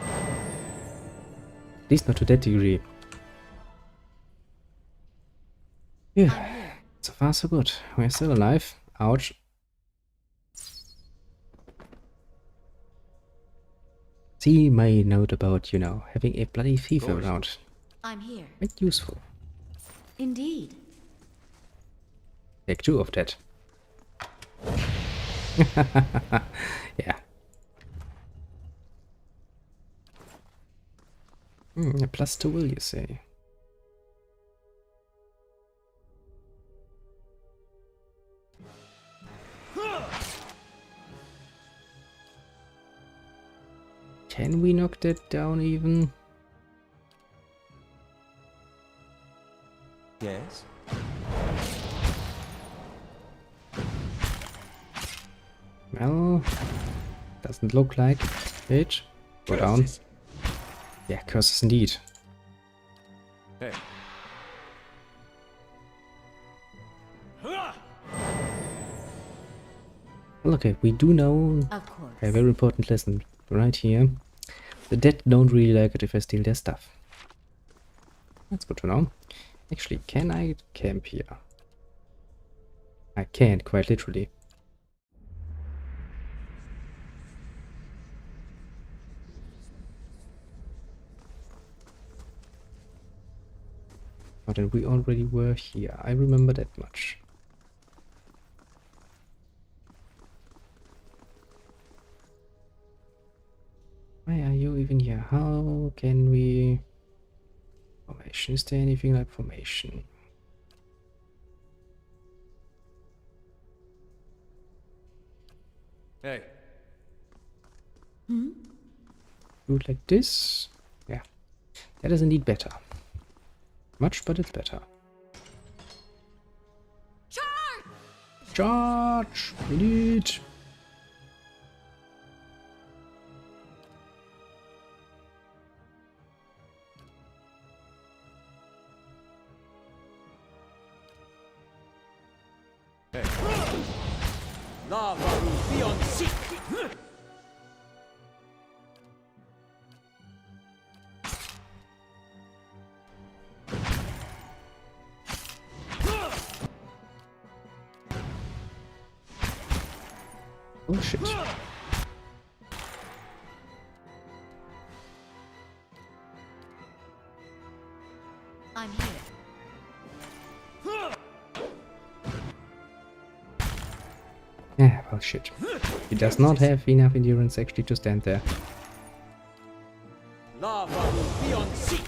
At least not to that degree. Yeah. So far so good. We're still alive. Ouch. See my note about, you know, having a bloody thief around. I'm here. Quite useful. Indeed. Take 2 of that. Yeah. A +2 will you say? Can we knock that down even? Yes. Well, doesn't look like it. Go down. Yeah, curses indeed. Hey. Well, okay, we do know Of course. a very important lesson right here. The dead don't really like it if I steal their stuff. That's good to know. Actually, can I camp here? I can't, quite literally. But then we already were here. I remember that much. Why are you even here? How can we... Formation. Is there anything like formation? Hey. Hmm? Do it like this? Yeah. That is indeed better. Much, but it's better. Charge! Charge! Indeed! Lava will be on seek. Oh shit. I'm here. Yeah, well shit. He does not have enough endurance actually to stand there. Lava will be on seek.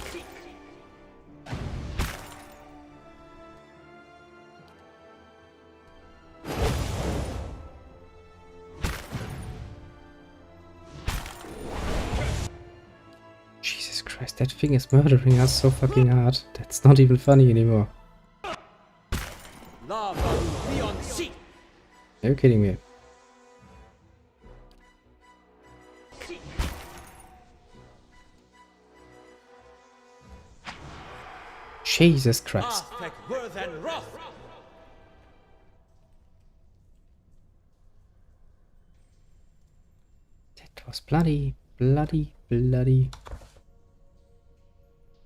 Jesus Christ, that thing is murdering us so fucking hard. That's not even funny anymore. Lava will be on seek. Are you kidding me? Jesus Christ. Worth and Wrath. That was bloody.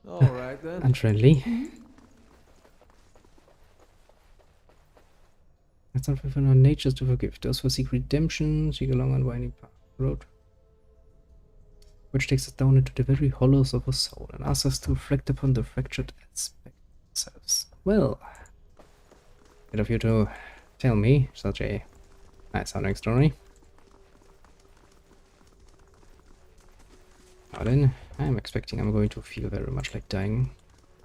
All right then. Unfriendly. That's not for our natures to forgive. Those who seek redemption, seek along unwinding road, which takes us down into the very hollows of our soul and asks us to reflect upon the fractured aspect of ourselves. Well, bit of you to tell me such a nice sounding story. Now then, I'm expecting I'm going to feel very much like dying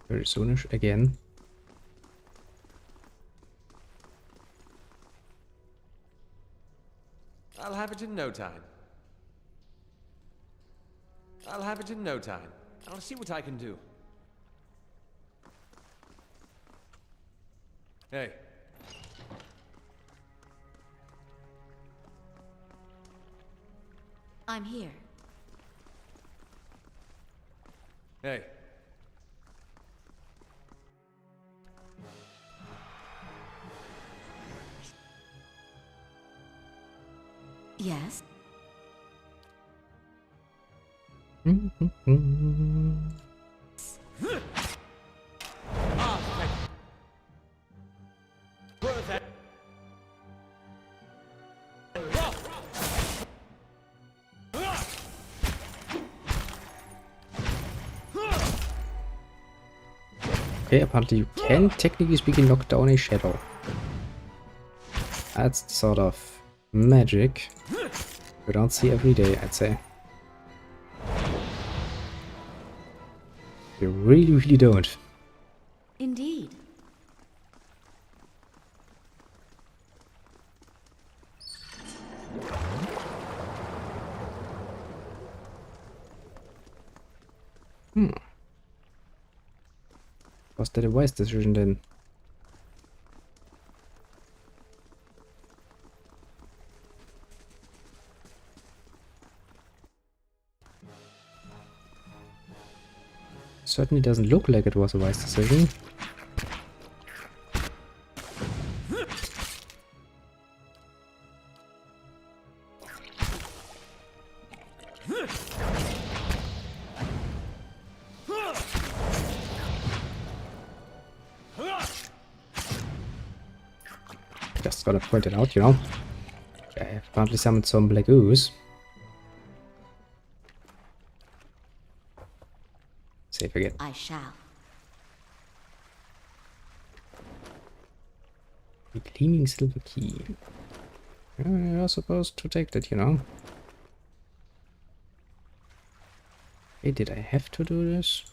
very soonish again. I'll have it in no time. I'll have it in no time. I'll see what I can do. Hey. I'm here. Hey. Yes. Okay, apparently you can, technically speaking, knock down a shadow. That's the sort of magic we don't see every day, I'd say. You really, really don't. Indeed. Was that a wise decision then? Certainly doesn't look like it was a wise decision. Just gotta point it out, you know. I have apparently summoned some black ooze. Save again. I shall. The gleaming silver key. You're supposed to take that, you know. Hey, did I have to do this?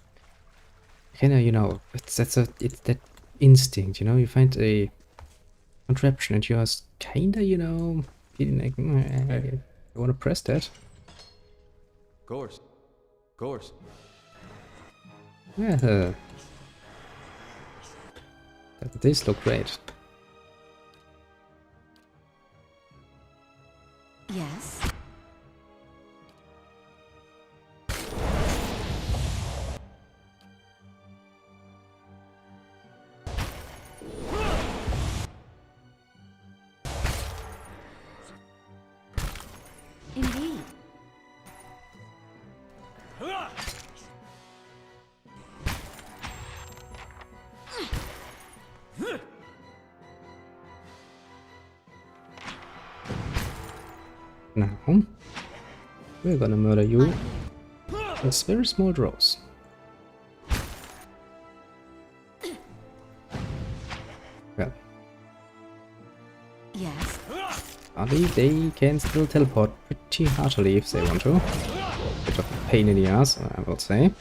Kinda, you know, it's that instinct, you know. You find a contraption and you're kinda, you know, feeling like, I want to press that. Course. Course. Yeah. Doesn't this look great? Yes. Indeed. Now, we're gonna murder you with very small draws. Well, Yes. apparently they can still teleport pretty heartily if they want to. Bit of a pain in the ass, I will say.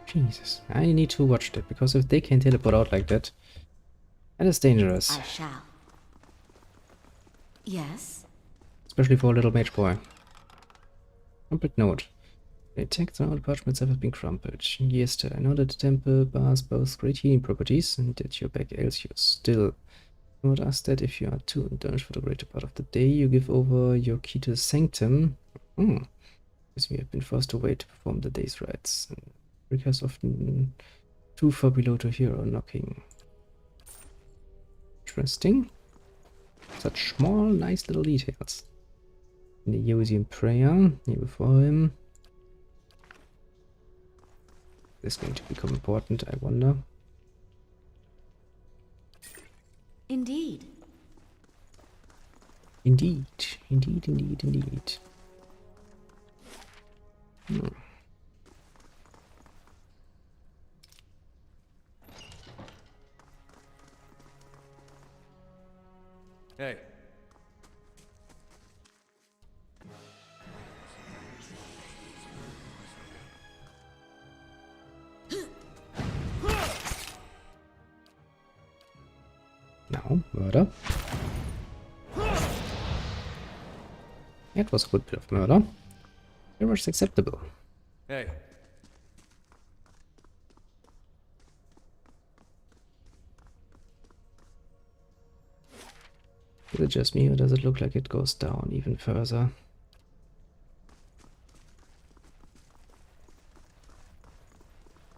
Jesus, I need to watch that, because if they can teleport out like that, that is dangerous. I shall. Yes. Especially for a little mage boy. Crumpled note. The text on all the parchments have been crumpled. Yes, I know that the temple bars both great healing properties and that your back ails you. Still, I would ask that if you are too indulged for the greater part of the day, you give over your key to the sanctum. Because we have been forced to wait to perform the day's rites. And requires often too far below to hear or knocking. Interesting. Such small, nice little details. In the Yosian prayer, here before him. Is this going to become important, I wonder? Indeed. Indeed. Indeed, indeed, indeed. Hey. Now, murder. That was a good bit of murder. Very much acceptable. Hey. Is it just me, or does it look like it goes down even further?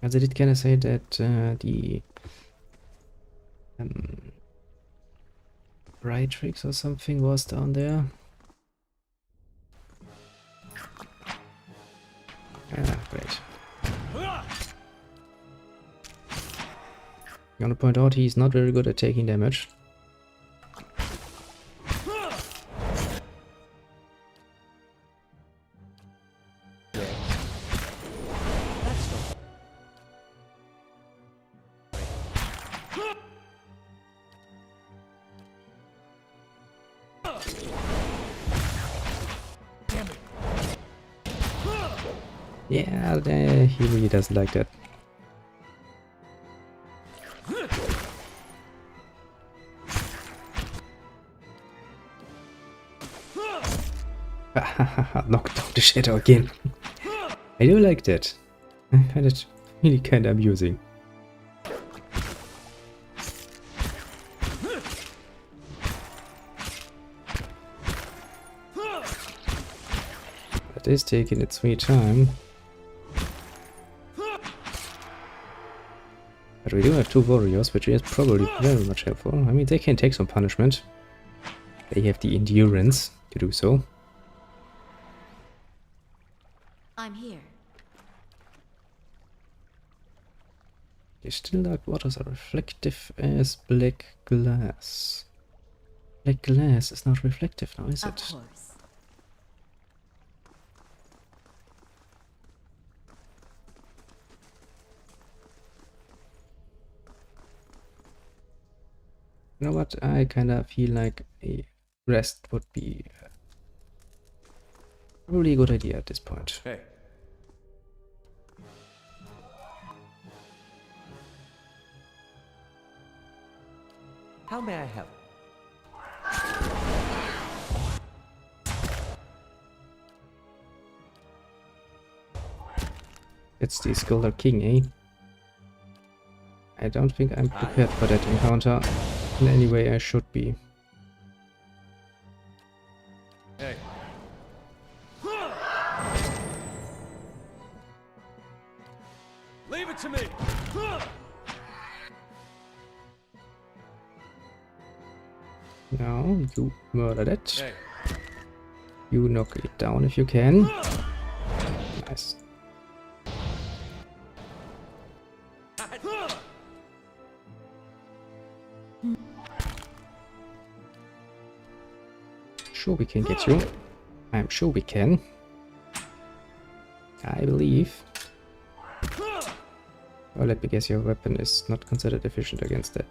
Also did kind of say that the Brightrix or something was down there. Ah, great. I want to point out he's not very good at taking damage. Yeah, he really doesn't like that. Knocked down the shadow again. I do like that. I find it really kind of amusing. It is taking its sweet time. But we do have two warriors, which is probably very much helpful. I mean, they can take some punishment. They have the endurance to do so. I'm here. Still dark waters are reflective as black glass. Black glass is not reflective now, is Of it? course. You know what? I kind of feel like a rest would be probably a good idea at this point. Hey. How may I help? It's the Skulder King, eh? I don't think I'm prepared for that encounter in any way I should be. Hey. Leave it to me! Now, you murder that. Hey. You knock it down if you can. Nice. Sure we can get you. I'm sure we can. I believe. Well, let me guess, your weapon is not considered efficient against that.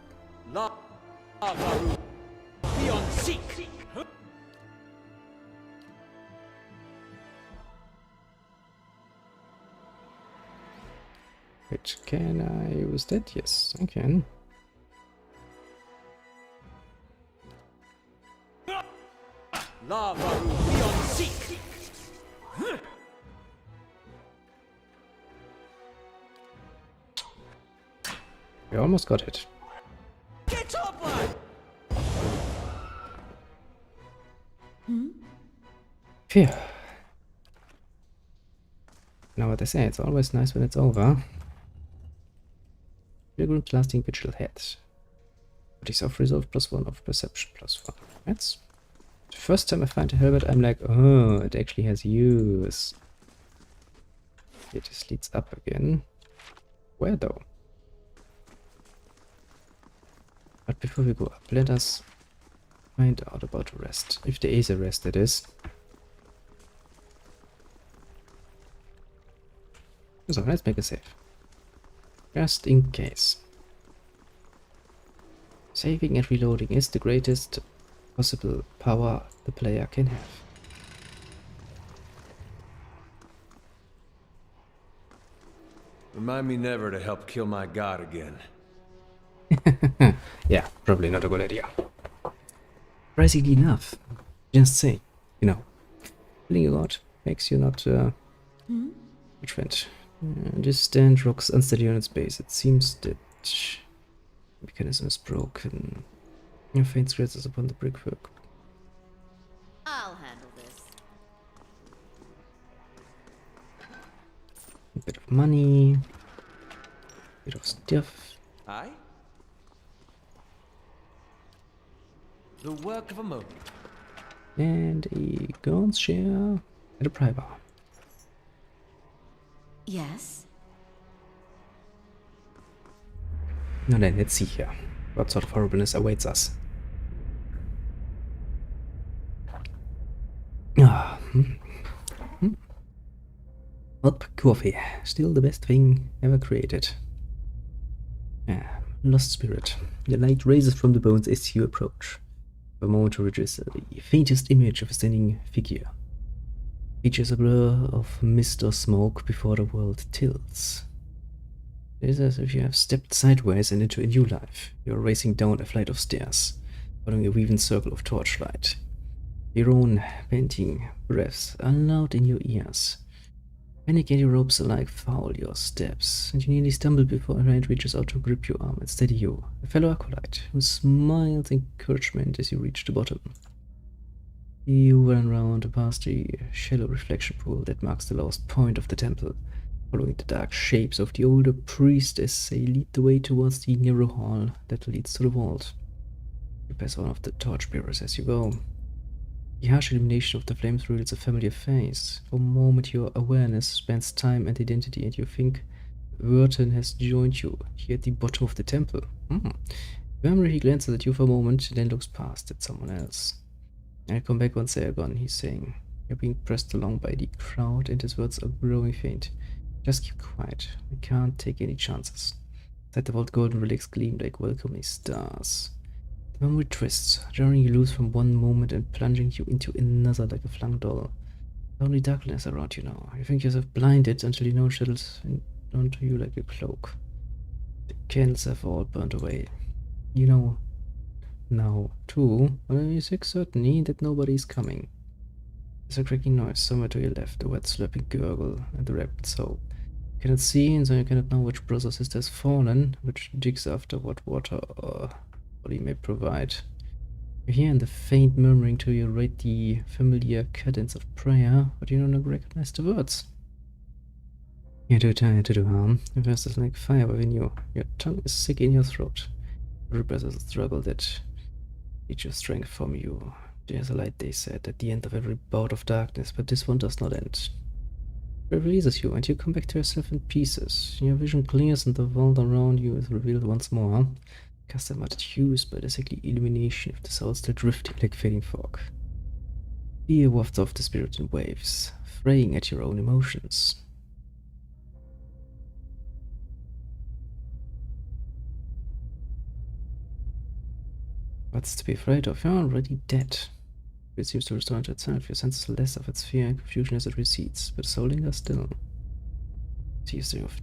Beyond seek! Which can I use that? Yes, I can. Lava beyond seek! We almost got it. Get up, lad! Phew. Now what they say, it's always nice when it's over. Pilgrim's lasting vigil head. Bodies of resolve +1 of perception +1. That's the first time I find a helmet, I'm like, oh, it actually has use. It just leads up again. Where though? But before we go up, let us find out about a rest. If there is a rest, that is. So let's make a save. Just in case. Saving and reloading is the greatest possible power the player can have. Remind me never to help kill my god again. Yeah, probably not a good idea. Surprisingly enough, just say, you know, killing a god makes you not which friend. Just stand rocks unsteady on its base. It seems that mechanism is broken. Your faint scratches upon the brickwork. I'll handle this. A bit of money. A bit of stuff. Aye? The work of a moment. And a gun's share and a pry bar. Yes? Now then, let's see here. What sort of horribleness awaits us? Help coffee. Still the best thing ever created. Lost spirit. The light raises from the bones as you approach. For a moment to register the faintest image of a standing figure. Features a blur of mist or smoke before the world tilts. It is as if you have stepped sideways and into a new life. You are racing down a flight of stairs, following a weaving circle of torchlight. Your own panting breaths are loud in your ears. Panic and your ropes alike foul your steps, and you nearly stumble before a hand reaches out to grip your arm and steady you, a fellow acolyte, who smiles encouragement as you reach the bottom. You run round past the shallow reflection pool that marks the lowest point of the temple, following the dark shapes of the older priest as they lead the way towards the narrow hall that leads to the vault. You pass one of the torchbearers as you go. The harsh illumination of the flames reveals a familiar face. For a moment your awareness spans time and identity, and you think Verton has joined you here at the bottom of the temple. Memory, he glances at you for a moment, then looks past at someone else. "I'll come back once they're gone," he's saying. You're being pressed along by the crowd, and his words are growing faint. "Just keep quiet. We can't take any chances." Inside the vault, golden relics gleam like welcoming stars. The memory twists, jarring you loose from one moment and plunging you into another like a flung doll. Only darkness around you now. You think yourself blinded until you know it settles onto you like a cloak. The candles have all burned away. You know now, too, you think certainly that nobody is coming. There's a cracking noise somewhere to your left, a wet slurping gurgle, and the rapid soap. You cannot see, and so you cannot know which brother or sister has fallen, which digs after what water or body may provide. You hear in the faint murmuring to your right the familiar cadence of prayer, but you no longer recognize the words. You're too tired to do harm. Your thirst is like fire within you. Your tongue is sick in your throat. Every breath is a struggle that needs your strength from you. There's a light, they said, at the end of every bout of darkness, but this one does not end. It releases you, and you come back to yourself in pieces. Your vision clears, and the world around you is revealed once more. Cast and muttered hues by the sickly illumination of the soul still drifting like fading fog. Fear wafts off the spirit in waves, fraying at your own emotions. What's to be afraid of? You're already dead. It seems to restore to itself. Your sense less of its fear and confusion as it recedes, but soul lingers still. Tears of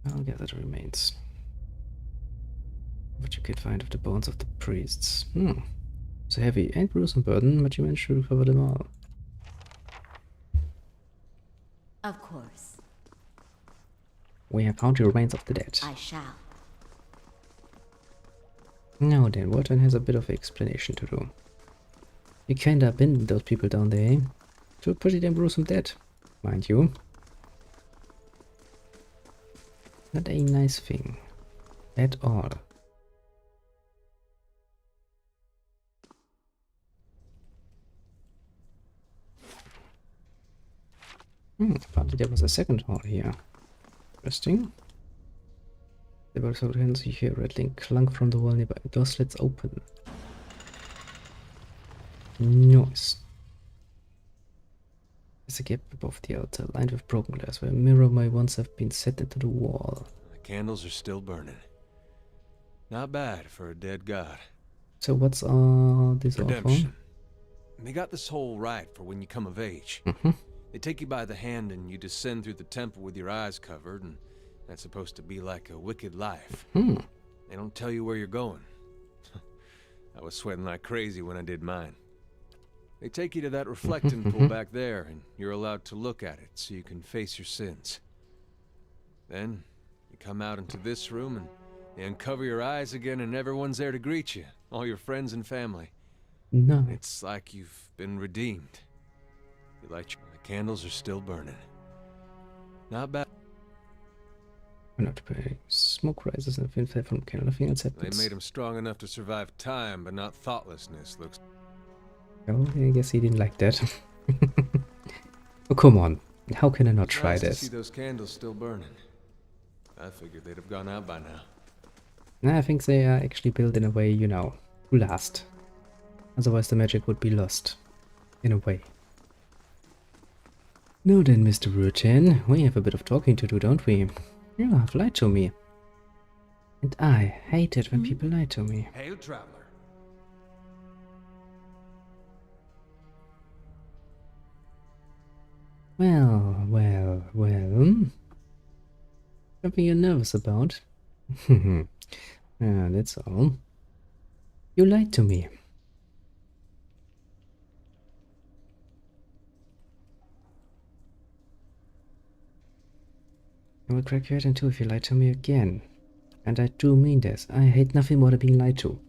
I'll gather the remains. What you can find of the bones of the priests. It's a heavy and gruesome burden, but you managed to recover them all. Of course. We have found the remains of the dead. I shall. Now then, Verton has a bit of explanation to do. You kinda abandoned those people down there, eh? To a pretty damn gruesome death, mind you. Not a nice thing. At all. Apparently there was a second hall here. Interesting. The box of hands you hear rattling clunk from the wall nearby. Door slits open. Noise. There's a gap above the altar, lined with broken glass, where a mirror may once have been set into the wall. The candles are still burning. Not bad for a dead god. So what's this all for? Redemption. They got this whole right for when you come of age. They take you by the hand and you descend through the temple with your eyes covered, and that's supposed to be like a wicked life. They don't tell you where you're going. I was sweating like crazy when I did mine. They take you to that reflecting pool back there, and you're allowed to look at it so you can face your sins. Then, you come out into this room and you uncover your eyes again and everyone's there to greet you. All your friends and family. No. It's like you've been redeemed. You light the candles are still burning. Not bad. We're not preparing. Smoke rises and thin flare from candle. Nothing else They happens. made him strong enough to survive time, but not thoughtlessness. Looks. Oh, I guess he didn't like that. Oh, come on. How can I not try Nice to this? see those candles still burning. I figured they'd have gone out by now. Nah, I think they are actually built in a way, you know, to last. Otherwise the magic would be lost. In a way. Now then, Mr. Rutan, we have a bit of talking to do, don't we? You have lied to me. And I hate it when people lie to me. Hail, traveler. Well, well, well. Something you're nervous about? Yeah, that's all. You lied to me. I will crack your head in two if you lie to me again. And I do mean this. I hate nothing more than being lied to.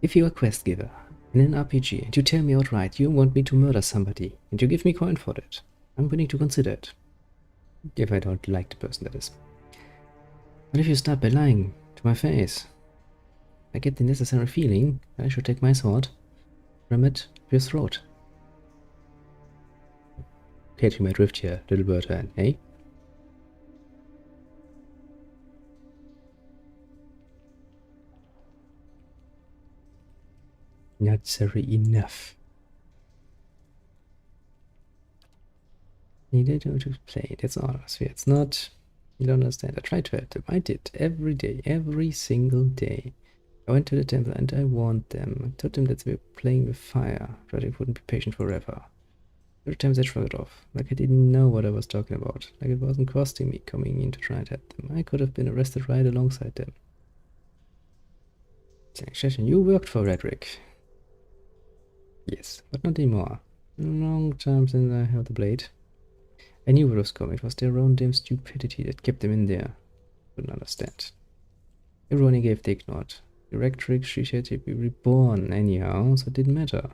If you're a quest giver in an RPG and you tell me outright you want me to murder somebody and you give me coin for that, I'm willing to consider it. If I don't like the person, that is. But if you start by lying to my face, I get the necessary feeling that I should take my sword, ram it up your throat. Catching my drift here, little bird hand, eh? Not sorry enough. Needed to play, that's all. So it's not, you don't understand. I tried to help them. I did every day, every single day. I went to the temple and I warned them. I told them that they were playing with fire, that I wouldn't be patient forever. Every time they shrugged it off, like I didn't know what I was talking about, like it wasn't costing me coming in to try and help them. I could have been arrested right alongside them. Session, you worked for Radric. Yes, but not anymore. A long time since I held the blade. I knew what was coming. It was their own damn stupidity that kept them in there. Couldn't understand. Everyone he gave they ignored. The Radric, she had to be reborn anyhow, so it didn't matter.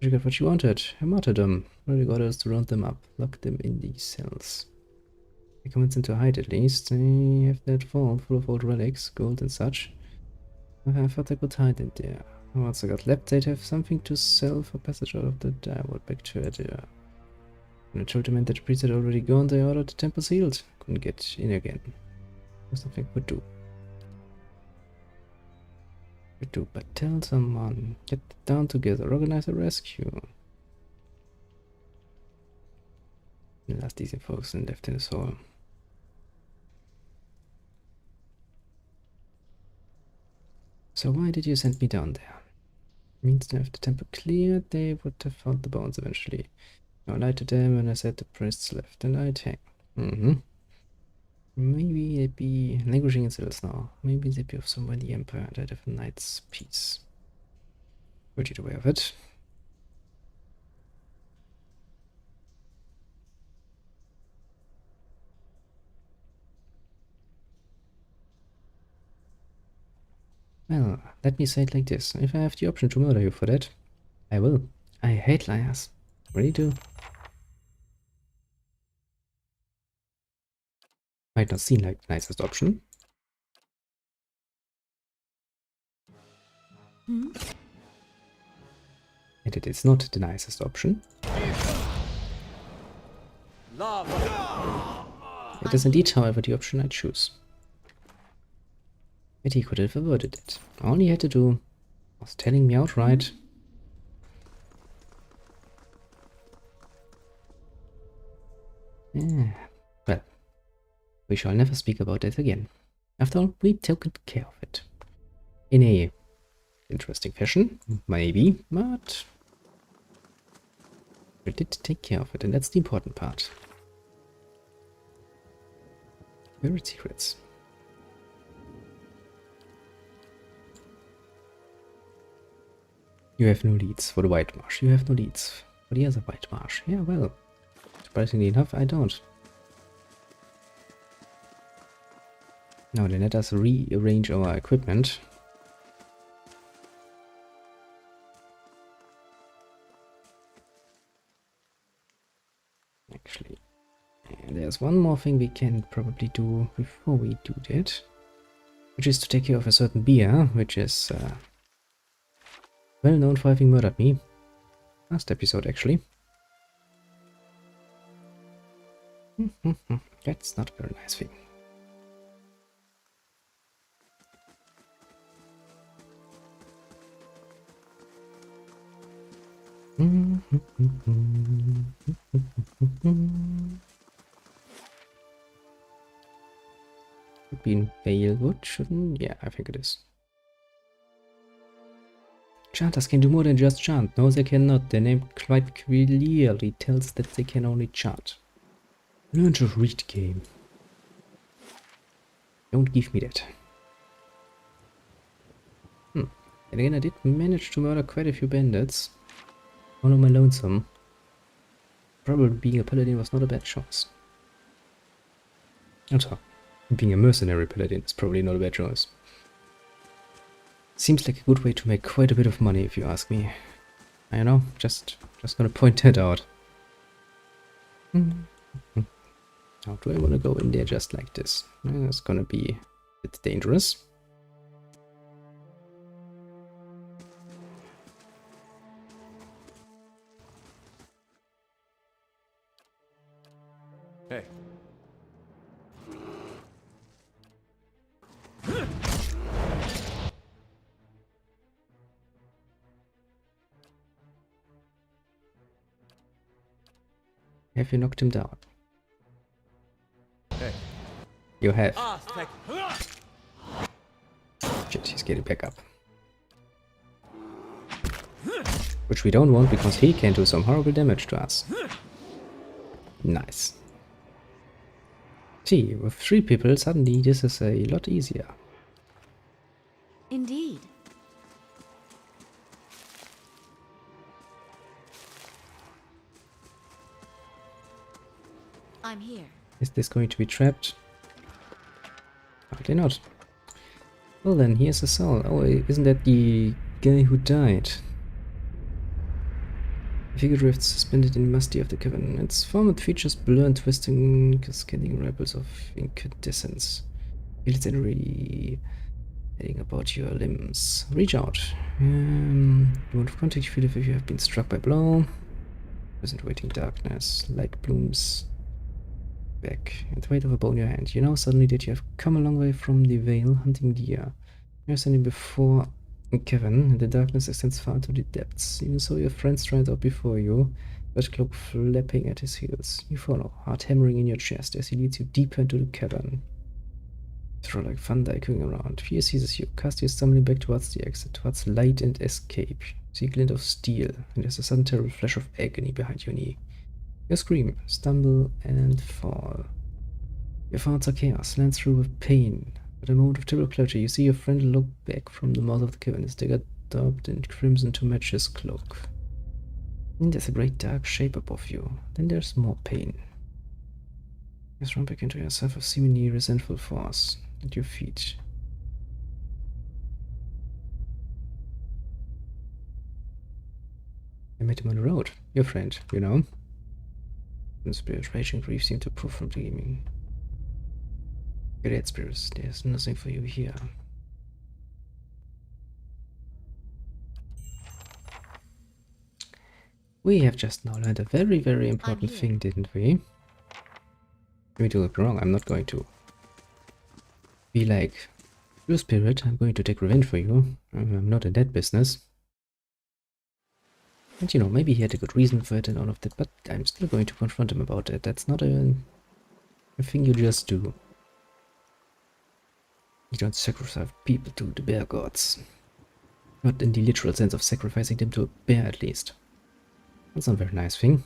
She got what she wanted, a martyrdom. Really got us to round them up, lock them in these cells. They convinced them to hide at least. They have that vault full of old relics, gold and such. I thought I could hide in there. Once I got left, they'd have something to sell for passage out of the Direward back to Adir. When I told them that the priest had already gone, they ordered the temple sealed. Couldn't get in again. There's nothing I could do. But tell someone. Get down together, organize a rescue. The last decent folks and left in his hall. So why did you send me down there? Means to have the temple cleared, they would have found the bones eventually. I lied to them and I said the priests left and I'd hang. Maybe they'd be languishing in cells now. Maybe they'd be of somewhere in the Empire and I'd have a night's peace. Would you aware of it? Well, let me say it like this. If I have the option to murder you for that, I will. I hate liars. Really do. Might not seem like the nicest option. And it is not the nicest option. It is indeed, however, the option I choose. But he could have avoided it. All he had to do was telling me outright. Yeah. Well, we shall never speak about that again. After all, we took care of it. In a interesting fashion, maybe, but we did take care of it, and that's the important part. Buried secrets. You have no leads for the White Marsh. You have no leads for the other White Marsh. Yeah, well, surprisingly enough, I don't. Now then, let us rearrange our equipment. Actually, there's one more thing we can probably do before we do that, which is to take care of a certain bear, which is well known for having murdered me. Last episode, actually. That's not a very nice thing. Could be in Balewood, shouldn't? Yeah, I think it is. Chanters can do more than just chant. No, they cannot. Their name quite clearly tells that they can only chant. Learn to read, game. Don't give me that. And again, I did manage to murder quite a few bandits. All on my lonesome. Probably being a paladin was not a bad choice. Also, being a mercenary paladin is probably not a bad choice. Seems like a good way to make quite a bit of money, if you ask me. I know, just gonna point that out. How do I want to go in there just like this? It's gonna be a bit dangerous. Hey. Have you knocked him down? Hey. You have. Thank you. Shit, he's getting back up. Which we don't want because he can do some horrible damage to us. Nice. See, with 3 people, suddenly this is a lot easier. Indeed. I'm here. Is this going to be trapped? Apparently not. Well then, here's a soul. Oh, isn't that the guy who died? The figure drifts suspended in the musty of the cavern. Its form features blur and twisting, cascading ripples of incandescence. Feel its energy heading about your limbs. Reach out. You want contact, feel if you have been struck by blow. Present waiting darkness. Light blooms back and weight of a bow in your hand. You know suddenly that you have come a long way from the Vale hunting deer. You're standing before a cavern, and the darkness extends far to the depths. Even so, your friend strides out before you, red cloak flapping at his heels. You follow, heart hammering in your chest as he leads you deeper into the cavern. Throw like thunder echoing around. Fear seizes you, cast you stumbling back towards the exit, towards light and escape. You see a glint of steel, and there's a sudden terrible flash of agony behind your knee. You scream, stumble, and fall. Your thoughts are chaos, lance through with pain. At a moment of terrible pleasure, you see your friend look back from the mouth of the cavern, his dagger daubed in crimson to match his cloak. And there's a great dark shape above you. Then there's more pain. You run back into yourself with seemingly resentful force at your feet. I met him on the road. Your friend, you know. The spirit, rage and grief seem to prove from dreaming. Your dead spirits, there's nothing for you here. We have just now learned a very, very important thing, didn't we? Let me do it wrong, I'm not going to be like, you spirit, I'm going to take revenge for you. I'm not in that business. And you know, maybe he had a good reason for it and all of that, but I'm still going to confront him about it. That's not a thing you just do. You don't sacrifice people to the bear gods. Not in the literal sense of sacrificing them to a bear, at least. That's not a very nice thing.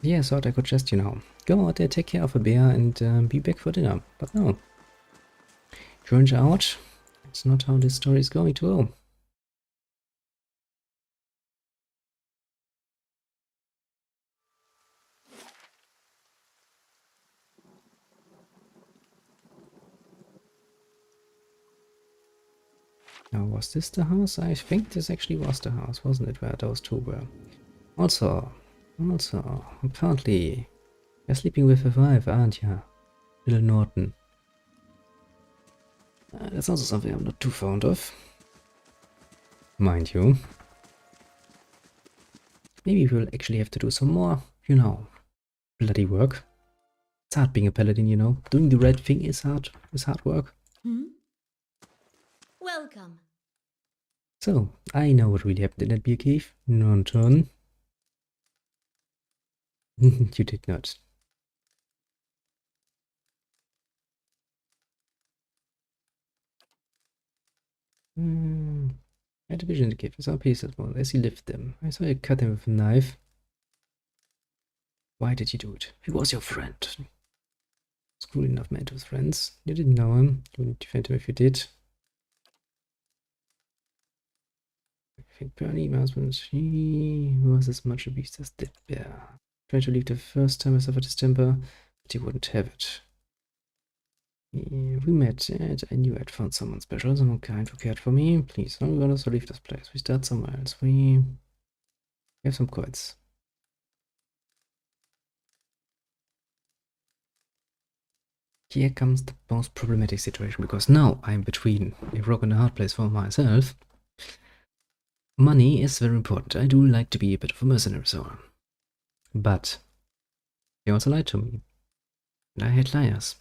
Yeah, I thought I could just, you know, go out there, take care of a bear, and be back for dinner. But no. Turns out, it's not how this story is going to go. Now, was this the house? I think this actually was the house, wasn't it, where those two were? Also, apparently, you're sleeping with a wife, aren't you? Little Norton. That's also something I'm not too fond of. Mind you. Maybe we'll actually have to do some more, you know, bloody work. It's hard being a paladin, you know. Doing the right thing is hard work. Welcome. So, I know what really happened in that beer cave. Norton. You did not. I had a vision in the cave. I saw pieces more as he lifted them. I saw you cut him with a knife. Why did you do it? He was your friend. It's cool enough man to his friends. You didn't know him. You wouldn't defend him if you did. I think Bernie, my husband, he was as much a beast as that bear. Tried to leave the first time I suffered his temper, but he wouldn't have it. We met, and I knew I'd found someone special, someone kind who cared for me. Please, don't let us leave this place. We start somewhere else. We have some coins. Here comes the most problematic situation, because now I'm between a rock and a hard place for myself. Money is very important. I do like to be a bit of a mercenary soul. But he also lied to me. And I hate liars.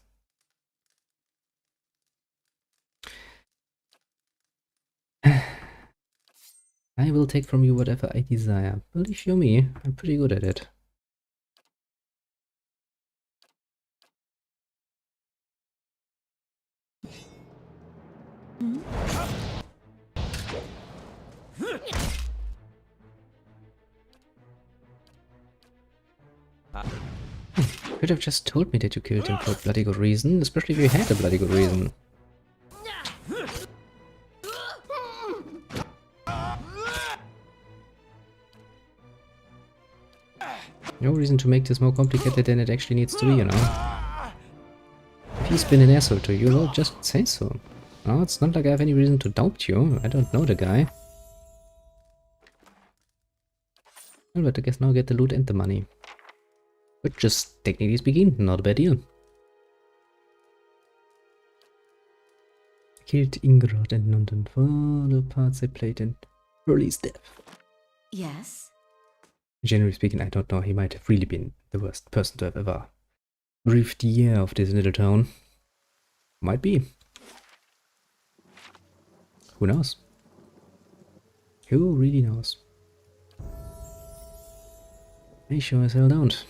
I will take from you whatever I desire. Believe you me, I'm pretty good at it. You could have just told me that you killed him for a bloody good reason, especially if you had a bloody good reason. No reason to make this more complicated than it actually needs to be, you know. If he's been an asshole to you, well, just say so. No, it's not like I have any reason to doubt you. I don't know the guy. Well, but I guess now I get the loot and the money. Which, just technically speaking, not a bad deal. Killed Ingrod and London for the parts they played in Hurley's death. Yes? Generally speaking, I don't know, he might have really been the worst person to have ever breathed the air of this little town. Might be. Who knows? Who really knows? I sure as hell don't.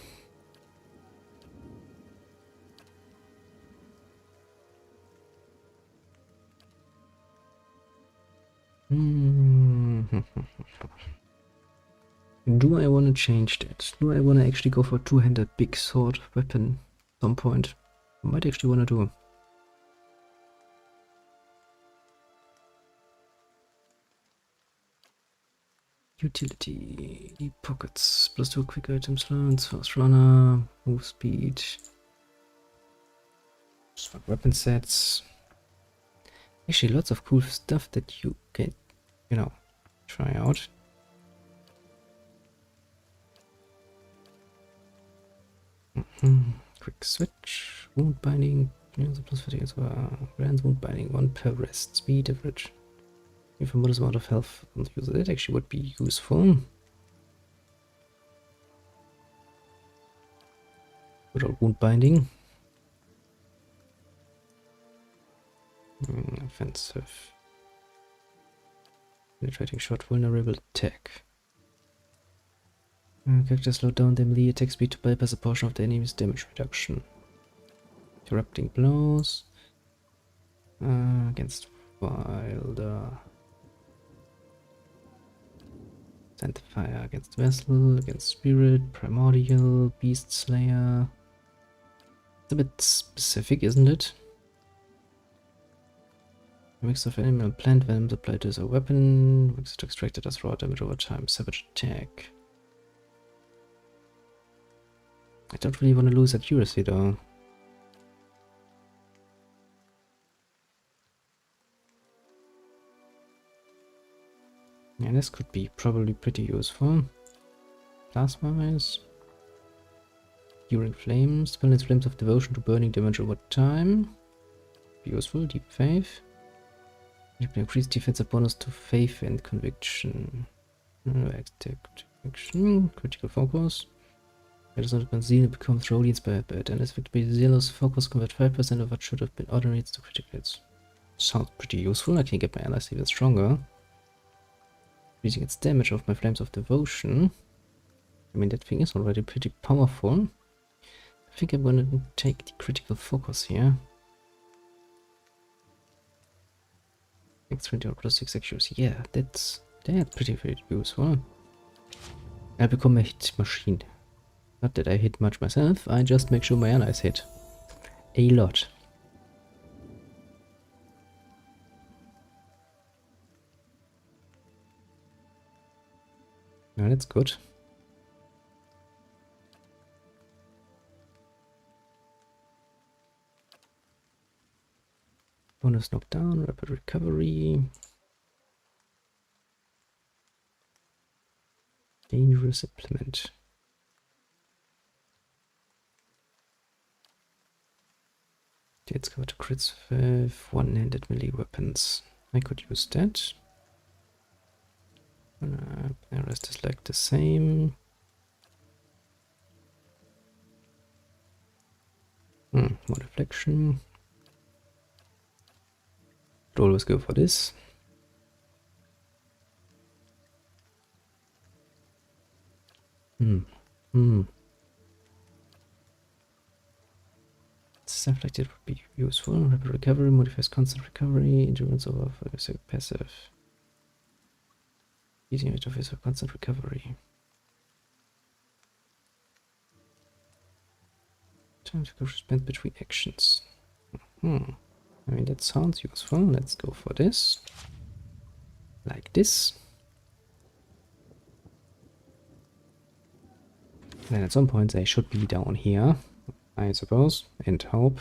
Do I want to change that? Do I want to actually go for a two-handed big sword weapon at some point? I might actually want to do. Utility, deep pockets, +2 quick items, learns, fast runner, move speed, smart weapon sets. Actually, lots of cool stuff that you can, you know, try out. Quick switch, wound binding, plus fatigue as well. Grants wound binding, 1 per rest, speed average. If a modest amount of health on the user, that actually would be useful. Good old wound binding. Offensive. Penetrating shot, vulnerable attack. Character slow down their melee attack speed to bypass a portion of the enemy's damage reduction. Interrupting blows. Against Wilder. Send fire against Vessel, against Spirit, Primordial, Beast Slayer. It's a bit specific, isn't it? A mix of animal and plant venoms applied as a weapon. Mix it extracted as raw damage over time. Savage attack. I don't really want to lose accuracy though. And this could be probably pretty useful. Plasma-wise. During flames, balance flames of devotion to burning damage over time. Be useful. Deep faith. Increase defensive bonus to faith and conviction. Conviction. Critical focus. It is not Benzine, it becomes Rolly inspired by it, and as victory zealous focus convert 5% of what should have been ordinary hits to critical hits. Sounds pretty useful. I can get my allies even stronger. Increasing its damage of my flames of devotion. I mean, that thing is already pretty powerful. I think I'm gonna take the critical focus here. Next 20 or plus 6 accuracy. Yeah, that's pretty very useful. I become a hit machine. Not that I hit much myself, I just make sure my allies hit. A lot. Now that's good. Bonus knockdown, rapid recovery. Dangerous implement. Let's go to crits with one-handed melee weapons. I could use that. The rest is like the same. More deflection. Could always go for this. Stuff like that would be useful. Rapid recovery modifies constant recovery, endurance over passive. Easy interface of constant recovery. Time to go spent between actions. I mean, that sounds useful. Let's go for this. Like this. Then at some point they should be down here, I suppose, and hope.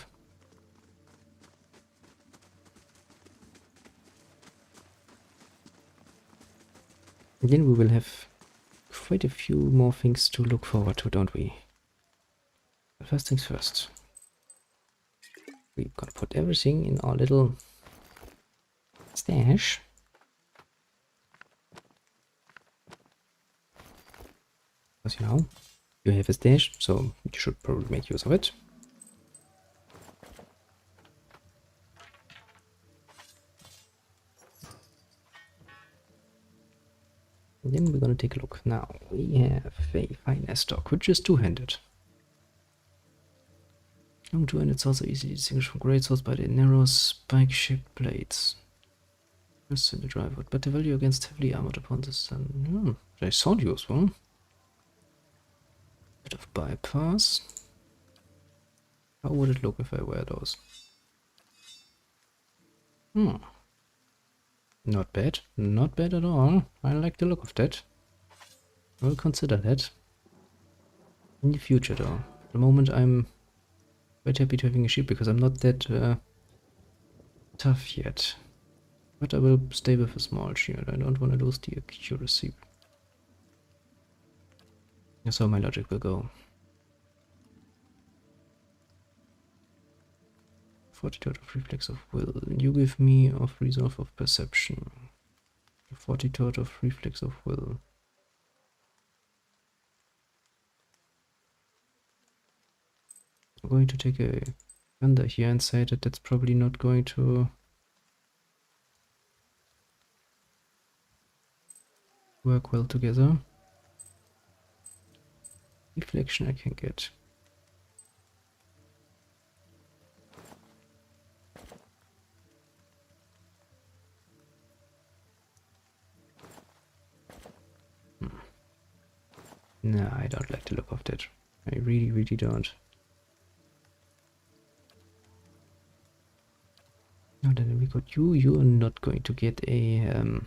Then we will have quite a few more things to look forward to, don't we? But first things first. We're gonna put everything in our little stash. Because, you know, you have a stash, so you should probably make use of it. And then we're gonna take a look. Now, we have a fine stock, which is two-handed. Long two-handed swords are easily distinguished from great swords by their narrow spike-shaped blades. Just in the drive, but the value against heavily armored opponents, they sound useful. Bit of bypass. How would it look if I wear those? Not bad. Not bad at all. I like the look of that. I'll consider that. In the future though. At the moment I'm quite happy to having a shield because I'm not that tough yet. But I will stay with a small shield. I don't want to lose the accuracy. That's how my logic will go. Fortitude of reflex of will. You give me of resolve of perception. Fortitude of reflex of will. I'm going to take a gander here and say that that's probably not going to work well together. Deflection I can get. No, I don't like the look of that. I really, really don't. Now then we got you. You are not going to get a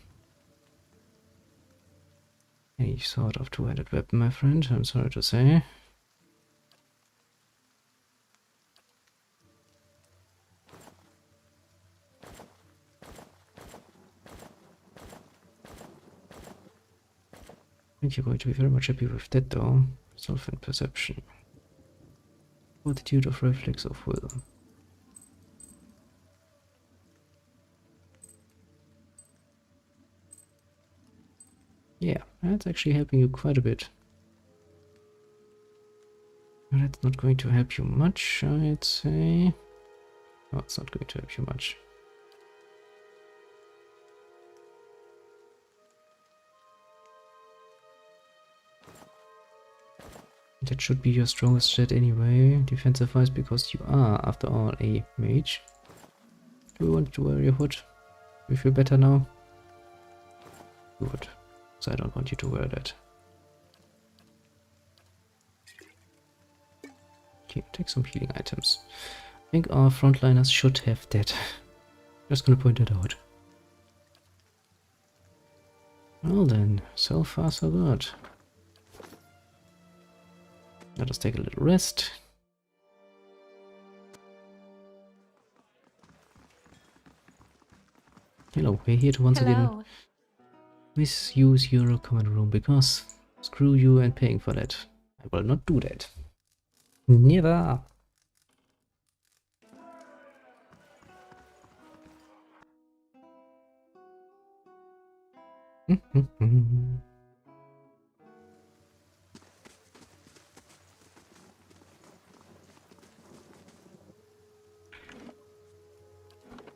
any sort of two-handed weapon, my friend. I'm sorry to say. think you're going to be very much happy with that though. Resolve and perception. Fortitude of reflex of will. Yeah, that's actually helping you quite a bit. That's not going to help you much, I'd say. No, it's not going to help you much. That should be your strongest stat anyway, defensive wise, because you are, after all, a mage. Do you want to wear your hood? Do you feel better now? Good. So I don't want you to wear that. Okay, take some healing items. I think our frontliners should have that. Just gonna point it out. Well then, so far so good. Let us take a little rest. Hello, we're here to once again misuse your common room because screw you and paying for that. I will not do that. Never.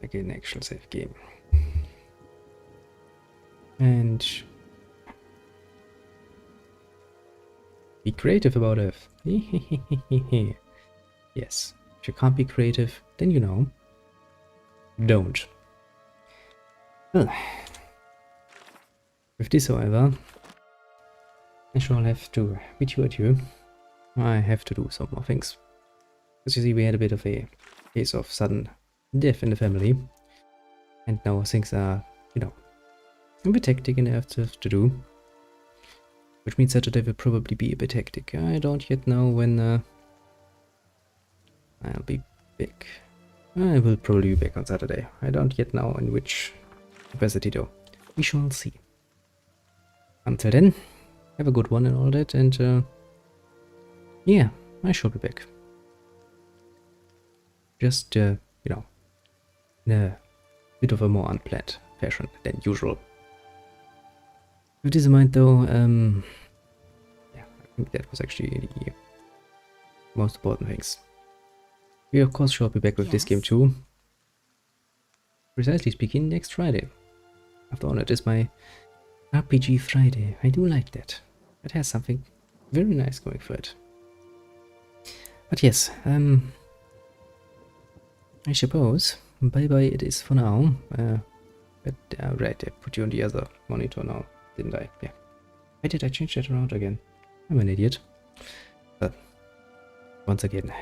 Again, an actual safe game. And be creative about it. Yes, if you can't be creative, then you know, don't. Well, with this, however, I shall have to bid you adieu. I have to do some more things. Because you see, we had a bit of a case of sudden death in the family, and now things are, you know, a bit hectic and I have stuff to do, which means Saturday will probably be a bit hectic. I don't yet know when I'll be back. I will probably be back on Saturday. I don't yet know in which capacity though. We shall see. Until then, have a good one and all that, and yeah, I shall be back. Just, you know, in a bit of a more unplanned fashion than usual. With this in mind though, yeah, I think that was actually the most important things. We of course shall be back with this game too. Precisely speaking, next Friday. After all, it is my RPG Friday. I do like that. It has something very nice going for it. But yes, I suppose bye bye it is for now. But right, I put you on the other monitor now, didn't I? Yeah. Why did I change that around again? I'm an idiot. But once again,